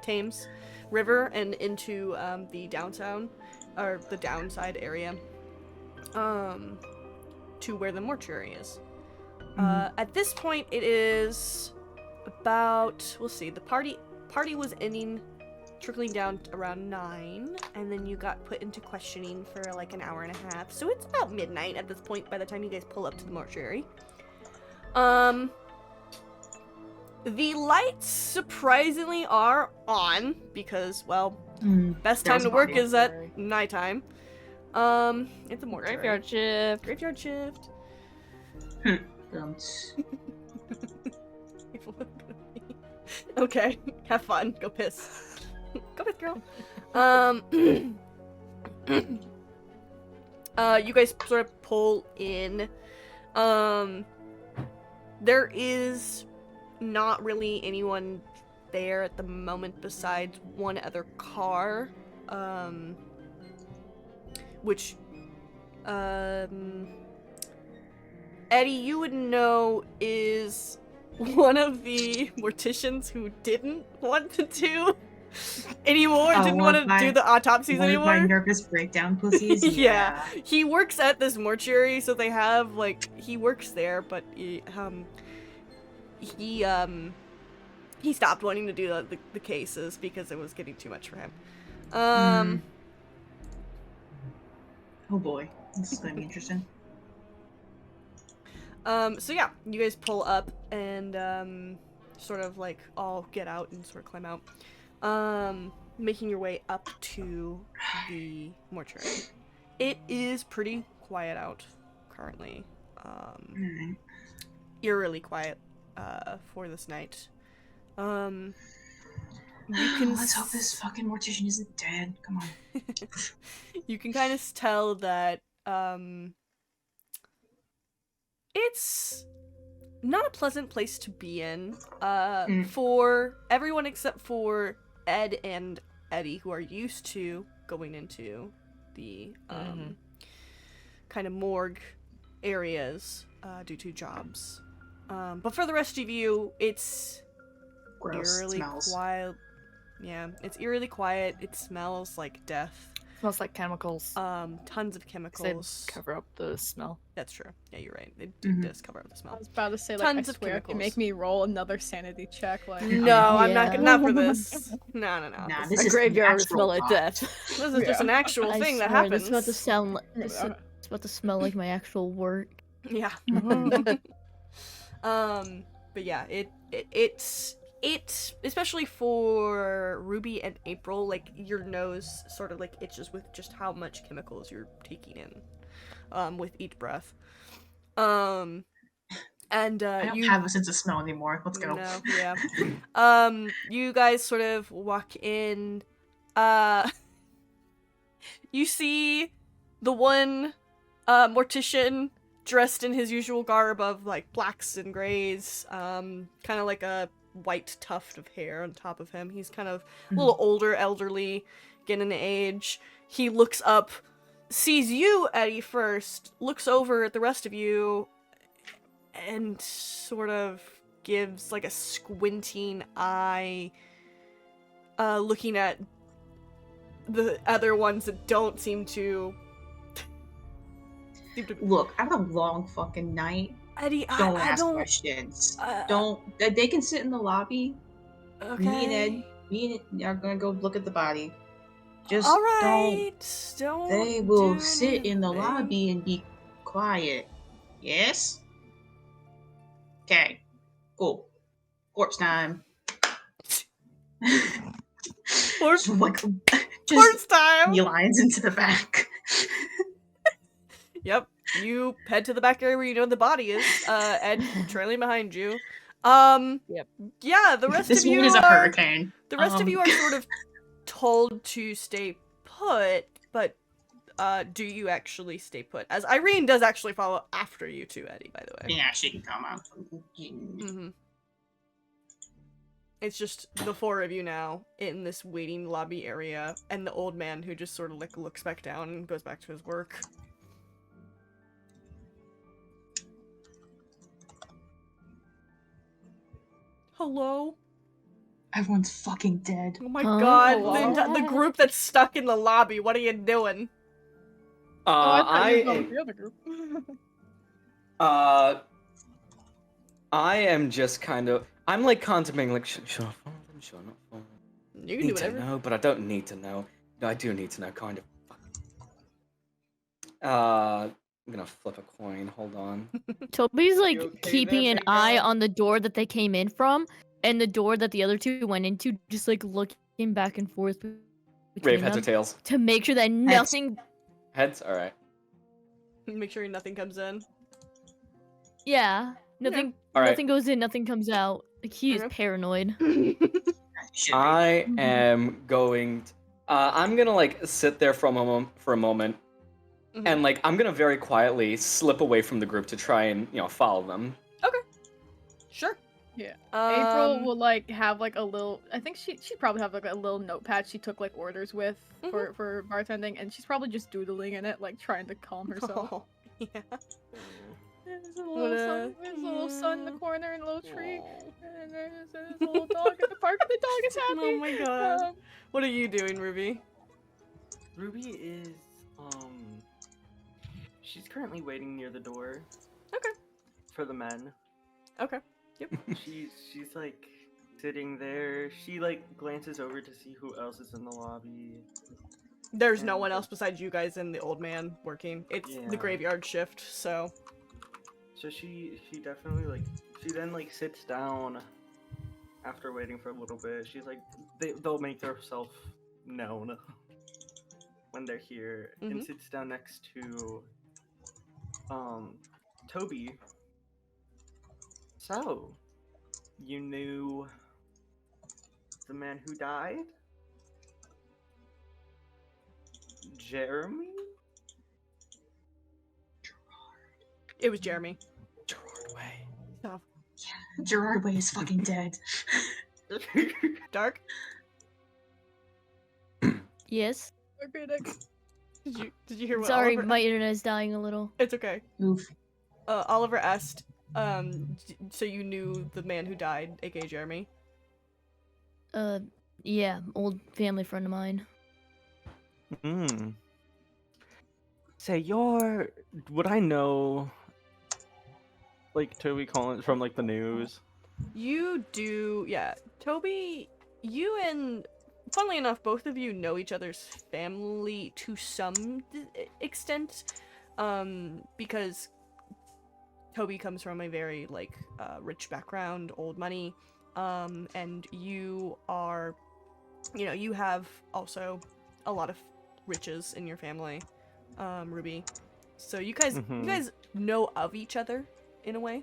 Thames River and into the downtown or the downside area to where the mortuary is. At this point it is about, we'll see, the party was ending, trickling down around 9, and then you got put into questioning for like an hour and a half, so it's about midnight at this point by the time you guys pull up to the mortuary. The lights surprisingly are on because, well, best time to work is at nighttime. It's a mortuary. Graveyard shift. Graveyard shift. Okay, have fun. Go piss. Go piss, girl. You guys sort of pull in. There is not really anyone there at the moment besides one other car. Which, Eddie, you would know is one of the morticians who didn't want to do anymore, didn't want to do the autopsies anymore. My nervous breakdown pussies. Yeah. He works at this mortuary, so they have, like, he works there, but he stopped wanting to do the cases because it was getting too much for him. Oh boy, this is gonna be interesting. So yeah, you guys pull up and sort of like all get out and sort of climb out, making your way up to the mortuary. It is pretty quiet out currently, eerily quiet for this night. You can Let's hope this fucking mortician isn't dead. Come on. You can kind of tell that it's not a pleasant place to be in for everyone except for Ed and Eddie, who are used to going into the kind of morgue areas due to jobs. But for the rest of you, it's Gross. eerily Smells. quiet. Yeah, it's eerily quiet. It smells like death. Smells like chemicals. Tons of chemicals. They cover up the smell. That's true. Yeah, you're right. It does cover up the I smell. was about to say, like, Tons I of swear, if you chemicals. make me roll another sanity check, like, No, I'm not Yeah. not for this. No. Nah, This this A is graveyard would natural smell like rot. death. is just an actual I thing that swear, happens. This is about to sound like It's about to smell like my actual work. Yeah. But yeah, it's especially for Ruby and April, like your nose sort of like itches with just how much chemicals you're taking in, with each breath. And I don't have a sense of smell anymore. Let's go. No, yeah. You guys sort of walk in. You see the one mortician dressed in his usual garb of like blacks and grays, kind of like a white tuft of hair on top of him. He's kind of a little older, elderly, getting in age. He looks up, sees you, Eddie, first, looks over at the rest of you, and sort of gives like a squinting eye, looking at the other ones that don't seem to Look, I had a long fucking night. Eddie, don't I ask don't questions. Don't. They can sit in the lobby. Okay. Me and Ed are gonna go look at the body. Just all right. Don't. They will sit in the lobby and be quiet. Yes. Okay. Cool. Corpse time. Corpse time. He lines into the back. Yep. You head to the back area where you know the body is. Ed trailing behind you. Yep. Yeah, the rest this of you moon is a hurricane. The rest of you are sort of told to stay put, but do you actually stay put? As Irene does actually follow after you too, Eddie, by the way. Yeah, she can come out. Mm-hmm. It's just the four of you now in this waiting lobby area, and the old man who just sort of like looks back down and goes back to his work. Hello? Everyone's fucking dead. Oh my god, the group that's stuck in the lobby, what are you doing? I am just kind of... I'm like contemplating, like, should I follow them? Should I not follow them? You can do whatever. To know, but I don't need to know. No, I do need to know, kind of. I'm gonna flip a coin, hold on. Toby's like keeping an eye on the door that they came in from, and the door that the other two went into, just like looking back and forth. Rave, heads or tails? To make sure that nothing... Heads? Alright. Make sure nothing comes in. Yeah. Nothing nothing goes in, nothing comes out. Like, he is paranoid. I am going to, I'm gonna like sit there for a moment, and like I'm gonna very quietly slip away from the group to try and, you know, follow them. Okay. Sure. Yeah. April will like have like a little, I think she'd probably have like a little notepad she took like orders with for bartending, and she's probably just doodling in it, like trying to calm herself. Oh, yeah. There's a little sun in the corner and a little tree, and there's a little dog at the park, and the dog is happy. Oh my god. What are you doing, Ruby? Ruby is, she's currently waiting near the door. Okay. For the men. Okay. Yep. She's like sitting there. She like glances over to see who else is in the lobby. There's no one else besides you guys and the old man working. It's the graveyard shift, so. So she definitely like, she then like sits down after waiting for a little bit. She's like, they'll make themselves known when they're here, and sits down next to Toby. So, you knew the man who died? Jeremy? It was Jeremy. Gerard Way. Stop. Yeah, Gerard Way is fucking dead. Dark? Yes? Okay, next. Did you hear what Sorry, Oliver... my internet is dying a little. It's okay. Oof. Oliver asked, so you knew the man who died, aka Jeremy? Yeah, old family friend of mine. Say, would I know, like, Toby Collins from, like, the news? You do, yeah. Toby, you and, funnily enough, both of you know each other's family to some extent. because Toby comes from a very rich background, old money, and you are, you have also a lot of riches in your family, Ruby. So you guys know of each other in a way.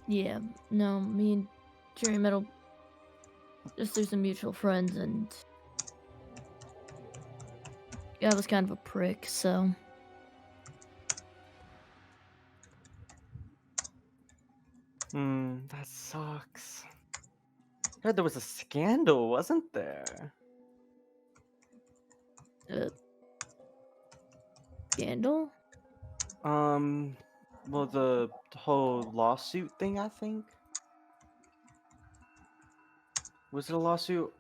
Yeah, no, me and Jerry Metal just through some mutual friends, and I was kind of a prick, so. That sucks. I heard there was a scandal, wasn't there? Scandal? Well, the whole lawsuit thing, I think. Was it a lawsuit?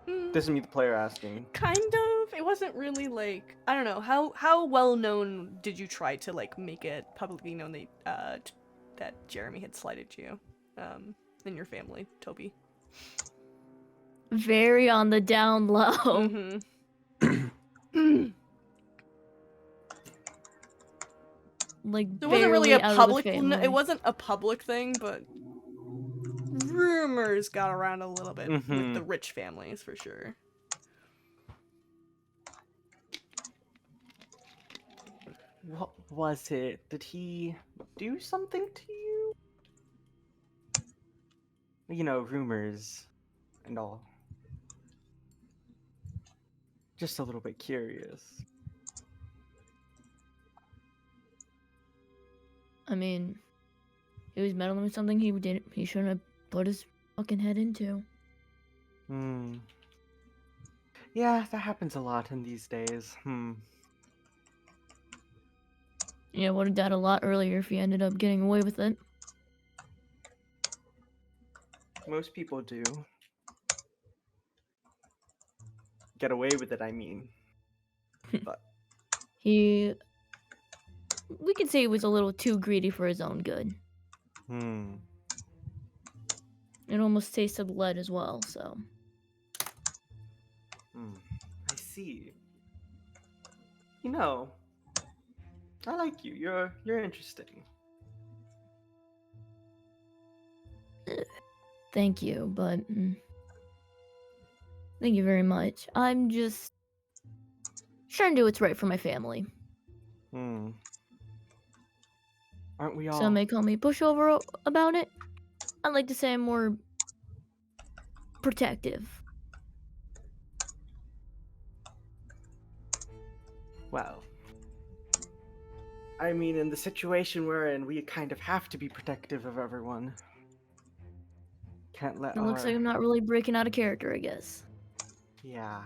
This is me, the player, asking. Kind of. It wasn't really I don't know. How well known did you try to make it publicly known that Jeremy had slighted you, in your family, Toby? Very on the down low. It wasn't really a public. It wasn't a public thing, but rumors got around a little bit with the rich families for sure. What was it? Did he do something to you? Rumors and all. Just a little bit curious. I mean, he was meddling with something he shouldn't have put his fucking head into. Yeah, that happens a lot in these days. Yeah, would have died a lot earlier if he ended up getting away with it. Most people do. Get away with it, I mean. But we could say he was a little too greedy for his own good. It almost tasted lead as well, so. I see. I like you. You're interesting. Thank you, but thank you very much. I'm just trying to do what's right for my family. Aren't we all? Some may call me pushover about it. I'd like to say I'm more protective. Well, I mean, in the situation we're in, we kind of have to be protective of everyone. Can't let It looks like I'm not really breaking out of character, I guess. Yeah.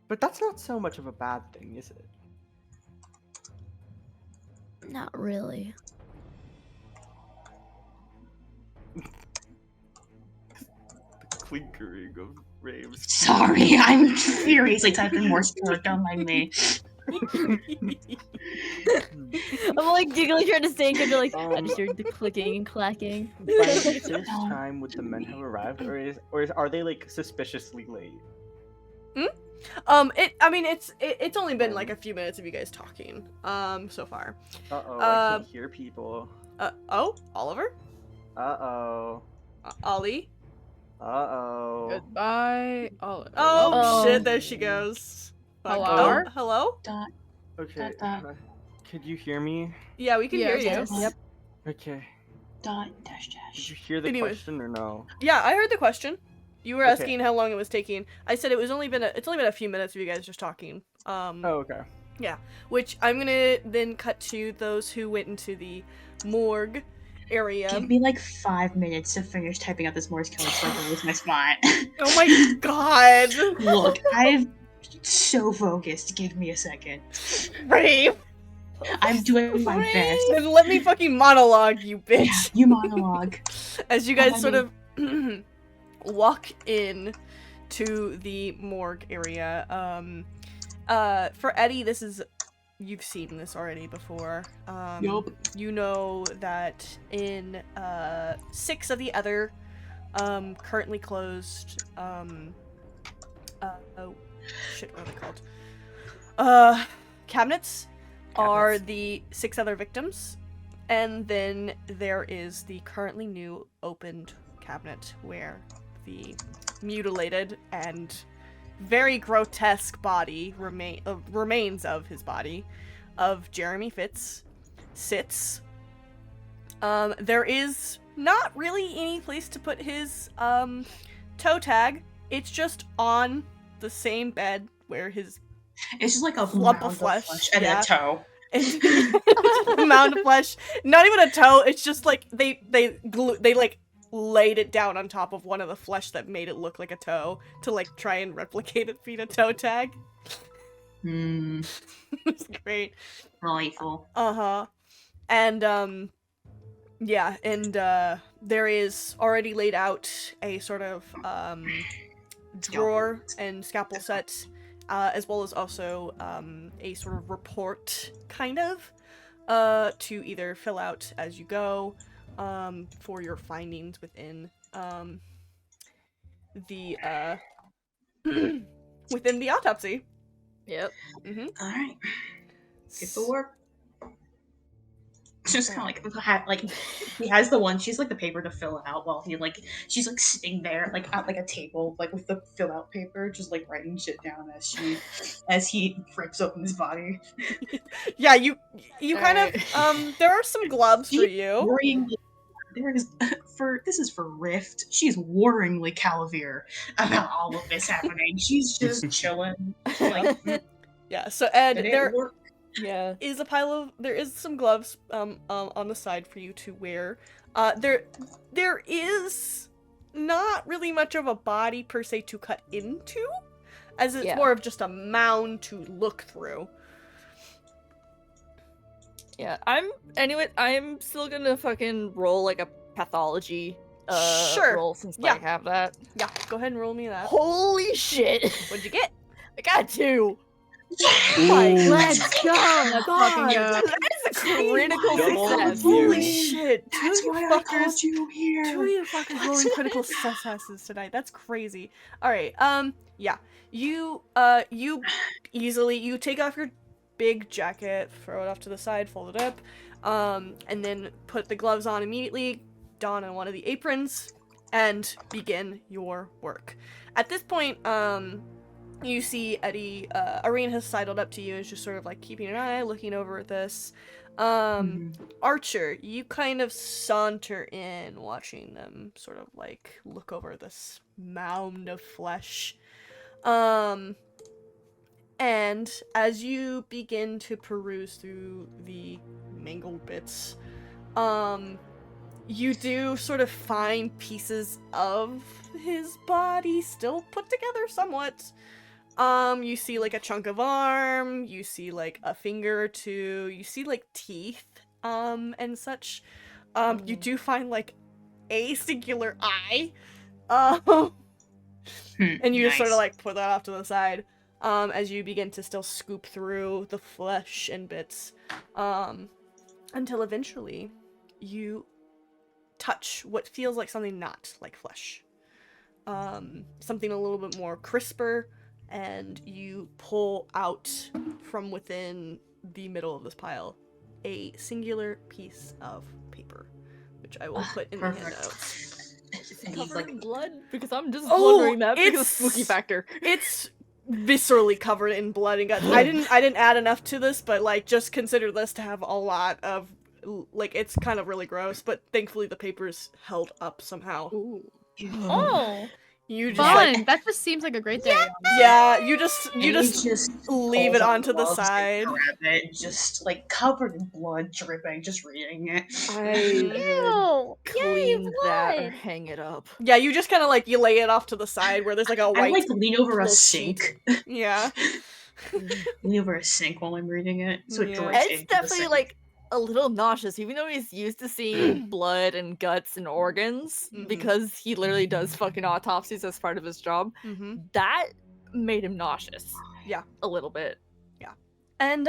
But that's not so much of a bad thing, is it? Not really. The clinkering of Raves. Sorry, I'm furiously typing Morse code. Don't mind me. I'm giggling, trying to stay in control. I just heard the clicking and clacking. By this time, would the men have arrived, or are they suspiciously late? It's only been a few minutes of you guys talking, so far. I can hear people. Oliver? Ollie? Goodbye, Oliver. Oh, shit, there she goes. Hello? Hello? Okay. Could you hear me? Yeah, we can hear you. Yes. Yep. Okay. Dot dash dash. Did you hear the question or no? Yeah, I heard the question. You were asking how long it was taking. I said it's only been a few minutes of you guys just talking. Okay. Yeah, which I'm gonna then cut to those who went into the morgue area. Give me 5 minutes to finish typing out this Morse code so I can lose my spot. Oh my god! Look, I'm so focused. Give me a second. Brave! I'm doing my best. Then let me fucking monologue, you bitch. Yeah, you monologue. As you guys sort of walk in to the morgue area. For Eddie, this is you've seen this already before. Yup. You know that in 6 of the other currently closed oh shit, what are they called? Cabinets are the 6 other victims, and then there is the currently new opened cabinet where the mutilated and very grotesque body remains of his body of Jeremy Fitz sits. There is not really any place to put his toe tag. It's just on the same bed where his It's just like a lump mound of flesh, and yeah. a toe. A mound of flesh. Not even a toe. It's just like they like laid it down on top of one of the flesh that made it look like a toe to like try and replicate it being a toe tag. It's great. Delightful. And yeah, and there is already laid out a sort of drawer and scalpel set, as well as also a sort of report, kind of, to either fill out as you go, for your findings within the within the autopsy. Yep. All right. Get to work. Just kind of like he has the one. She's like the paper to fill out while she's like sitting there like at like a table like with the fill out paper, just like writing shit down as he rips open his body. Yeah, you kind of there are some gloves for you. This is for Rift. She's worryingly Calavir about all of this happening. She's just chilling. Like, yeah. So Ed, there is some gloves on the side for you to wear. There is not really much of a body per se to cut into, as it's more of just a mound to look through. Yeah, I'm still gonna fucking roll like a pathology roll since I have that. Yeah, go ahead and roll me that. Holy shit! What'd you get? I got 2. Let's go! That is a critical success. Holy shit! That's why I called you here. 2 of you fuckers rolling critical successes tonight. That's crazy. All right. Yeah. You take off your big jacket, throw it off to the side, fold it up, and then put the gloves on immediately, don on one of the aprons, and begin your work. At this point, you see Eddie, Irene has sidled up to you and is just sort of like keeping an eye, looking over at this. Archer, you kind of saunter in, watching them sort of like look over this mound of flesh. And as you begin to peruse through the mangled bits, you do sort of find pieces of his body still put together somewhat. You see like a chunk of arm, you see like a finger or two, you see like teeth, and such. You do find like a singular eye, and you just sort of like put that off to the side. As you begin to still scoop through the flesh and bits, until eventually you touch what feels like something not like flesh. Something a little bit more crisper, and you pull out from within the middle of this pile a singular piece of paper, which I will put in the handouts. Covered in blood? Because I'm just wondering that because of spooky factor. It's viscerally covered in blood and guts. I didn't add enough to this, but like just consider this to have a lot of like, it's kind of really gross, but thankfully the paper's held up somehow. Ooh. Oh, you just fun! like, That just seems like a great day. yeah, you just leave it onto the gloves, side. Like, grab it, just like covered in blood, dripping, just reading it. Ew! Clean that or hang it up. Yeah, you just kind of like, you lay it off to the side where there's like a white. I like lean over a little sink. Yeah. Lean over a sink while I'm reading it. So it drips Ed's into the definitely sink. like a little nauseous, even though he's used to seeing blood and guts and organs, because he literally does fucking autopsies as part of his job. That made him nauseous. Yeah. A little bit. Yeah. And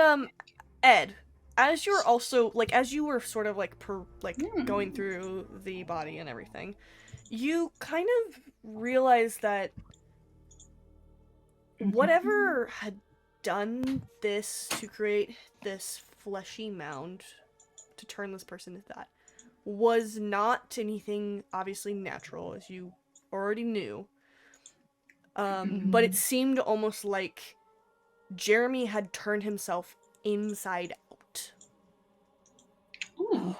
Ed, as you're also, like, as you were sort of, like, going through the body and everything, you kind of realize that whatever had done this to create this fleshy mound to turn this person into that was not anything obviously natural, as you already knew. But it seemed almost like Jeremy had turned himself inside out. Ooh,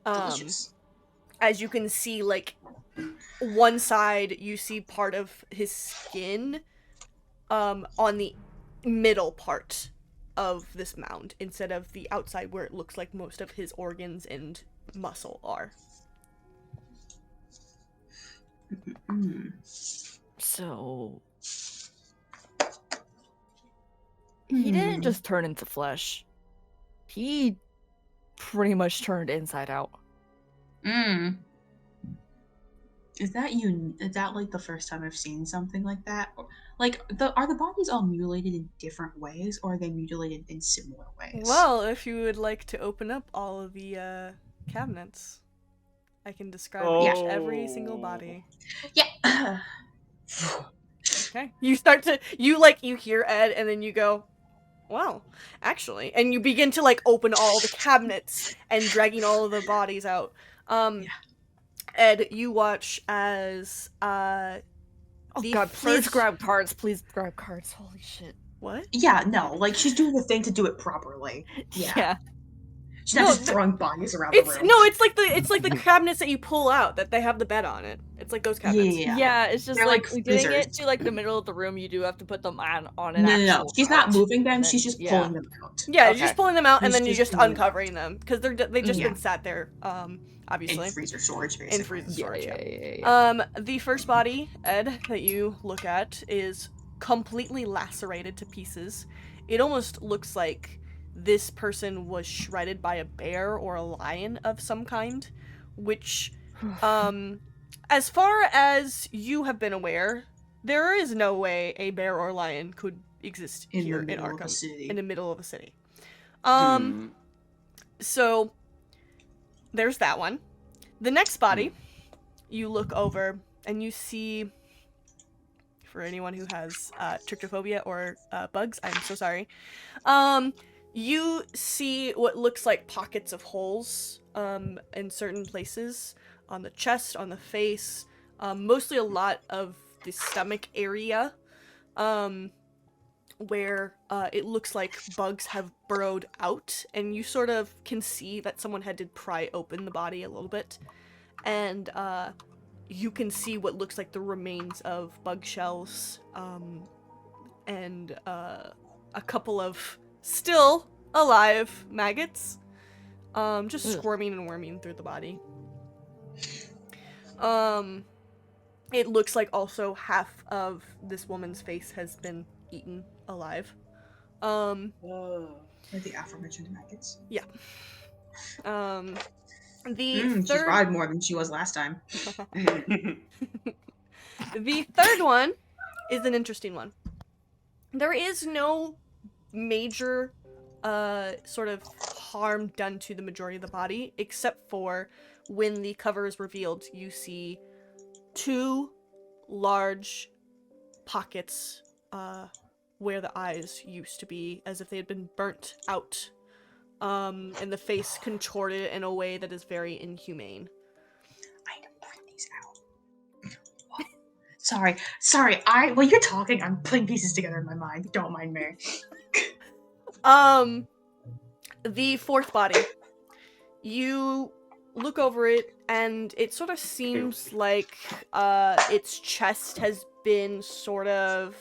delicious. As you can see, like, one side, you see part of his skin, on the middle part of this mound, instead of the outside where it looks like most of his organs and muscle are. So... he didn't just turn into flesh. He pretty much turned inside out. Is that like the first time I've seen something like that? Like, are the bodies all mutilated in different ways, or are they mutilated in similar ways? Well, if you would like to open up all of the cabinets, I can describe every single body. Yeah. Okay. You hear Ed, and then you go, wow, actually. And you begin to, like, open all the cabinets and dragging all of the bodies out. Ed, you watch as, oh god, please grab cards. Please grab cards. Holy shit. What? Yeah, no, like, she's doing the thing to do it properly. Yeah. She's not just throwing bodies around the room. No, it's like the cabinets that you pull out that they have the bed on it. It's like those cabinets. Yeah, it's just like getting it to like the middle of the room. You do have to put them on an actual. No, she's not moving them. She's just pulling them out. Yeah, you're just pulling them out, and then you're just uncovering them because they just been sat there. Obviously. In freezer storage, basically. In freezer storage. Yeah. The first body, Ed, that you look at is completely lacerated to pieces. It almost looks like this person was shredded by a bear or a lion of some kind, which, as far as you have been aware, there is no way a bear or lion could exist here in Arkham, in the middle of a city. So, there's that one. The next body, you look over, and you see, for anyone who has tryptophobia or bugs, I'm so sorry, you see what looks like pockets of holes in certain places, on the chest, on the face, mostly a lot of the stomach area, where it looks like bugs have burrowed out, and you sort of can see that someone had to pry open the body a little bit, and you can see what looks like the remains of bug shells, and a couple of still alive maggots, just squirming and worming through the body. It looks like also half of this woman's face has been eaten alive. Like the aforementioned maggots? Yeah. She's fried more than she was last time. The third one is an interesting one. There is no major sort of harm done to the majority of the body, except for when the cover is revealed, you see two large pockets where the eyes used to be, as if they had been burnt out, and the face contorted in a way that is very inhumane. I need to print these out. Sorry, while you're talking, I'm putting pieces together in my mind. Don't mind me. The fourth body, you look over it, and it sort of seems like its chest has been sort of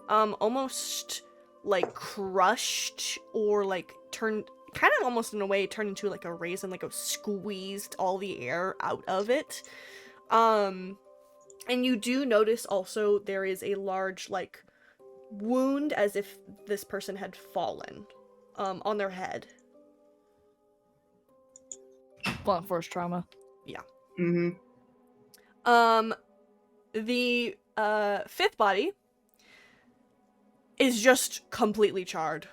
almost like crushed, or like turned, kind of almost in a way turned into like a raisin, like it squeezed all the air out of it. And you do notice also there is a large like wound, as if this person had fallen on their head. Blunt force trauma. Yeah. Mm-hmm. The fifth body is just completely charred.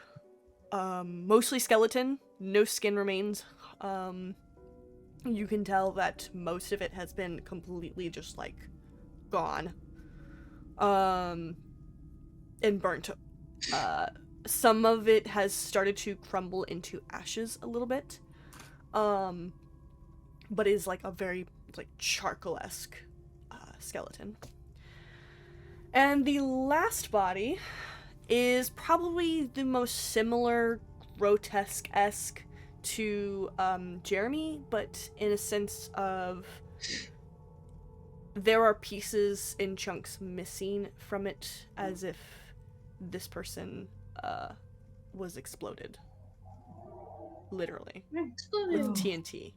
mostly skeleton, no skin remains. You can tell that most of it has been completely just like gone. And burnt. Some of it has started to crumble into ashes a little bit. But is like a very like charcoal-esque skeleton. And the last body is probably the most similar, grotesque-esque to Jeremy, but in a sense of there are pieces and chunks missing from it, as if this person was exploded. Literally. Exploded. With TNT.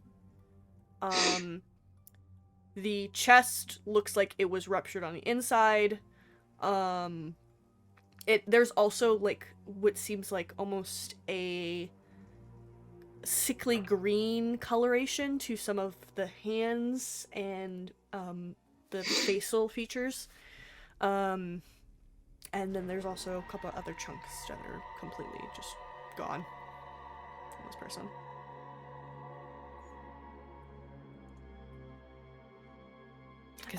The chest looks like it was ruptured on the inside. There's also like what seems like almost a sickly green coloration to some of the hands and the facial features. And then there's also a couple of other chunks that are completely just gone from this person.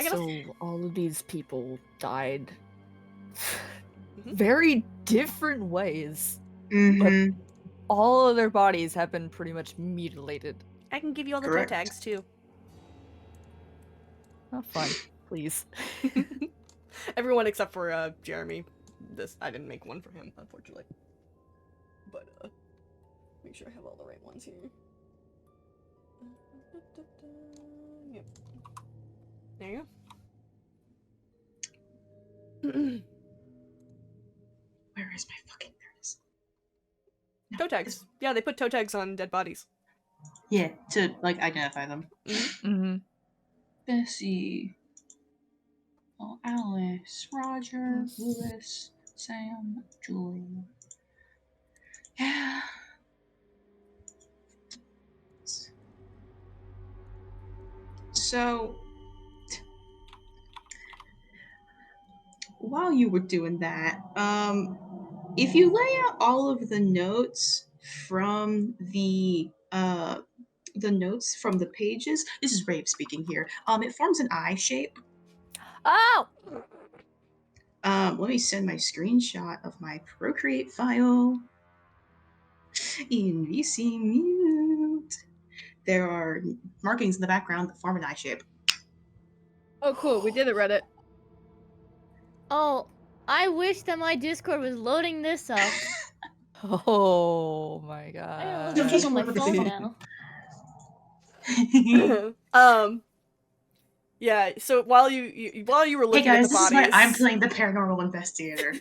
So all of these people died very different ways, but all of their bodies have been pretty much mutilated. I can give you all the toe tags too. Oh, fun, please. Everyone except for Jeremy. I didn't make one for him, unfortunately. But make sure I have all the right ones here. Yep. There you go. Where is my fucking... There it is. No, toe tags. Yeah, they put toe tags on dead bodies. Yeah, to, like, identify them. Mm-hmm. Bessie. Oh, Alice. Roger. Lewis. Sam. Julie. Yeah. So... while you were doing that, if you lay out all of the notes from the notes from the pages, this is Rave speaking here. It forms an eye shape. Oh. Let me send my screenshot of my Procreate file in VC Mute. There are markings in the background that form an eye shape. Oh, cool! We did it, Reddit. Oh, I wish that my Discord was loading this up. Oh my god. I don't look on my phone now. Yeah, so while you were looking hey guys, at the this bodies, is why I'm playing the paranormal investigator.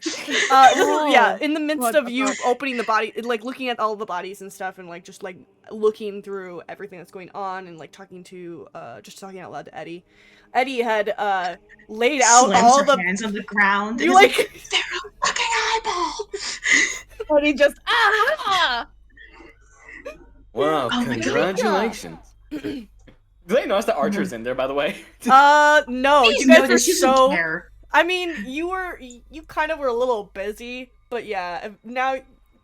Yeah, in the midst of you opening the body, like looking at all the bodies and stuff, and like just like looking through everything that's going on, and like talking out loud to Eddie. Eddie had laid out Slams all her the hands on the ground. You like they're a fucking eyeball. And he just Wow! Oh my Congratulations. Do they notice that Archer's in there, by the way? No, you guys were she so. doesn't care. I mean, you kind of were a little busy, but yeah, now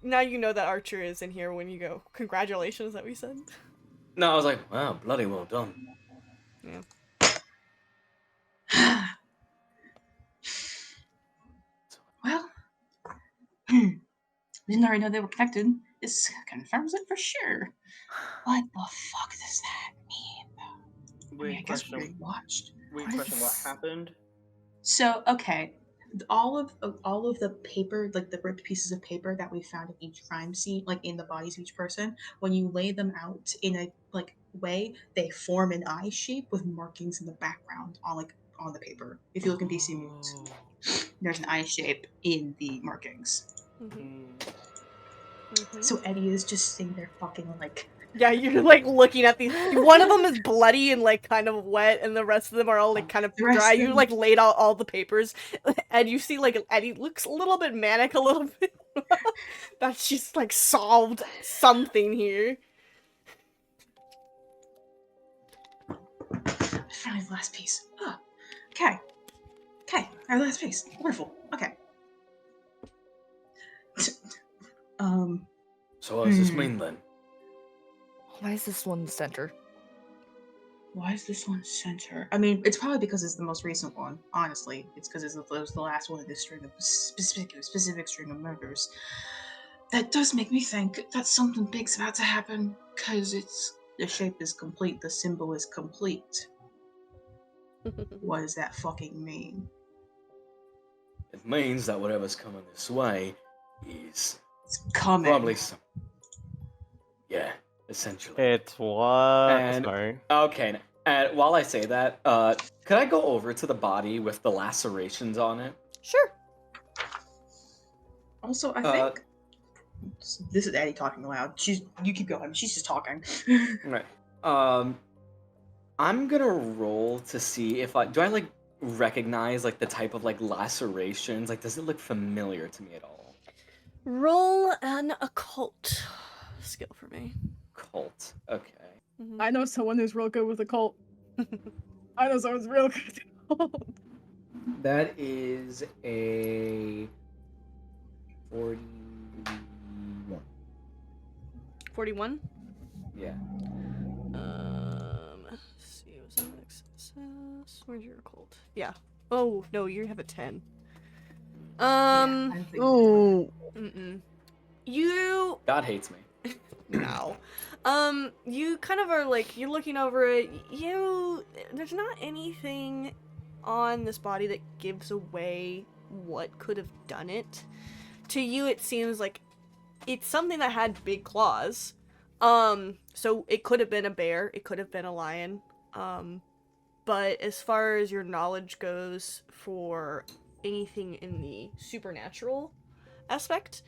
you know that Archer is in here when you go, congratulations, that we said. No, I was like, wow, bloody well done. Yeah. Well, didn't already know they were connected. This confirms it for sure. What the fuck does that mean? Wait, I guess we question. watched. What happened? So, okay, all of the paper, like the ripped pieces of paper that we found at each crime scene, like in the bodies of each person, when you lay them out in a like way, they form an eye shape with markings in the background on the paper. If you look in PC Mute, there's an eye shape in the markings. So Eddie is just sitting there fucking like... Yeah, you're like looking at these. One of them is bloody and like kind of wet, and the rest of them are all like kind of dry. You like laid out all the papers, and you see like Eddie looks a little bit manic, a little bit. That she's like solved something here. Finally, the last piece. Oh, okay. Our last piece. Wonderful. Okay. So what does this mean then? Why is this one the center? Why is this one the center? Why is this one center? I mean, it's probably because it's the most recent one. Honestly, it's because it was the last one of this string of specific string of murders. That does make me think that something big's about to happen. Because the shape is complete, the symbol is complete. What does that fucking mean? It means that whatever's coming this way is It's coming. probably some. Yeah, essentially. It's what? And- Sorry. Okay, and while I say that, could I go over to the body with the lacerations on it? Sure. Also, I think this is Addie talking aloud. You keep going. She's just talking. Right. I'm gonna roll to see if I like recognize like the type of like lacerations. Like, does it look familiar to me at all? Roll an occult skill for me. Cult. Okay. Mhm. I know someone who's real good with a cult. I know someone's real good with a cult. That is a 41. 41? Yeah. Let's see, was that an success? Where's your occult? Yeah. Oh, no, you have a 10. Ooh. You God hates me. No. You kind of are like, you're looking over it. There's not anything on this body that gives away what could have done it. To you, it seems like it's something that had big claws. So it could have been a bear, it could have been a lion. But as far as your knowledge goes for anything in the supernatural aspect,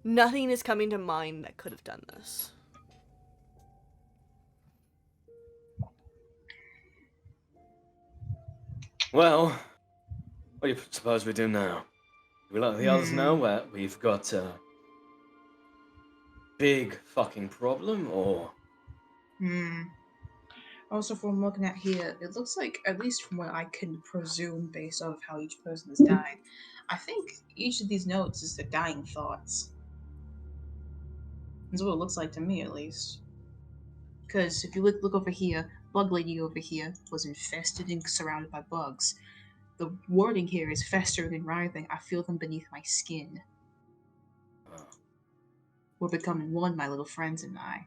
nothing is coming to mind that could have done this. Well, what do you suppose we do now? We let the others know that we've got a big fucking problem, or? Also, from looking at here, it looks like, at least from what I can presume based off how each person has died, I think each of these notes is their dying thoughts. That's what it looks like to me, at least. Because if you look over here, Bug Lady over here was infested and surrounded by bugs. The wording here is festering and writhing. I feel them beneath my skin. We're becoming one, my little friends and I.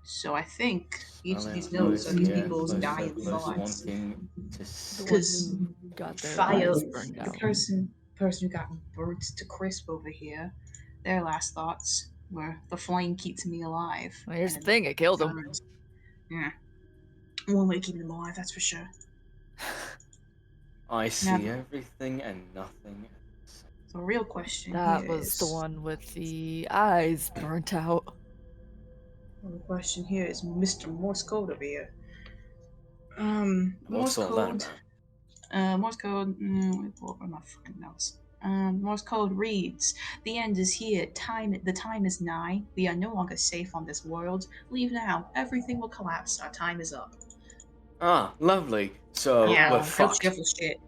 So I think each of these notes are these people's dying thoughts. Because fire, the person who got burnt to crisp over here, their last thoughts were, the flame keeps me alive. Well, here's the thing, it killed him. Yeah. One way to keep them alive, that's for sure. I see everything and nothing. The real question That here was is, the one with the eyes burnt out. the question here is Mr. Morse code over here. What's all that about? Morse code. Let me pull up my fucking notes. Morse code reads: "The end is here. The time is nigh. We are no longer safe on this world. Leave now. Everything will collapse. Our time is up." Ah, lovely. So we're fucked. Cheerful shit.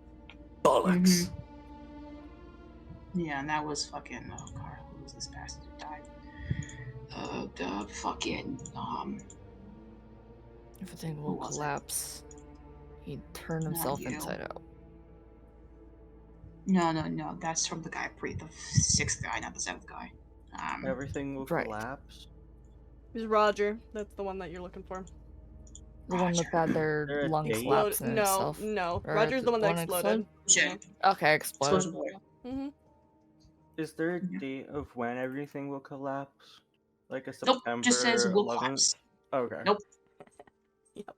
Bollocks. Yeah, and that was fucking. Oh god, who was this bastard who died? The fucking Everything will collapse. He'd turn himself inside out. No. That's from the guy the sixth guy, not the seventh guy. Everything will collapse. It was Roger. That's the one that you're looking for. The one that had their lungs collapse in itself. No. Or Roger's the one that exploded. Okay, exploded. Is there a date of when everything will collapse? Like a September? Nope, just says will 11th? collapse. Okay. Nope.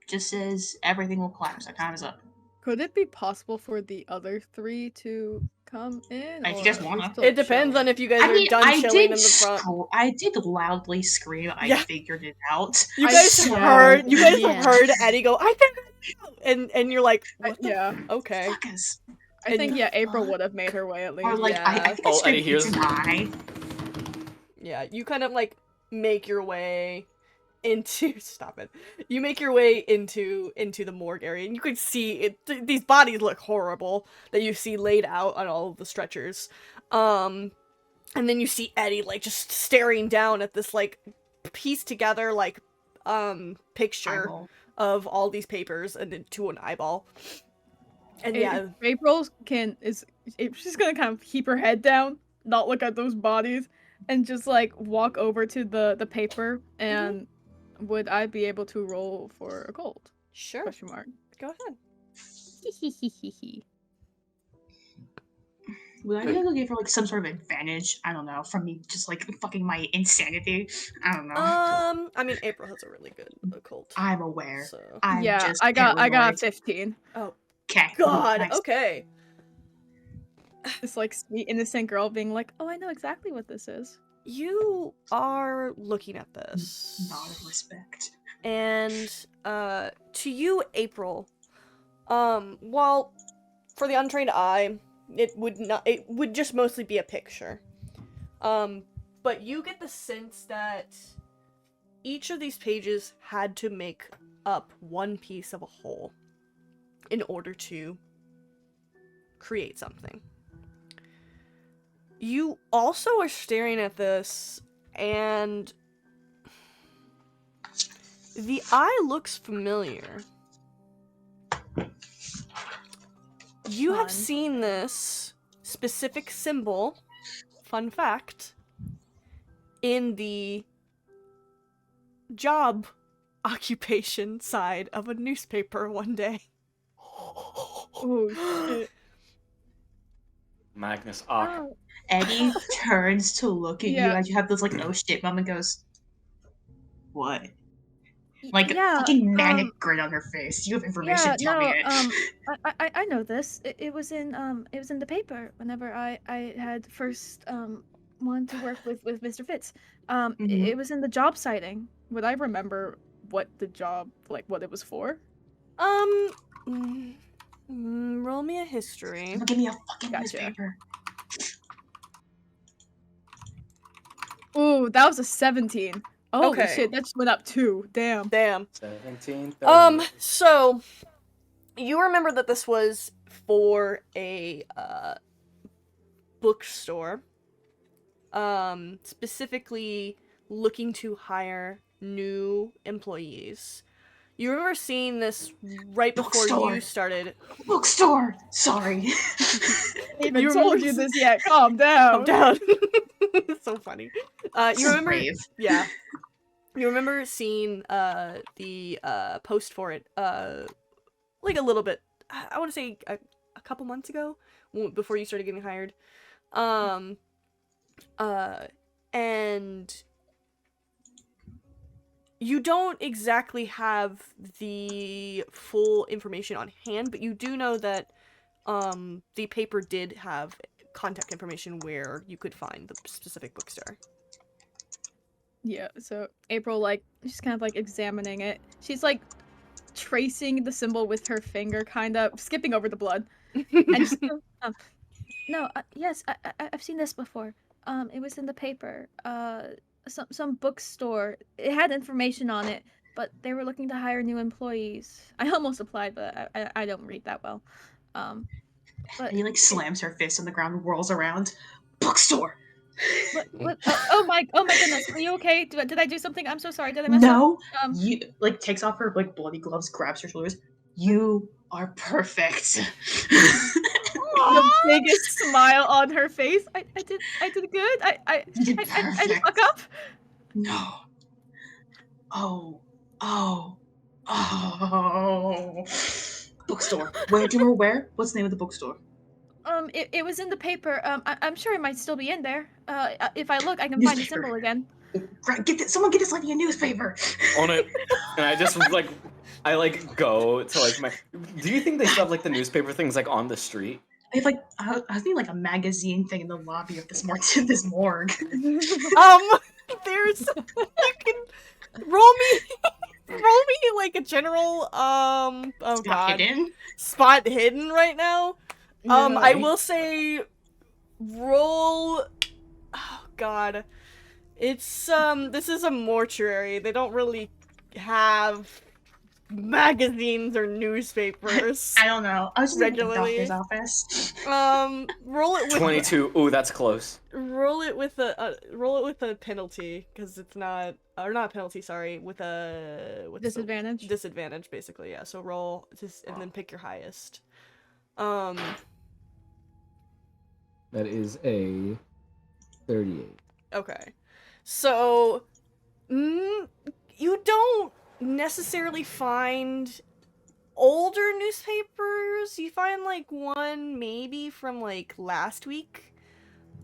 Just says everything will collapse. Our time is up. Could it be possible for the other three to come in? If you guys wanna. It depends on if you guys are done chilling in the front. I did loudly scream. I figured it out. You guys heard Eddie go, I think, and you're like, what the okay. I think April would have made her way at least. Or like I think I Eddie hears. Yeah, you kind of like make your way into You make your way into the morgue area, and you can see it. These bodies look horrible that you see laid out on all of the stretchers. And then you see Eddie, like, just staring down at this, like, pieced together, like, picture Eyeball. of all these papers and into an eyeball. And yeah. April she's gonna kind of keep her head down, not look at those bodies, and just, like, walk over to the paper, and would I be able to roll for a gold? Sure. Question mark. Go ahead. Would I be able to give her like some sort of advantage? I don't know, from me just like fucking my insanity. I don't know. I mean, April has a really good occult. I'm aware. So. I'm just I got paranoid. 15. Oh, okay. God. Nice. Okay. This like sweet innocent girl being like, "Oh, I know exactly what this is." You are looking at this. Nod of respect. And to you, April, well, for the untrained eye, it would just mostly be a picture. But you get the sense that each of these pages had to make up one piece of a whole in order to create something. You also are staring at this, and the eye looks familiar. You have seen this specific symbol, fun fact, in the job occupation side of a newspaper one day. Oh shit. Magnus Archives. Eddie turns to look at you as you have this like oh shit moment, goes, what? Like a fucking manic grin on her face. You have information, tell me it. I know this. It was in the paper whenever I had first wanted to work with Mr. Fitz. It was in the job sighting. Would I remember what the job, like what it was for? Roll me a history. Give me a fucking newspaper. Ooh, that was a 17. Oh Okay. shit, that just went up 2. Damn. 17. So you remember that this was for a bookstore, specifically looking to hire new employees. You remember seeing this right before you started. Bookstore! Sorry. I haven't told you this yet. Calm down. Calm down. It's so funny. You remember? Brave. Yeah. You remember seeing the post for it like a little bit, I want to say a couple months ago, before you started getting hired. And you don't exactly have the full information on hand, but you do know that the paper did have contact information where you could find the specific bookstore. Yeah, so April, like, she's kind of like examining it. She's like tracing the symbol with her finger, kind of skipping over the blood. And just, yes, I've seen this before. It was in the paper. Some bookstore. It had information on it, but they were looking to hire new employees. I almost applied, but I don't read that well. But and he like slams her fist on the ground and whirls around. Bookstore. What? Oh my goodness! Are you okay? Did I do something? I'm so sorry. Did I mess up? No. You like takes off her like bloody gloves, grabs her shoulders. You are perfect. The biggest smile on her face. I did good. I fuck up. No. Oh. Bookstore. Where? Do you remember where? What's the name of the bookstore? It was in the paper. I'm sure it might still be in there. If I look, I can find the symbol again. Someone get this lady a newspaper. On it. And I just like, go to like my. Do you think they still have like the newspaper things like on the street? They have like I think like a magazine thing in the lobby of this morgue. There's you can roll me like a general spot hidden right now. I will say roll. Oh god, it's this is a mortuary. They don't really have magazines or newspapers. I don't know. I was just regularly. in the doctor's office. Roll it with 22. Ooh, that's close. roll it with a penalty because it's not or not a penalty. Sorry, with a Disadvantage? Disadvantage, basically. Yeah. So roll just and then pick your highest. That is a 38. Okay. So you don't necessarily find older newspapers. You find like one maybe from like last week.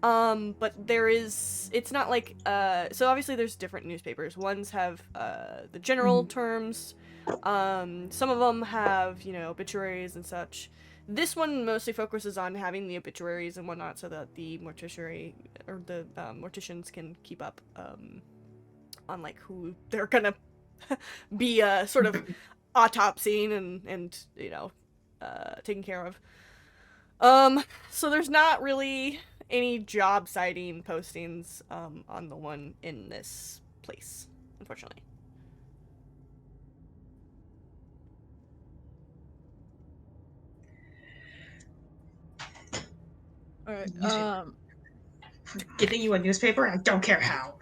But it's not like so obviously there's different newspapers. Ones have the general terms. Some of them have, obituaries and such. This one mostly focuses on having the obituaries and whatnot so that the morticiary or the morticians can keep up on like who they're gonna be sort of autopsying and taking care of. So there's not really any job sighting postings on the one in this place, unfortunately. Alright, Giving you a newspaper, and I don't care how.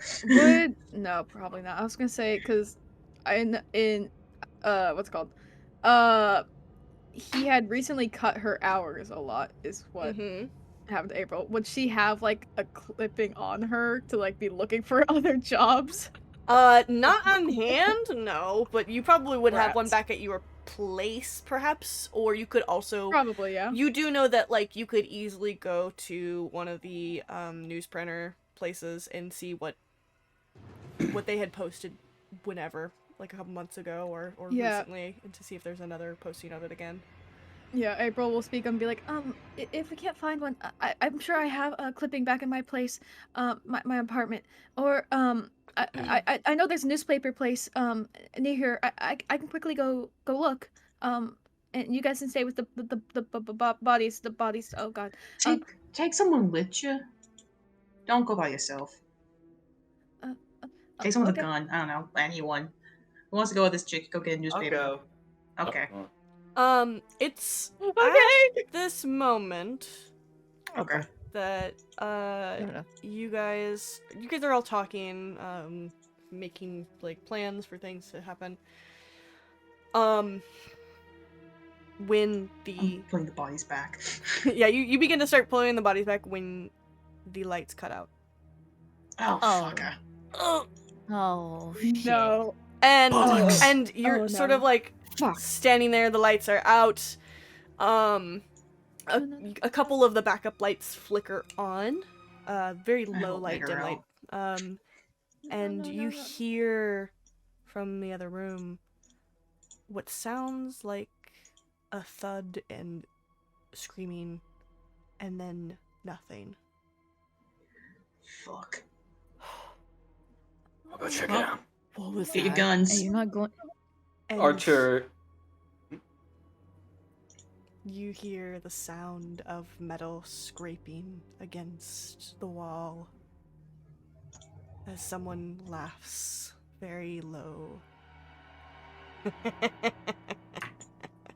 no, probably not. I was gonna say, because what's it called? He had recently cut her hours a lot, is what happened to April. Would she have, like, a clipping on her to, like, be looking for other jobs? Not on hand, no, but you probably would have one Rats. back at your place, perhaps, or you could also... Probably, yeah. You do know that, like, you could easily go to one of the, newsprinter places and see what they had posted whenever, like a couple months ago or recently, and to see if there's another posting of it again. Yeah, April will speak and be like, if we can't find one, I'm sure I have a clipping back in my place, my apartment, or, I know there's a newspaper place, near here. I can quickly go look, and you guys can stay with the bodies, oh god. Take someone with you. Don't go by yourself. Take someone with a gun. I don't know, anyone. Who wants to go with this chick? Go get a newspaper. I'll go. Okay. It's at this moment Okay. that you guys are all talking, making like plans for things to happen. When I'm putting the bodies back. yeah, you begin to start pulling the bodies back when the lights cut out. Oh, fucker. Oh, No. And you're sort of like Fuck. standing there, the lights are out. A couple of the backup lights flicker on. Very low light, dim light. And you hear from the other room what sounds like a thud and screaming, and then nothing. Fuck. I'll go check it out. What was Get your that? guns. Hey, you're not going. And Archer. you hear the sound of metal scraping against the wall as someone laughs very low.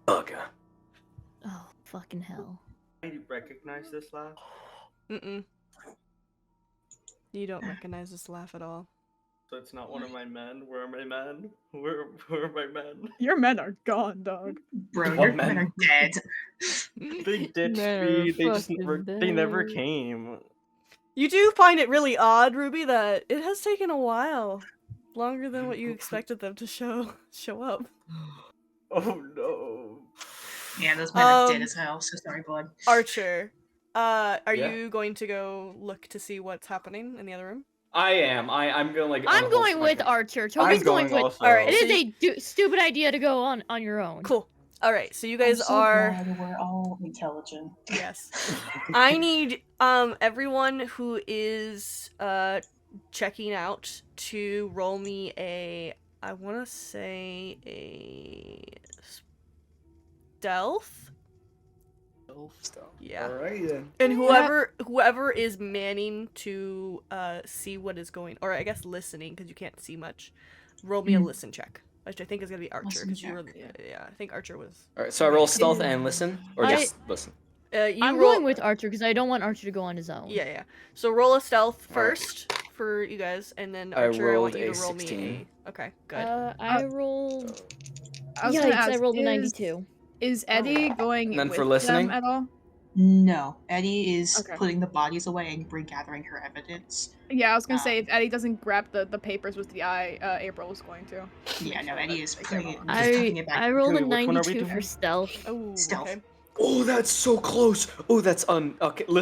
Bugger. Oh, fucking hell. I recognize this laugh. Mm-mm. You don't recognize this laugh at all. So it's not one of my men. Where are my men? Where are my men? Your men are gone, dog. Bro, What your men? men are dead. They ditched They're me. They just fucking never dead. came. You do find it really odd, Ruby, that it has taken a while. Longer than what you expected them to show up. Oh no. Yeah, those men are dead as hell. So sorry, bud. Archer, are Yeah? you going to go look to see what's happening in the other room? I am. I'm gonna like. I'm unholster going my with gun. Archer. Toby's going with. also. Alright, It so is a stupid idea to go on your own. Cool. Alright, so you I'm guys so are... glad we're all intelligent. Yes. I need everyone who is checking out to roll me a... I want to say a... Stealth? Yeah. Alright then. And whoever is manning to see what is going, or I guess listening because you can't see much, roll me a listen check. which I think is gonna be Archer Listen because you were. check. Yeah, I think Archer was. All right, so I roll stealth and listen, or just listen. I'm roll... going with Archer because I don't want Archer to go on his own. Yeah. So roll a stealth first for you guys, and then Archer, I want you to roll 16. me a. Okay, good. I rolled. I was gonna Yikes! ask, I rolled a 92. Is Eddie going And then with for listening? them at all? No, Eddie is Okay. putting the bodies away and regathering her evidence. Yeah, I was gonna say if Eddie doesn't grab the papers with the eye, April was going to. Yeah, no, Eddie is putting it. Just I tucking it back. I rolled a Wait, which one are we 92 for doing? stealth. Oh, Stealth. okay. Oh, that's so close. Oh, that's okay. My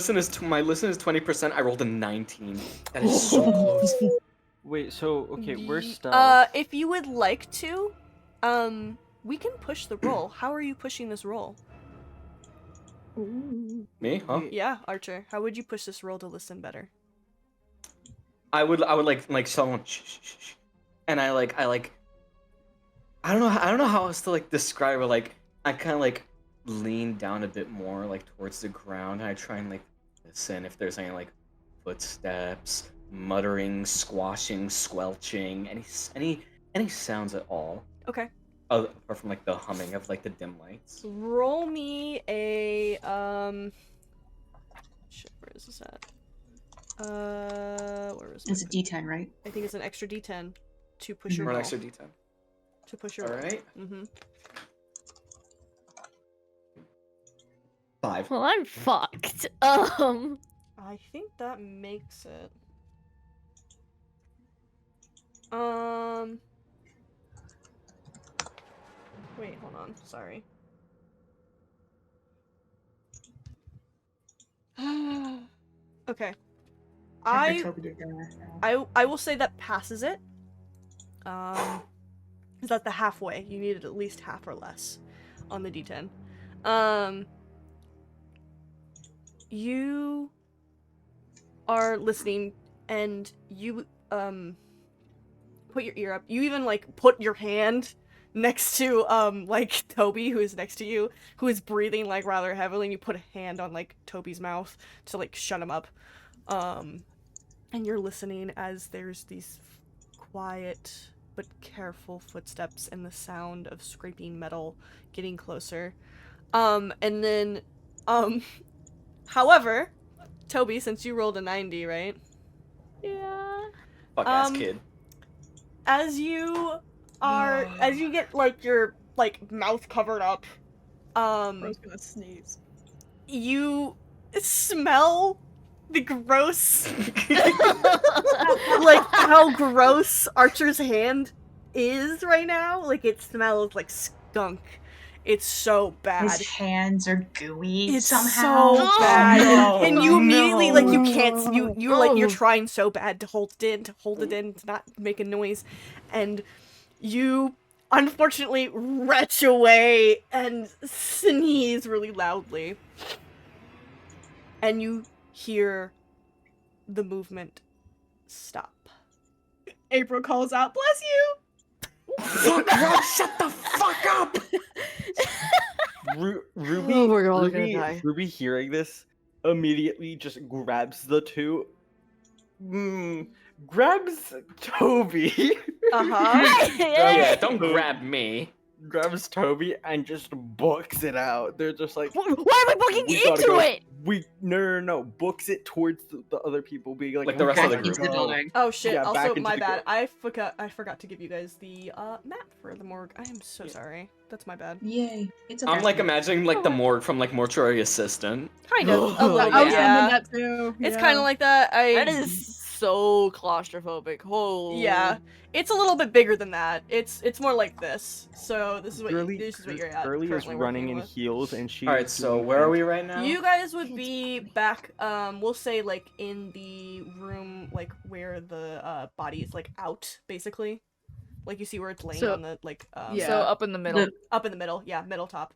listen is 20%. I rolled a 19. That is so close. Wait, so okay, we're stealth. If you would like to, we can push the roll. How are you pushing this roll? Me? Huh? Yeah, Archer. How would you push this roll to listen better? I would like someone shh, and I don't know how else to like describe it. Like I kind of like lean down a bit more like towards the ground, and I try and like listen if there's any like footsteps, muttering, squashing, squelching, any sounds at all. Okay. Apart from like the humming of like the dim lights. Roll me a Shit, where is this at? Where is it? It's a D10, right? I think it's an extra D10 to push your Or an roll. extra D10. To push your All roll. right. Mm-hmm. 5. Well, I'm fucked. I think that makes it. Wait, hold on. Sorry. Okay. I will say that passes it. Is that the halfway? You needed at least half or less on the D10. You are listening, and you put your ear up. You even like put your hand next to like Toby, who is next to you, who is breathing like rather heavily, and you put a hand on like Toby's mouth to like shut him up. And you're listening as there's these quiet but careful footsteps and the sound of scraping metal getting closer. And then however, Toby, since you rolled a 90, right? Yeah. Fuck ass kid. As you get like your like mouth covered up, I was gonna sneeze. you smell the gross like how gross Archer's hand is right now. Like it smells like skunk. It's so bad. His hands are gooey It's somehow. so bad. No, and you immediately like you can't you're Oh. trying so bad to hold it in, to not make a noise, and you unfortunately retch away and sneeze really loudly. And you hear the movement stop. April calls out, "Bless you!" Fuck Rob, shut the fuck up! Ruby, Oh, we're all gonna Ruby, die. Ruby hearing this immediately just grabs the two. Grabs Toby. Uh-huh. Yeah, don't grab me. Grabs Toby and just books it out. They're just like, Why are we booking "We gotta into go." it? No. Books it towards the other people, being like, Like the rest "We of the gotta group. Into the go." building. Oh shit, Yeah, back also into my the bad. group. I forgot to give you guys the map for the morgue. I am so sorry. That's my bad. Yay. It's okay. I'm like imagining like the morgue from like Mortuary Assistant. Kind of. A little I bit, was yeah. thinking that too. It's yeah. kind of like that. That is so claustrophobic. Holy. Yeah, it's a little bit bigger than that. It's more like this. So this is what Girly, this is what you're at. Girly is currently running working in with. heels, and she. All right, is so doing where are we right now? You guys would be back. We'll say like in the room, like where the body is like out, basically. Like you see where it's laying So- on the like. Yeah. So up in the middle. Up in the middle. Yeah, middle top.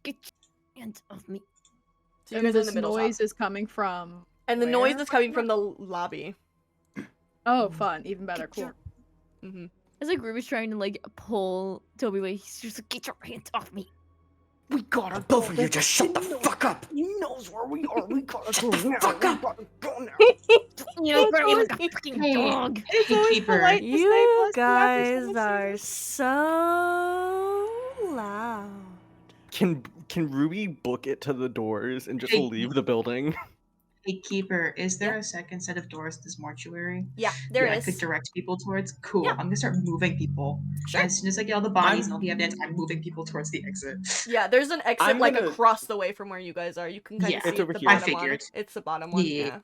Get your hands off me. So you And guys are in this the middle noise top. is coming from. And the noise where? is coming from the lobby. Oh, fun! Even better. Cool. Mm-hmm. As like Ruby's trying to like pull Toby away, he's just like, "Get your hands off me." We gotta go. Both of you just shut the fuck up. He knows where we are. We gotta Shut go the now. fuck up. We gotta go now. You know, we're like a fucking dog. It's always Keeper. polite to say You bless you after guys someone are sings. so loud. Can Ruby book it to the doors and just Hey. leave the building? Hey, Keeper, is there a second set of doors to this mortuary? Yeah, there I is. could direct people towards? Cool. Yeah. I'm gonna start moving people. Sure. As soon as I get all the bodies and all the evidence, I'm moving people towards the exit. Yeah, there's an exit I'm like gonna- across the way from where you guys are. You can kind Yeah. of see It's over the here. I bottom one. figured. It's the bottom one. Yeah. Yeah.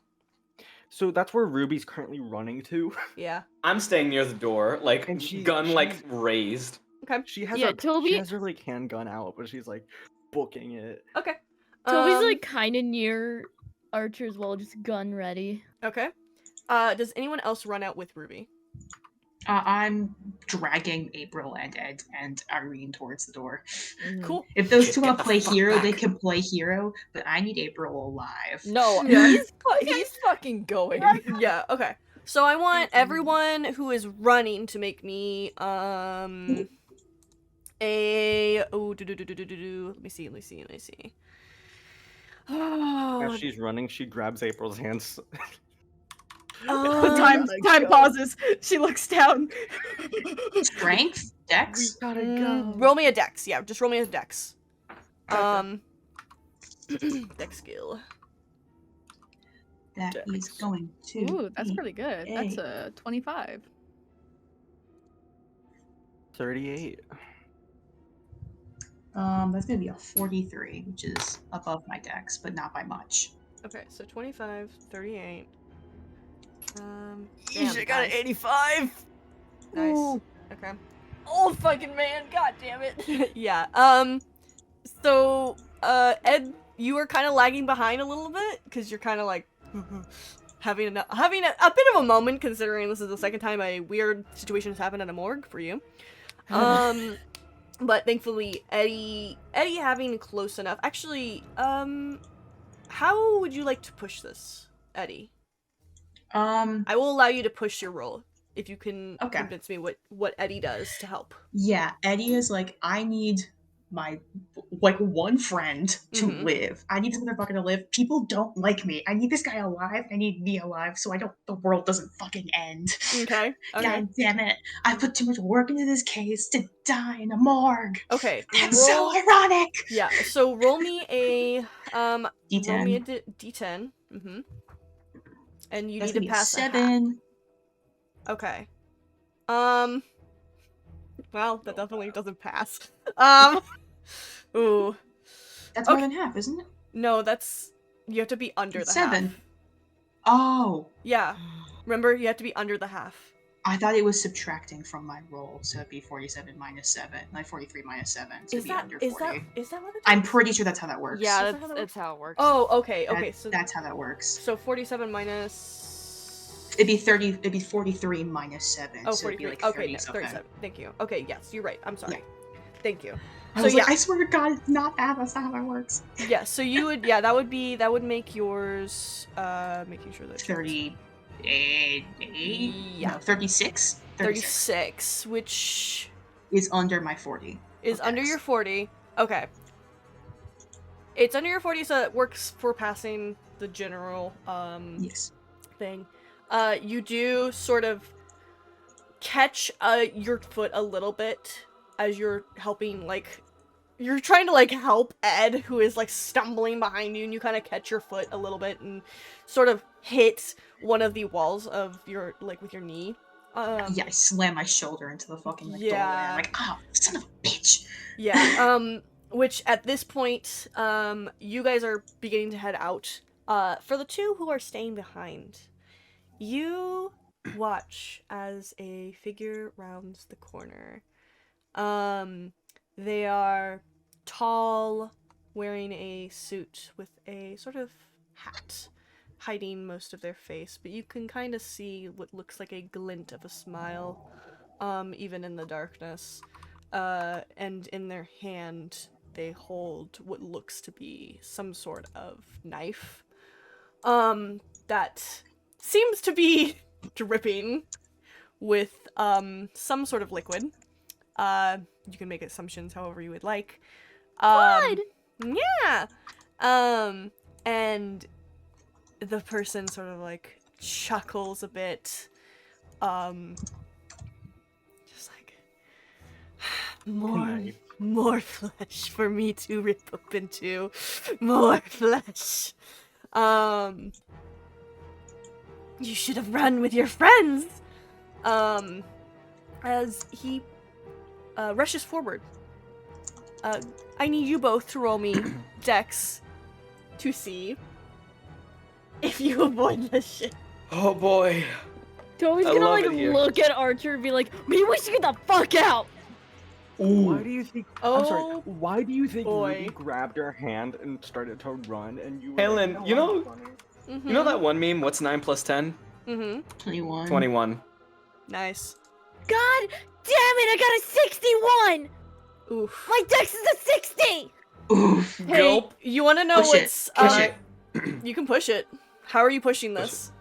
So that's where Ruby's currently running to. Yeah. I'm staying near the door, like And she- gun like she's- raised. Okay. She has Yeah, her Toby- she has her like handgun out, but she's like booking it. Okay. Toby's like kind of near Archer as well, just gun ready. Okay. Does anyone else run out with Ruby? I'm dragging April and Ed and Irene towards the door. Cool. If those Get two want the to play fuck hero, they back. can play hero, but I need April alive. No, Yeah. he's fucking going. Yeah. Okay. So I want everyone who is running to make me let me see. As Oh, she's running, she grabs April's hands. Time pauses. She looks down. Strength? Dex? gotta roll me a dex. Yeah, just roll me a dex. Dex skill. That is going to. Ooh, that's be pretty good. That's a 25. 38. That's gonna be a 43, which is above my dex, but not by much. Okay, so 25, 38. Damn, Damn, I got an guys. 85. Nice. Ooh. Okay. Oh fucking man, god damn it. Yeah. So, Ed, you are kind of lagging behind a little bit because you're kind of like having a bit of a moment, considering this is the second time a weird situation has happened at a morgue for you. But thankfully, Eddie having close enough. Actually, how would you like to push this, Eddie? I will allow you to push your roll if you can convince me what Eddie does to help. Yeah, Eddie is like, I need my one friend to live. I need this motherfucker to live. People don't like me. I need this guy alive. I need me alive so the world doesn't fucking end. Okay. God damn it. I put too much work into this case to die in a morgue. Okay. That's so ironic. Yeah. So roll me a D10. Roll me a D10. And you That's need to gonna be a pass 7. Okay. Well, that definitely doesn't pass. Ooh. That's more than half, isn't it? No, you have to be under the 7. half. Oh. Yeah. Remember, you have to be under the half. I thought it was subtracting from my roll, so it'd be 47 minus 7. Like 43 minus 7, so it'd be under 40. Is that what it is? I'm pretty sure that's how that works. Yeah, that's how it works. Oh, okay, okay. So that's how that works. So 47 minus. It'd be 43 minus 7. Oh, so it'd 43. be like Okay, 30 no, something. 37. Thank you. Okay, yes, you're right. I'm sorry. Yeah. Thank you. I was like, I swear to God, it's not that. That's not how that works. Yeah, so you would, that would make yours, making sure that 38? Yeah. No, 36? 36, which is under my 40. Is under your 40. Okay. It's under your 40, so it works for passing the general, yes. thing. You do sort of catch, your foot a little bit as you're helping, you're trying to, help Ed, who is, stumbling behind you, and you kind of catch your foot a little bit and sort of hit one of the walls of your, with your knee. Yeah, I slam my shoulder into the fucking doorway. I'm like, oh, son of a bitch. Yeah, which at this point, you guys are beginning to head out. For the two who are staying behind, you watch as a figure rounds the corner. They are tall, wearing a suit with a sort of hat, hiding most of their face, but you can kind of see what looks like a glint of a smile, even in the darkness. And in their hand, they hold what looks to be some sort of knife, that seems to be dripping with, some sort of liquid. You can make assumptions however you would like. Blood! Yeah. And the person sort of like chuckles a bit. Just like more flesh for me to rip up into. More flesh. You should have run with your friends. As he rushes forward. I need you both to roll me Dex to see if you avoid this shit. Oh boy. Toby's I gonna love like it here. look at Archer and be like, maybe we should get the fuck out. Why do you think? I'm sorry. Oh, Why do you think boy. Ruby grabbed her hand and started to run, and you? Were Helen, like, you "No, know- I'm funny." You know that one meme, what's 9 plus 10? 21. 21. Nice. God damn it! I got a 61. Oof. My dex is a 60. Oof. Hey, Gulp. you want to know Push it. what's? Push it. You can push it. How are you pushing Push this?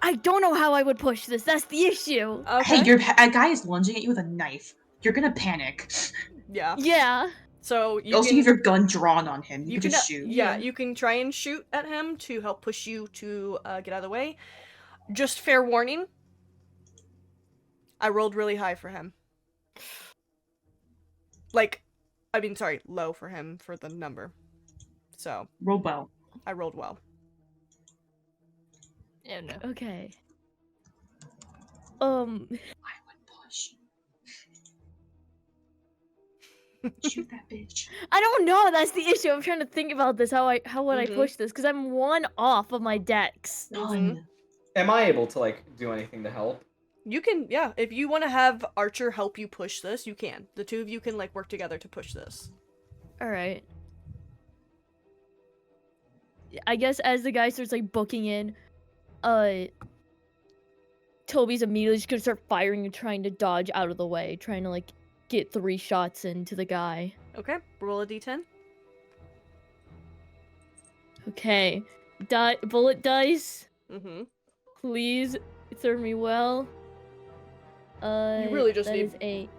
I don't know how I would push this. That's the issue. Okay. Hey, a guy is lunging at you with a knife. You're gonna panic. Yeah. Yeah. So you Also, can. you have your gun drawn on him. You, can just shoot. Yeah, you can try and shoot at him to help push you to get out of the way. Just fair warning. I rolled really high for him. Low for him for the number. So Roll well. I rolled well. Yeah, no. Okay. I would push. Shoot that bitch. I don't know. That's the issue. I'm trying to think about this. How would I Mhm. push this? Because I'm 1 off of my dex. Done. Am I able to, like, do anything to help? You can, yeah. If you want to have Archer help you push this, you can. The two of you can like work together to push this. All right. I guess as the guy starts like booking in, Toby's immediately just gonna start firing and trying to dodge out of the way, trying to like get 3 shots into the guy. Okay, roll a d10. Okay, bullet dice. Mm-hmm. Please serve me well. You really just that need is a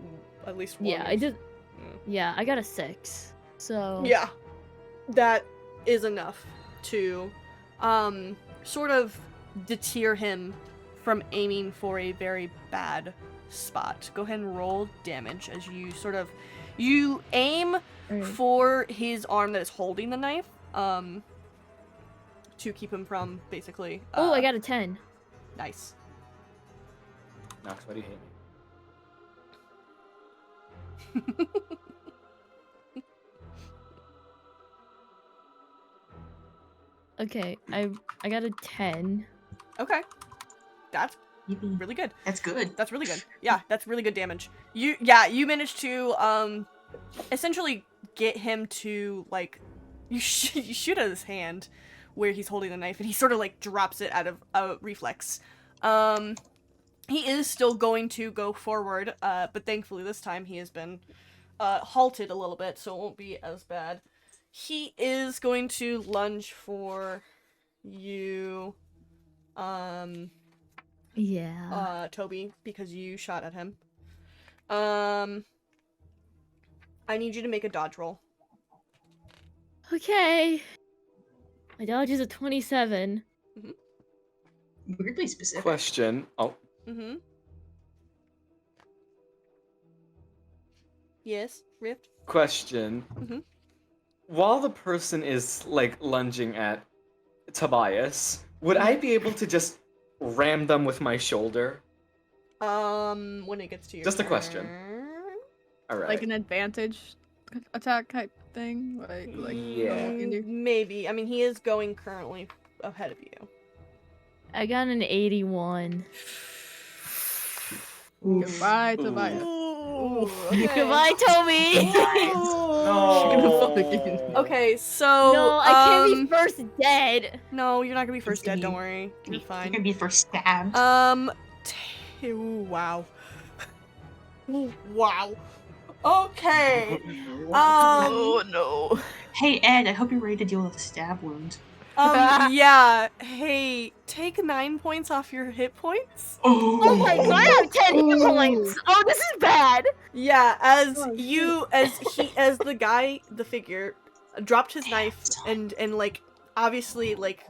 at least one. yeah. I did. Yeah, I got a 6. So Yeah, that is enough to, sort of deter him from aiming for a very bad spot. Go ahead and roll damage as you aim Alright. for his arm that is holding the knife, to keep him from basically. Oh, I got a 10. Nice. Knox, why do you hate me? Okay, I got a 10. Okay, that's Yippee. really good. That's good. That's really good. Yeah, that's really good damage. You managed to essentially get him to like you shoot at his hand where he's holding the knife and he sort of like drops it out of a reflex. He is still going to go forward, but thankfully this time he has been halted a little bit, so it won't be as bad. He is going to lunge for you, Yeah. Toby, because you shot at him. I need you to make a dodge roll. Okay. My dodge is a 27. Weirdly specific. Question. Oh, Mm-hmm. Yes, Rift? question. Mhm. While the person is, like, lunging at Tobias, would I be able to just ram them with my shoulder? When it gets to your Just a question. turn? Alright. Like an advantage attack type thing? Like Yeah. you can do? Maybe. I mean, he is going currently ahead of you. I got an 81. Goodbye, Tobias. Ooh, Goodbye, Toby! No. Okay, so No, I can't be first dead. No, you're not gonna be first dead. Don't Continue. worry, you're You're fine. gonna be first stabbed. Ooh, wow. Ooh, wow. Okay. Oh no. Hey Ed, I hope you're ready to deal with a stab wound. Yeah. Hey, take 9 points off your hit points. Oh my god, I have 10 hit points! Oh, this is bad! Yeah, as the figure, dropped his knife and like, obviously, like,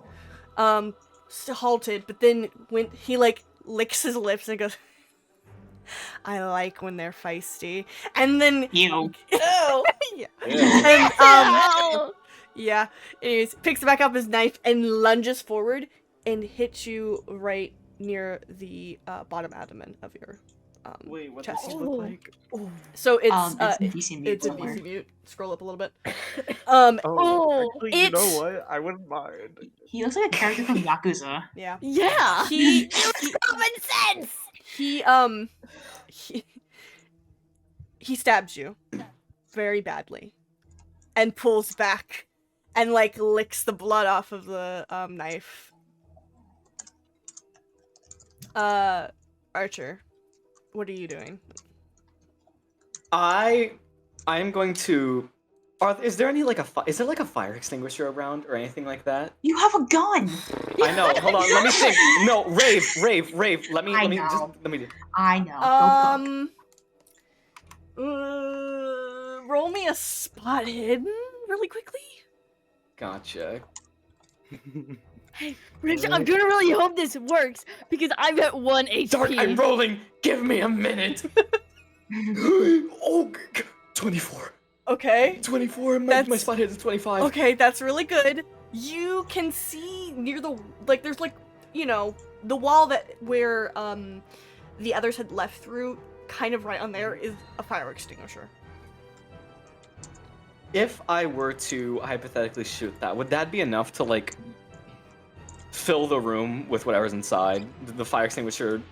halted, but then when he, like, licks his lips and goes, I like when they're feisty. And then... Ew. yeah. And, yeah. Anyways, picks back up his knife and lunges forward and hits you right near the bottom abdomen of your Wait, what chest. does he look like? So it's a DC mute it's a somewhere. DC mute. Scroll up a little bit. Actually, you know it's- what? I wouldn't mind. He looks like a character from Yakuza. Yeah. Yeah! He Common sense! he stabs you very badly and pulls back and like licks the blood off of the knife. Archer, what are you doing? I am going to. Is there any like is there like a fire extinguisher around or anything like that? You have a gun. I know. Hold on. Let me think. No, rave. Let me. I Let me. know. Just, let me. I know. Roll me a spot hidden really quickly. Gotcha. Hey, Rich, I'm gonna really hope this works because I'm at 1 HP. Dark, I'm rolling. Give me a minute. Oh, 24. Okay. 24. My spot hit is 25. Okay, that's really good. You can see near the there's like, you know, the wall where the others had left through, kind of right on there is a fire extinguisher. If I were to hypothetically shoot that, would that be enough to like fill the room with whatever's inside? The fire extinguisher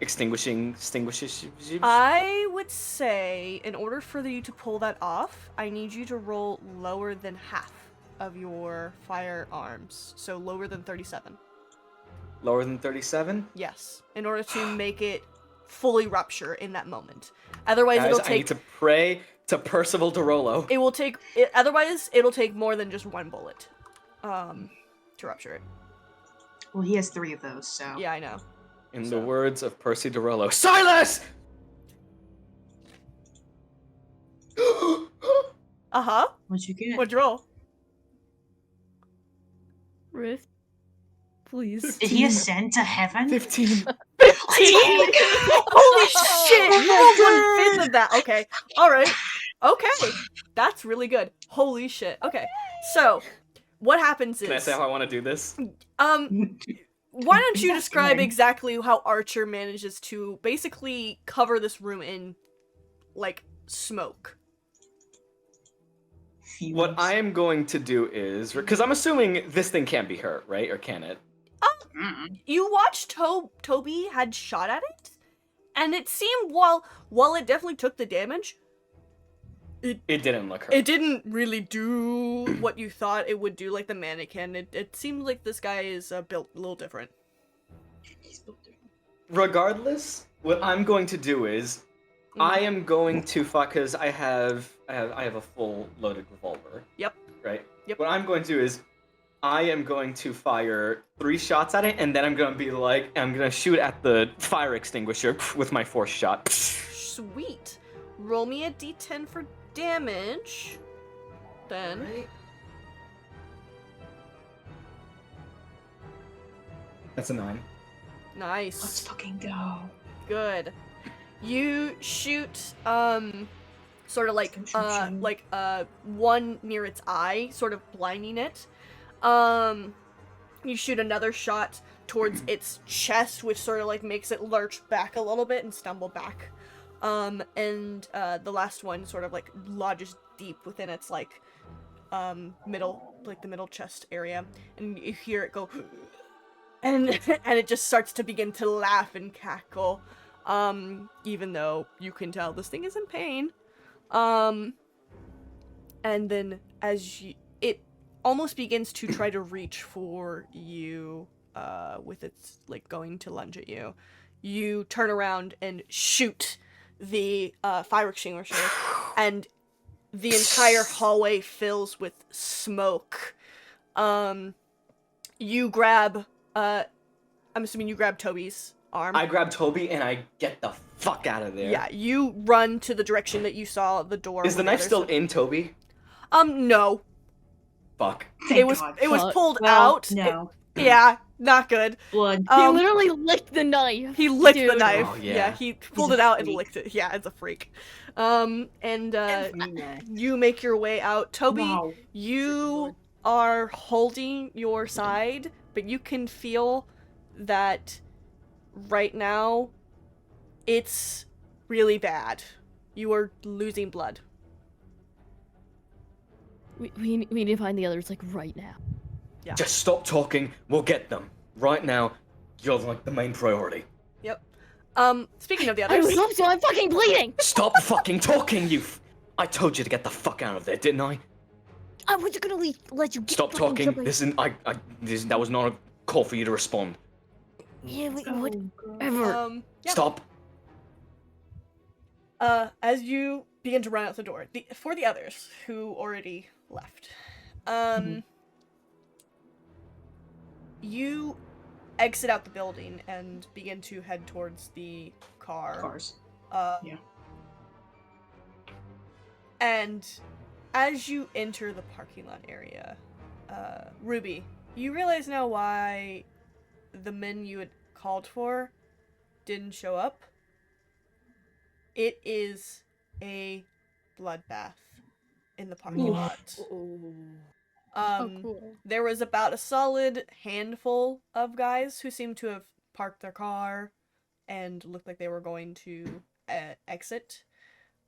extinguishes. I would say, in order for you to pull that off, I need you to roll lower than half of your firearms. So lower than 37. Lower than 37? Yes. In order to make it fully rupture in that moment. Otherwise, Guys, it'll take... I need to pray to Percival DeRollo. It will take... Otherwise, it'll take more than just one bullet to rupture it. Well, he has 3 of those, so... Yeah, I know. In the words of Percy DeRollo, Silas! Uh-huh. What'd you get? What'd you roll? Rift, please. Did he ascend to heaven? 15. 15! Holy shit! You rolled 1/5 of that. Okay. Alright. Okay. That's really good. Holy shit. Okay. So, what happens is... Can I say how I want to do this? Why don't you describe exactly how Archer manages to basically cover this room in, like, smoke? What I am going to do is... Because I'm assuming this thing can't be hurt, right? Or can it? You watched Toby had shot at it, and it seemed, while it definitely took the damage, it didn't look hurt. It didn't really do what you thought it would do, like the mannequin. It seemed like this guy is built a little different. Regardless, what I'm going to do is, I am going to because I have a full loaded revolver. Yep. Right. Yep. What I'm going to do is, I am going to fire 3 shots at it, and then I'm going to be like, I'm going to shoot at the fire extinguisher with my 4th shot. Sweet. Roll me a d10 for damage. Then. Right. That's a 9. Nice. Let's fucking go. Good. You shoot, sort of like, one near its eye, sort of blinding it. You shoot another shot towards its chest, which sort of like makes it lurch back a little bit and stumble back. And the last one sort of like lodges deep within its like, middle, like the middle chest area, and you hear it go, and it just starts to begin to laugh and cackle, even though you can tell this thing is in pain. And then as it almost begins to try to reach for you, with its like going to lunge at you, you turn around and shoot the fire extinguisher, and the entire hallway fills with smoke. You grab, I'm assuming you grab Toby's arm. I grab Toby and I get the fuck out of there. Yeah, you run to the direction that you saw the door. Is the knife still in Toby? No. Fuck. It was pulled out. No. Yeah, not good. Blood. He literally licked the knife. He licked the dude. knife. Oh, yeah. He pulled it out and licked it. Yeah, it's a freak. You make your way out. Toby, you are holding your side, but you can feel that right now it's really bad. You are losing blood. We need to find the others, like, right now. Yeah. Just stop talking. We'll get them. Right now, you're like the main priority. Yep. Speaking of the I others. was up, so I'm fucking bleeding! Stop fucking talking, I told you to get the fuck out of there, didn't I? I was gonna let you get Stop fucking talking. jumping. This isn't. That was not a call for you to respond. Yeah, whatever. Yeah. Stop. As you begin to run out the door, for the others who already left, you exit out the building and begin to head towards the cars. Yeah. And as you enter the parking lot area, Ruby, you realize now why the men you had called for didn't show up. It is a bloodbath in the parking lot. Cool. There was about a solid handful of guys who seemed to have parked their car and looked like they were going to exit.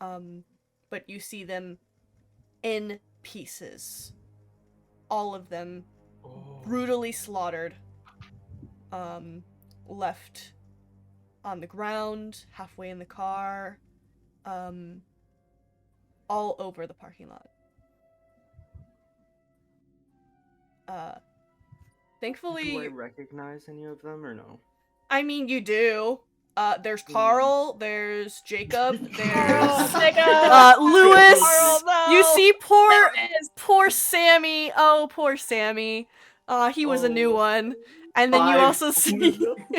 But you see them in pieces. All of them brutally slaughtered. Left on the ground, halfway in the car, all over the parking lot. Thankfully... Do I recognize any of them or no? I mean, you do. There's Carl, there's Jacob, there's Lewis. Carl, no. You see poor Sammy. Oh, poor Sammy. He was a new one. And then you also see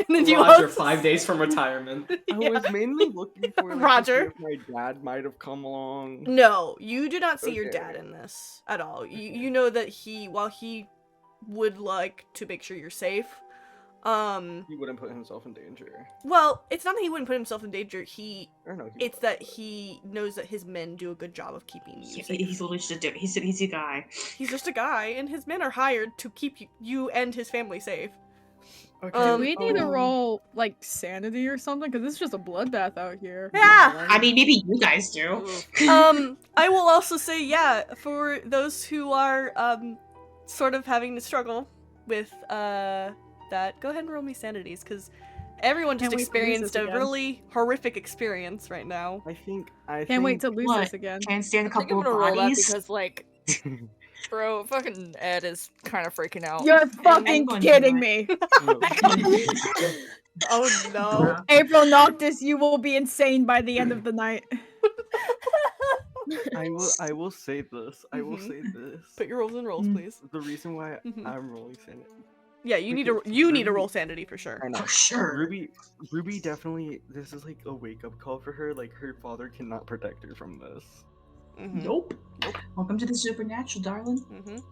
Roger, 5 days from retirement. I was mainly looking for Roger. To see if my dad might have come along. No, you do not see your Okay. dad in this at all. You know that while he would like to make sure you're safe, He wouldn't put himself in danger. well, it's not that he wouldn't put himself in danger. Or no, It's that he knows that his men do a good job of keeping you safe. He's literally just he's a guy. He's just a guy, and his men are hired to keep you and his family safe. Okay. Do we need to roll, like, sanity or something? Because this is just a bloodbath out here. Yeah. I mean, maybe you guys do. I will also say, yeah, for those who are sort of having to struggle with that, go ahead and roll me sanities, because everyone just Can't wait to lose experienced this a again. really horrific experience right now. I think. Can't wait to lose this again. Can't stand a I think I'm couple of gonna roll that bodies. because, like, bro, fucking Ed is kind of freaking out. You're fucking going kidding to me. Oh no. April Noctis, you will be insane by the end of the night. I will say this. I will Mhm. say this. Put your rolls in rolls, please. The reason why Mhm. I'm rolling sanity. Yeah, you need Because to roll Ruby- sanity for sure. I know. For sure. Ruby definitely. This is like a wake up call for her. Like her father cannot protect her from this. Mhm. Nope. Welcome to the supernatural, darling. Mhm.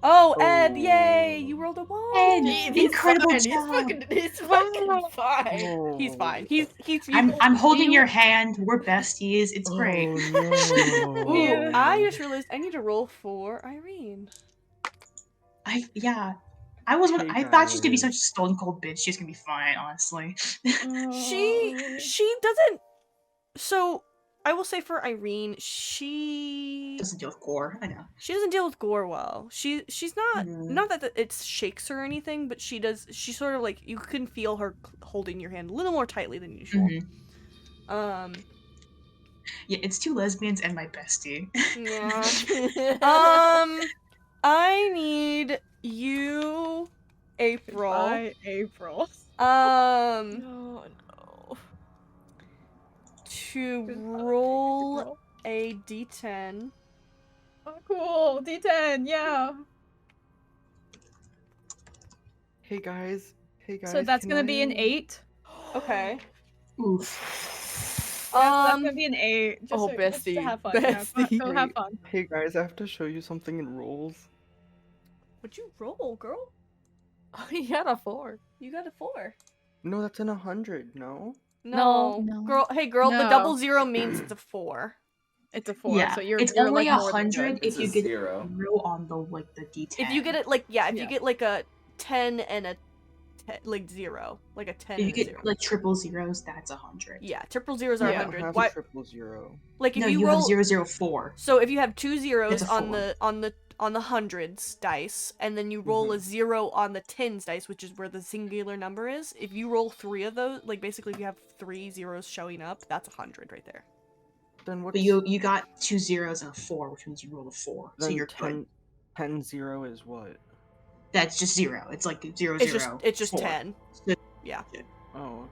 Oh, Ed! Yay! You rolled a 1. Ed, incredible fine. job. He's fucking fine. He's fine. He's. I'm holding your hand. We're besties. It's great. Oh, no. Ooh, I just realized I need to roll for Irene. I thought she's gonna be such a stone cold bitch. She's gonna be fine, honestly. She doesn't. So I will say for Irene, she Doesn't deal with gore. I know. she doesn't deal with gore well. She's not Mhm. not that it shakes her or anything, but she does. She sort of like you can feel her holding your hand a little more tightly than usual. Mhm. Yeah, it's two lesbians and my bestie. Yeah. I need you, April. Bye, April. No. To roll a d10. Oh, cool. D10, yeah. Hey guys. So that's gonna be an 8. Okay. Oof. Yeah, so that's gonna be an 8. Just Oh, just bestie. to have fun. Bestie. Yeah, go have fun. Hey guys, I have to show you something in rolls. What'd you roll, girl? Oh, he had a 4. You got a 4. No, that's in 100. No. No. No. Girl, hey girl, the No. double 0 means it's a 4. It's a 4, Yeah, so you're it's you're only like more than 100 good. if you It's a get 0. 0 on the D10. If you get it like if you Yeah. get like a 10 and a like 0, like a 10 If you and a get 0. like triple zeros, that's 100. Yeah, triple zeros are Yeah. I don't 100. have Why? triple 0. Like if No, you you roll have 004. So if you have 2 zeros It's a on 4. the hundreds dice, and then you roll a 0 on the tens dice, which is where the singular number is, if you roll 3 of those, like basically if you have 3 zeros showing up, that's 100 right there. Then what's But you got 2 zeros and a 4, which means you rolled a 4. So then you're good. 10-0 is what? That's just 0. It's like 0, It's 0, just 4. 10. Yeah. Oh,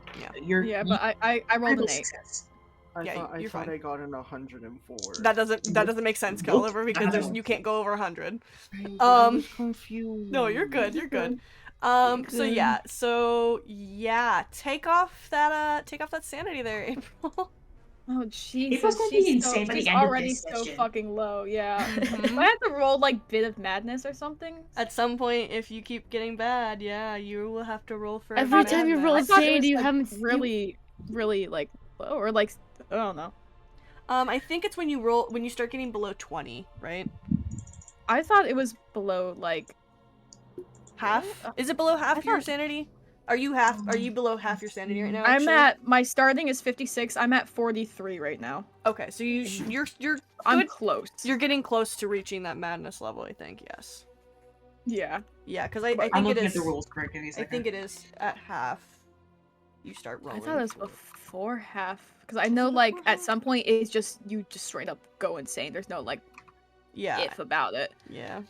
okay. You're But I rolled an 8. success. Yeah, I you're thought fine. I got an 104. That doesn't make sense, Nope. Oliver, because you can't go over 100. I was confused. No, you're good. You're good. So yeah, take off that sanity there, April. Oh Jesus, April's gonna be insane by the she's end of already this so session. fucking low. Yeah. Mhm. I have to roll like bit of madness or something. At some point, if you keep getting bad, yeah, you will have to roll for Every time you madness. roll I thought it sanity, was, you like, haven't really like low or like I don't know. I think it's when you start getting below 20, right? I thought it was below like Half? Is it below half I your thought- sanity? Are you below half your sanity right now? I'm actually? at my starting is 56. I'm at 43 right now. Okay, so you're I'm good. close. You're getting close to reaching that madness level, I think. Yes. Yeah. Yeah, because I But think I'm it looking is. at the rules correct. Give me a I second. think it is at half. You start I rolling. thought it was before half because I know like at some point it's just you just straight up go insane. There's no like Yeah. if about it. Yeah.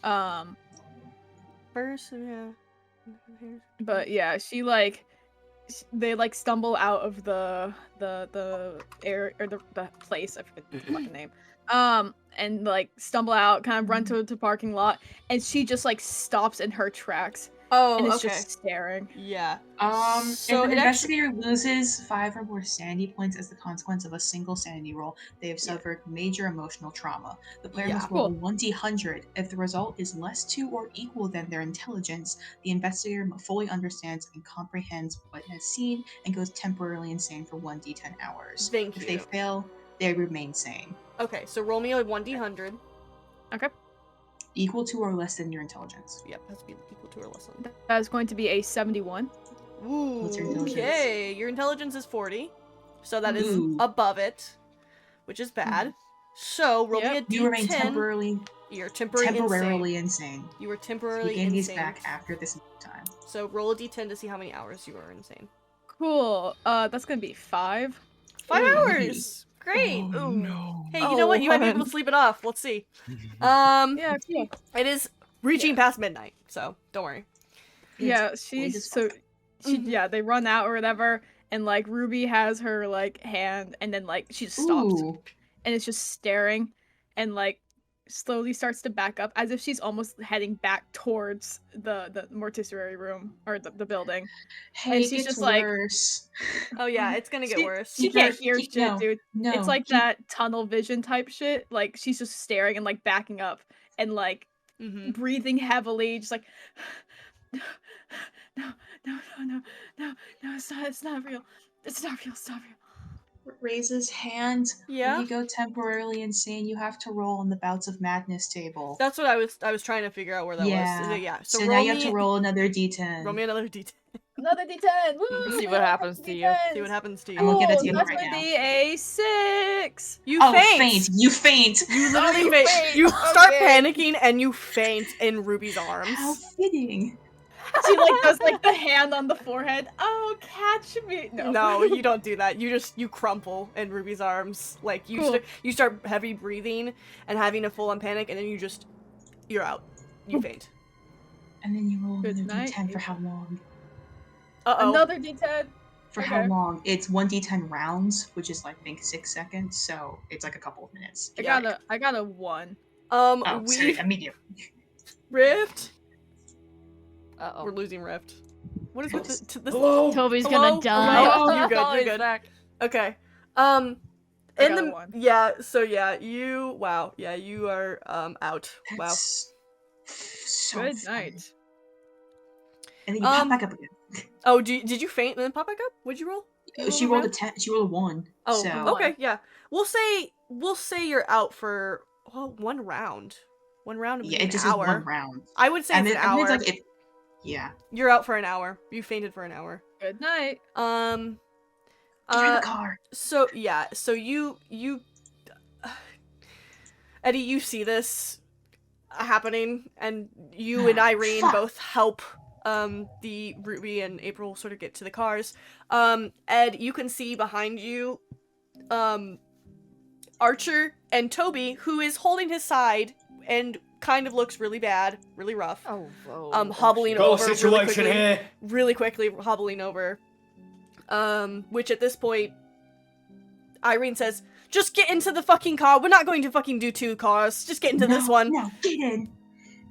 First, yeah. But yeah, she like they like stumble out of the air or the place. I forget the fucking name. And like stumble out, kind of run to the parking lot, and she just like stops in her tracks. Oh, and it's okay. just staring. Yeah. So if an investigator loses 5 or more sanity points as the consequence of a single sanity roll, they have suffered major emotional trauma. The player must roll a 1d100. If the result is less to or equal than their intelligence, the investigator fully understands and comprehends what has seen and goes temporarily insane for 1d10 hours. Thank If you. they fail, they remain sane. Okay, so roll me a 1d100. Okay. Equal to or less than your intelligence. Yep, has to be equal to or less than. That is going to be a 71. Ooh, What's your intelligence? okay. Your intelligence is 40, so that is Ooh. above it, which is bad. So roll me a d10. You remain temporarily insane. You were temporarily You gain these insane. back after this time. So roll a d10 to see how many hours you are insane. Cool. That's gonna be 5. 5 Ooh. hours. Great. Oh, Ooh. no. Hey, you know what? You might be able to sleep it off. Let's see. Yeah, cool. It is reaching past midnight, so don't worry. Yeah, It's she's late as so fuck. yeah, they run out or whatever, and like Ruby has her like hand, and then like she just stops Ooh. and it's just staring, and like slowly starts to back up as if she's almost heading back towards the mortuary room or the building. Hey, And it she's gets just like- worse. Oh yeah, it's gonna get worse. She can't hear shit, no, dude. No, It's like that tunnel vision type shit. Like she's just staring and like backing up and like Mm-hmm. breathing heavily, just like no, it's not real. It's not real. Raises hand. Yeah. When you go temporarily insane, you have to roll on the bouts of madness table. That's what I was trying to figure out where that was. Yeah. So roll now you have me- to roll another d10. Roll me another d10. Another D10. Woo! See what happens to you. See what happens to you. I'm looking at the Cool, table that's right gonna now. be a 6. You Oh, faint. You faint. You literally you faint. faint. You start Okay. panicking and you faint in Ruby's arms. How fitting. She like does like the hand on the forehead. Oh, catch me. No, you don't do that. You crumple in Ruby's arms. Like Cool. you start heavy breathing and having a full on panic, and then you're out. You faint. And then you roll Good another night. d10 for how long? Another D10. For how Okay. long? It's 1d10 rounds, which is like I think 6 seconds, so it's like a couple of minutes. I got a 1. Oh, We sorry, immediate. Rift. Uh-oh. We're losing Rift. What is with this? Hello? Toby's Hello? gonna die. Hello? You're good, you're He's good. back. Okay. I In got the one. you are out. Wow. That's so Good funny. night. And then you pop back up again. Oh, did you faint and then pop back up? What'd you roll? She rolled a 10. She rolled a 1. Oh, so. okay, yeah. We'll say you're out for one round. One round. Yeah, an it just hour. is 1 round. I would say it's an hour. It's like yeah. You're out for an hour. You fainted for an hour. Good night. Get in the car. So you Eddie, you see this happening, and you and Irene both help the Ruby and April sort of get to the cars. Ed, you can see behind you Archer and Toby, who is holding his side and kind of looks really bad, really rough. Hobbling Go over situation here. really quickly hobbling over. Which at this point, Irene says, "Just get into the fucking car. We're not going to fucking do 2 cars. Just get into this one." No, get in.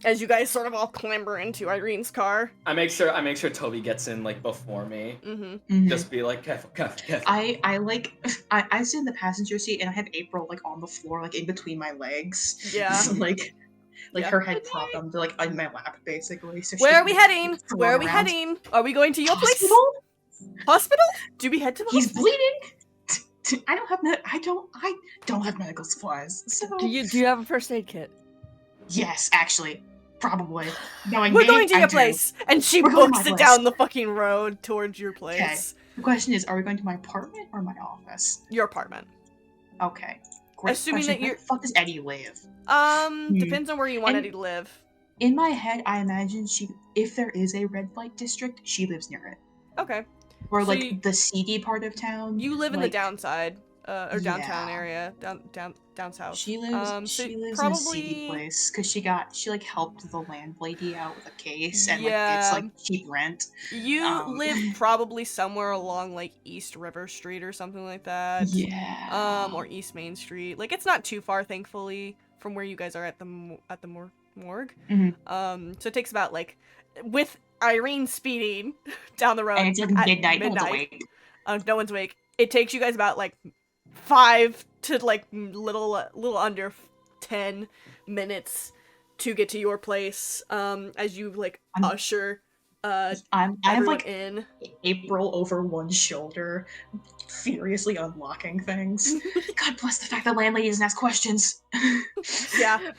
As you guys sort of all clamber into Irene's car. I make sure Toby gets in like before me. Mm-hmm. Just be like, careful. I sit in the passenger seat and I have April like on the floor, like in between my legs. Yeah. So, like her head propped up, like on my lap, basically. So Where are we heading? Where are we heading? Are we going to your place? Hospital? Do we head to the He's hospital? bleeding. I don't have medical supplies. So Do you have a first aid kit? yes, actually, probably. We're going to your place, and she We're going to books my it place. down the fucking road towards your place. Okay. The question is, are we going to my apartment or my office? Your apartment. Okay. Great Assuming question. that Where the fuck does Eddie live? Depends on where you want And- Eddie to live. In my head, I imagine if there is a red light district, she lives near it. Okay. Or So like the seedy part of town. You live in the like, downside, or downtown Yeah. area, down south. She lives. So She lives probably... in a seedy place because she like helped the landlady out with a case and Yeah. it's like cheap rent. You live probably somewhere along like East River Street or something like that. Yeah. Or East Main Street. Like it's not too far, thankfully, from where you guys are at the morgue. Mhm. So it takes about like, with Irene speeding down the road, And it's like at midnight. No one's awake. No one's awake. It takes you guys about like 5 to like little under 10 minutes to get to your place. As you like usher I have everyone like in. April over one shoulder, furiously unlocking things. God bless the fact that landlady doesn't ask questions. Yeah.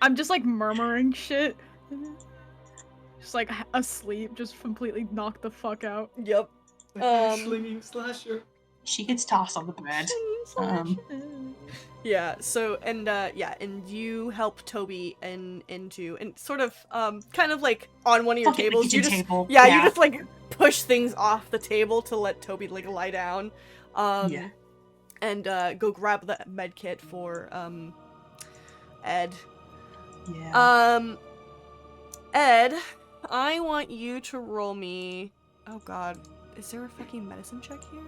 I'm just like murmuring shit. Just like asleep, just completely knocked the fuck out. Yep. Slinging slasher. She gets tossed on the bed. Yeah, so, and you help Toby into, and sort of, kind of like on one of your Fucking tables, you kitchen just, table. you Yeah. just like push things off the table to let Toby like lie down, Yeah. and go grab the med kit for, Ed. Yeah. Ed, I want you to roll me, oh god, is there a fucking medicine check here?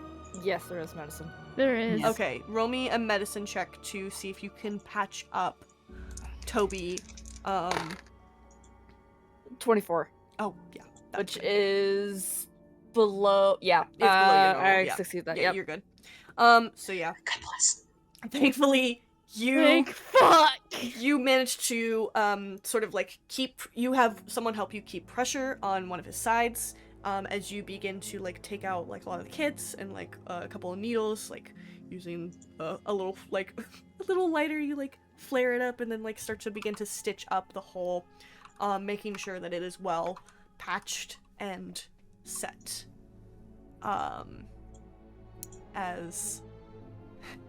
Yes, there is medicine. There is. Okay, roll me a medicine check to see if you can patch up Toby. 24. Oh, yeah. Which is below. Yeah. It's below your normal, I yeah. succeed that. Yeah, Yep. you're good. So yeah. God bless. Thankfully, Thank fuck. you managed to, sort of like you have someone help you keep pressure on one of his sides, as you begin to like take out like a lot of the kits and like a couple of needles, like using a little like a little lighter, you like flare it up and then like start to begin to stitch up the hole, making sure that it is well patched and set, as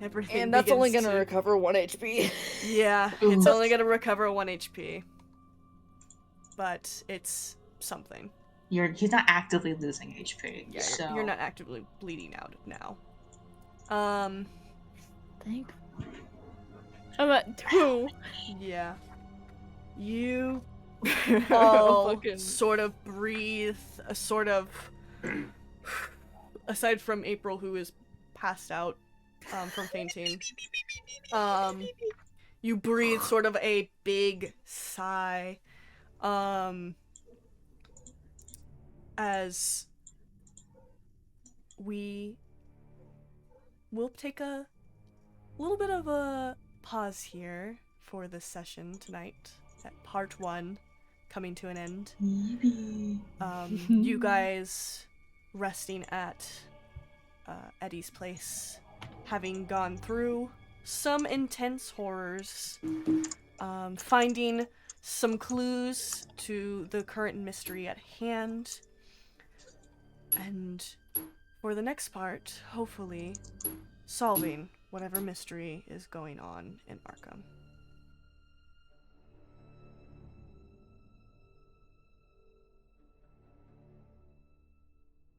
everything And that's only begins gonna to... recover 1 HP. Yeah, it's only gonna recover 1 HP. But it's something. He's not actively losing HP. Yeah, so you're not actively bleeding out now. Thank. I'm at 2. Yeah. You Oh, all fucking- sort of breathe a sort of, aside from April, who is passed out from fainting, you breathe sort of a big sigh, as we will take a little bit of a pause here for this session tonight, at part 1 coming to an end. You guys resting at Eddie's place, having gone through some intense horrors, finding some clues to the current mystery at hand, and for the next part, hopefully, solving whatever mystery is going on in Arkham.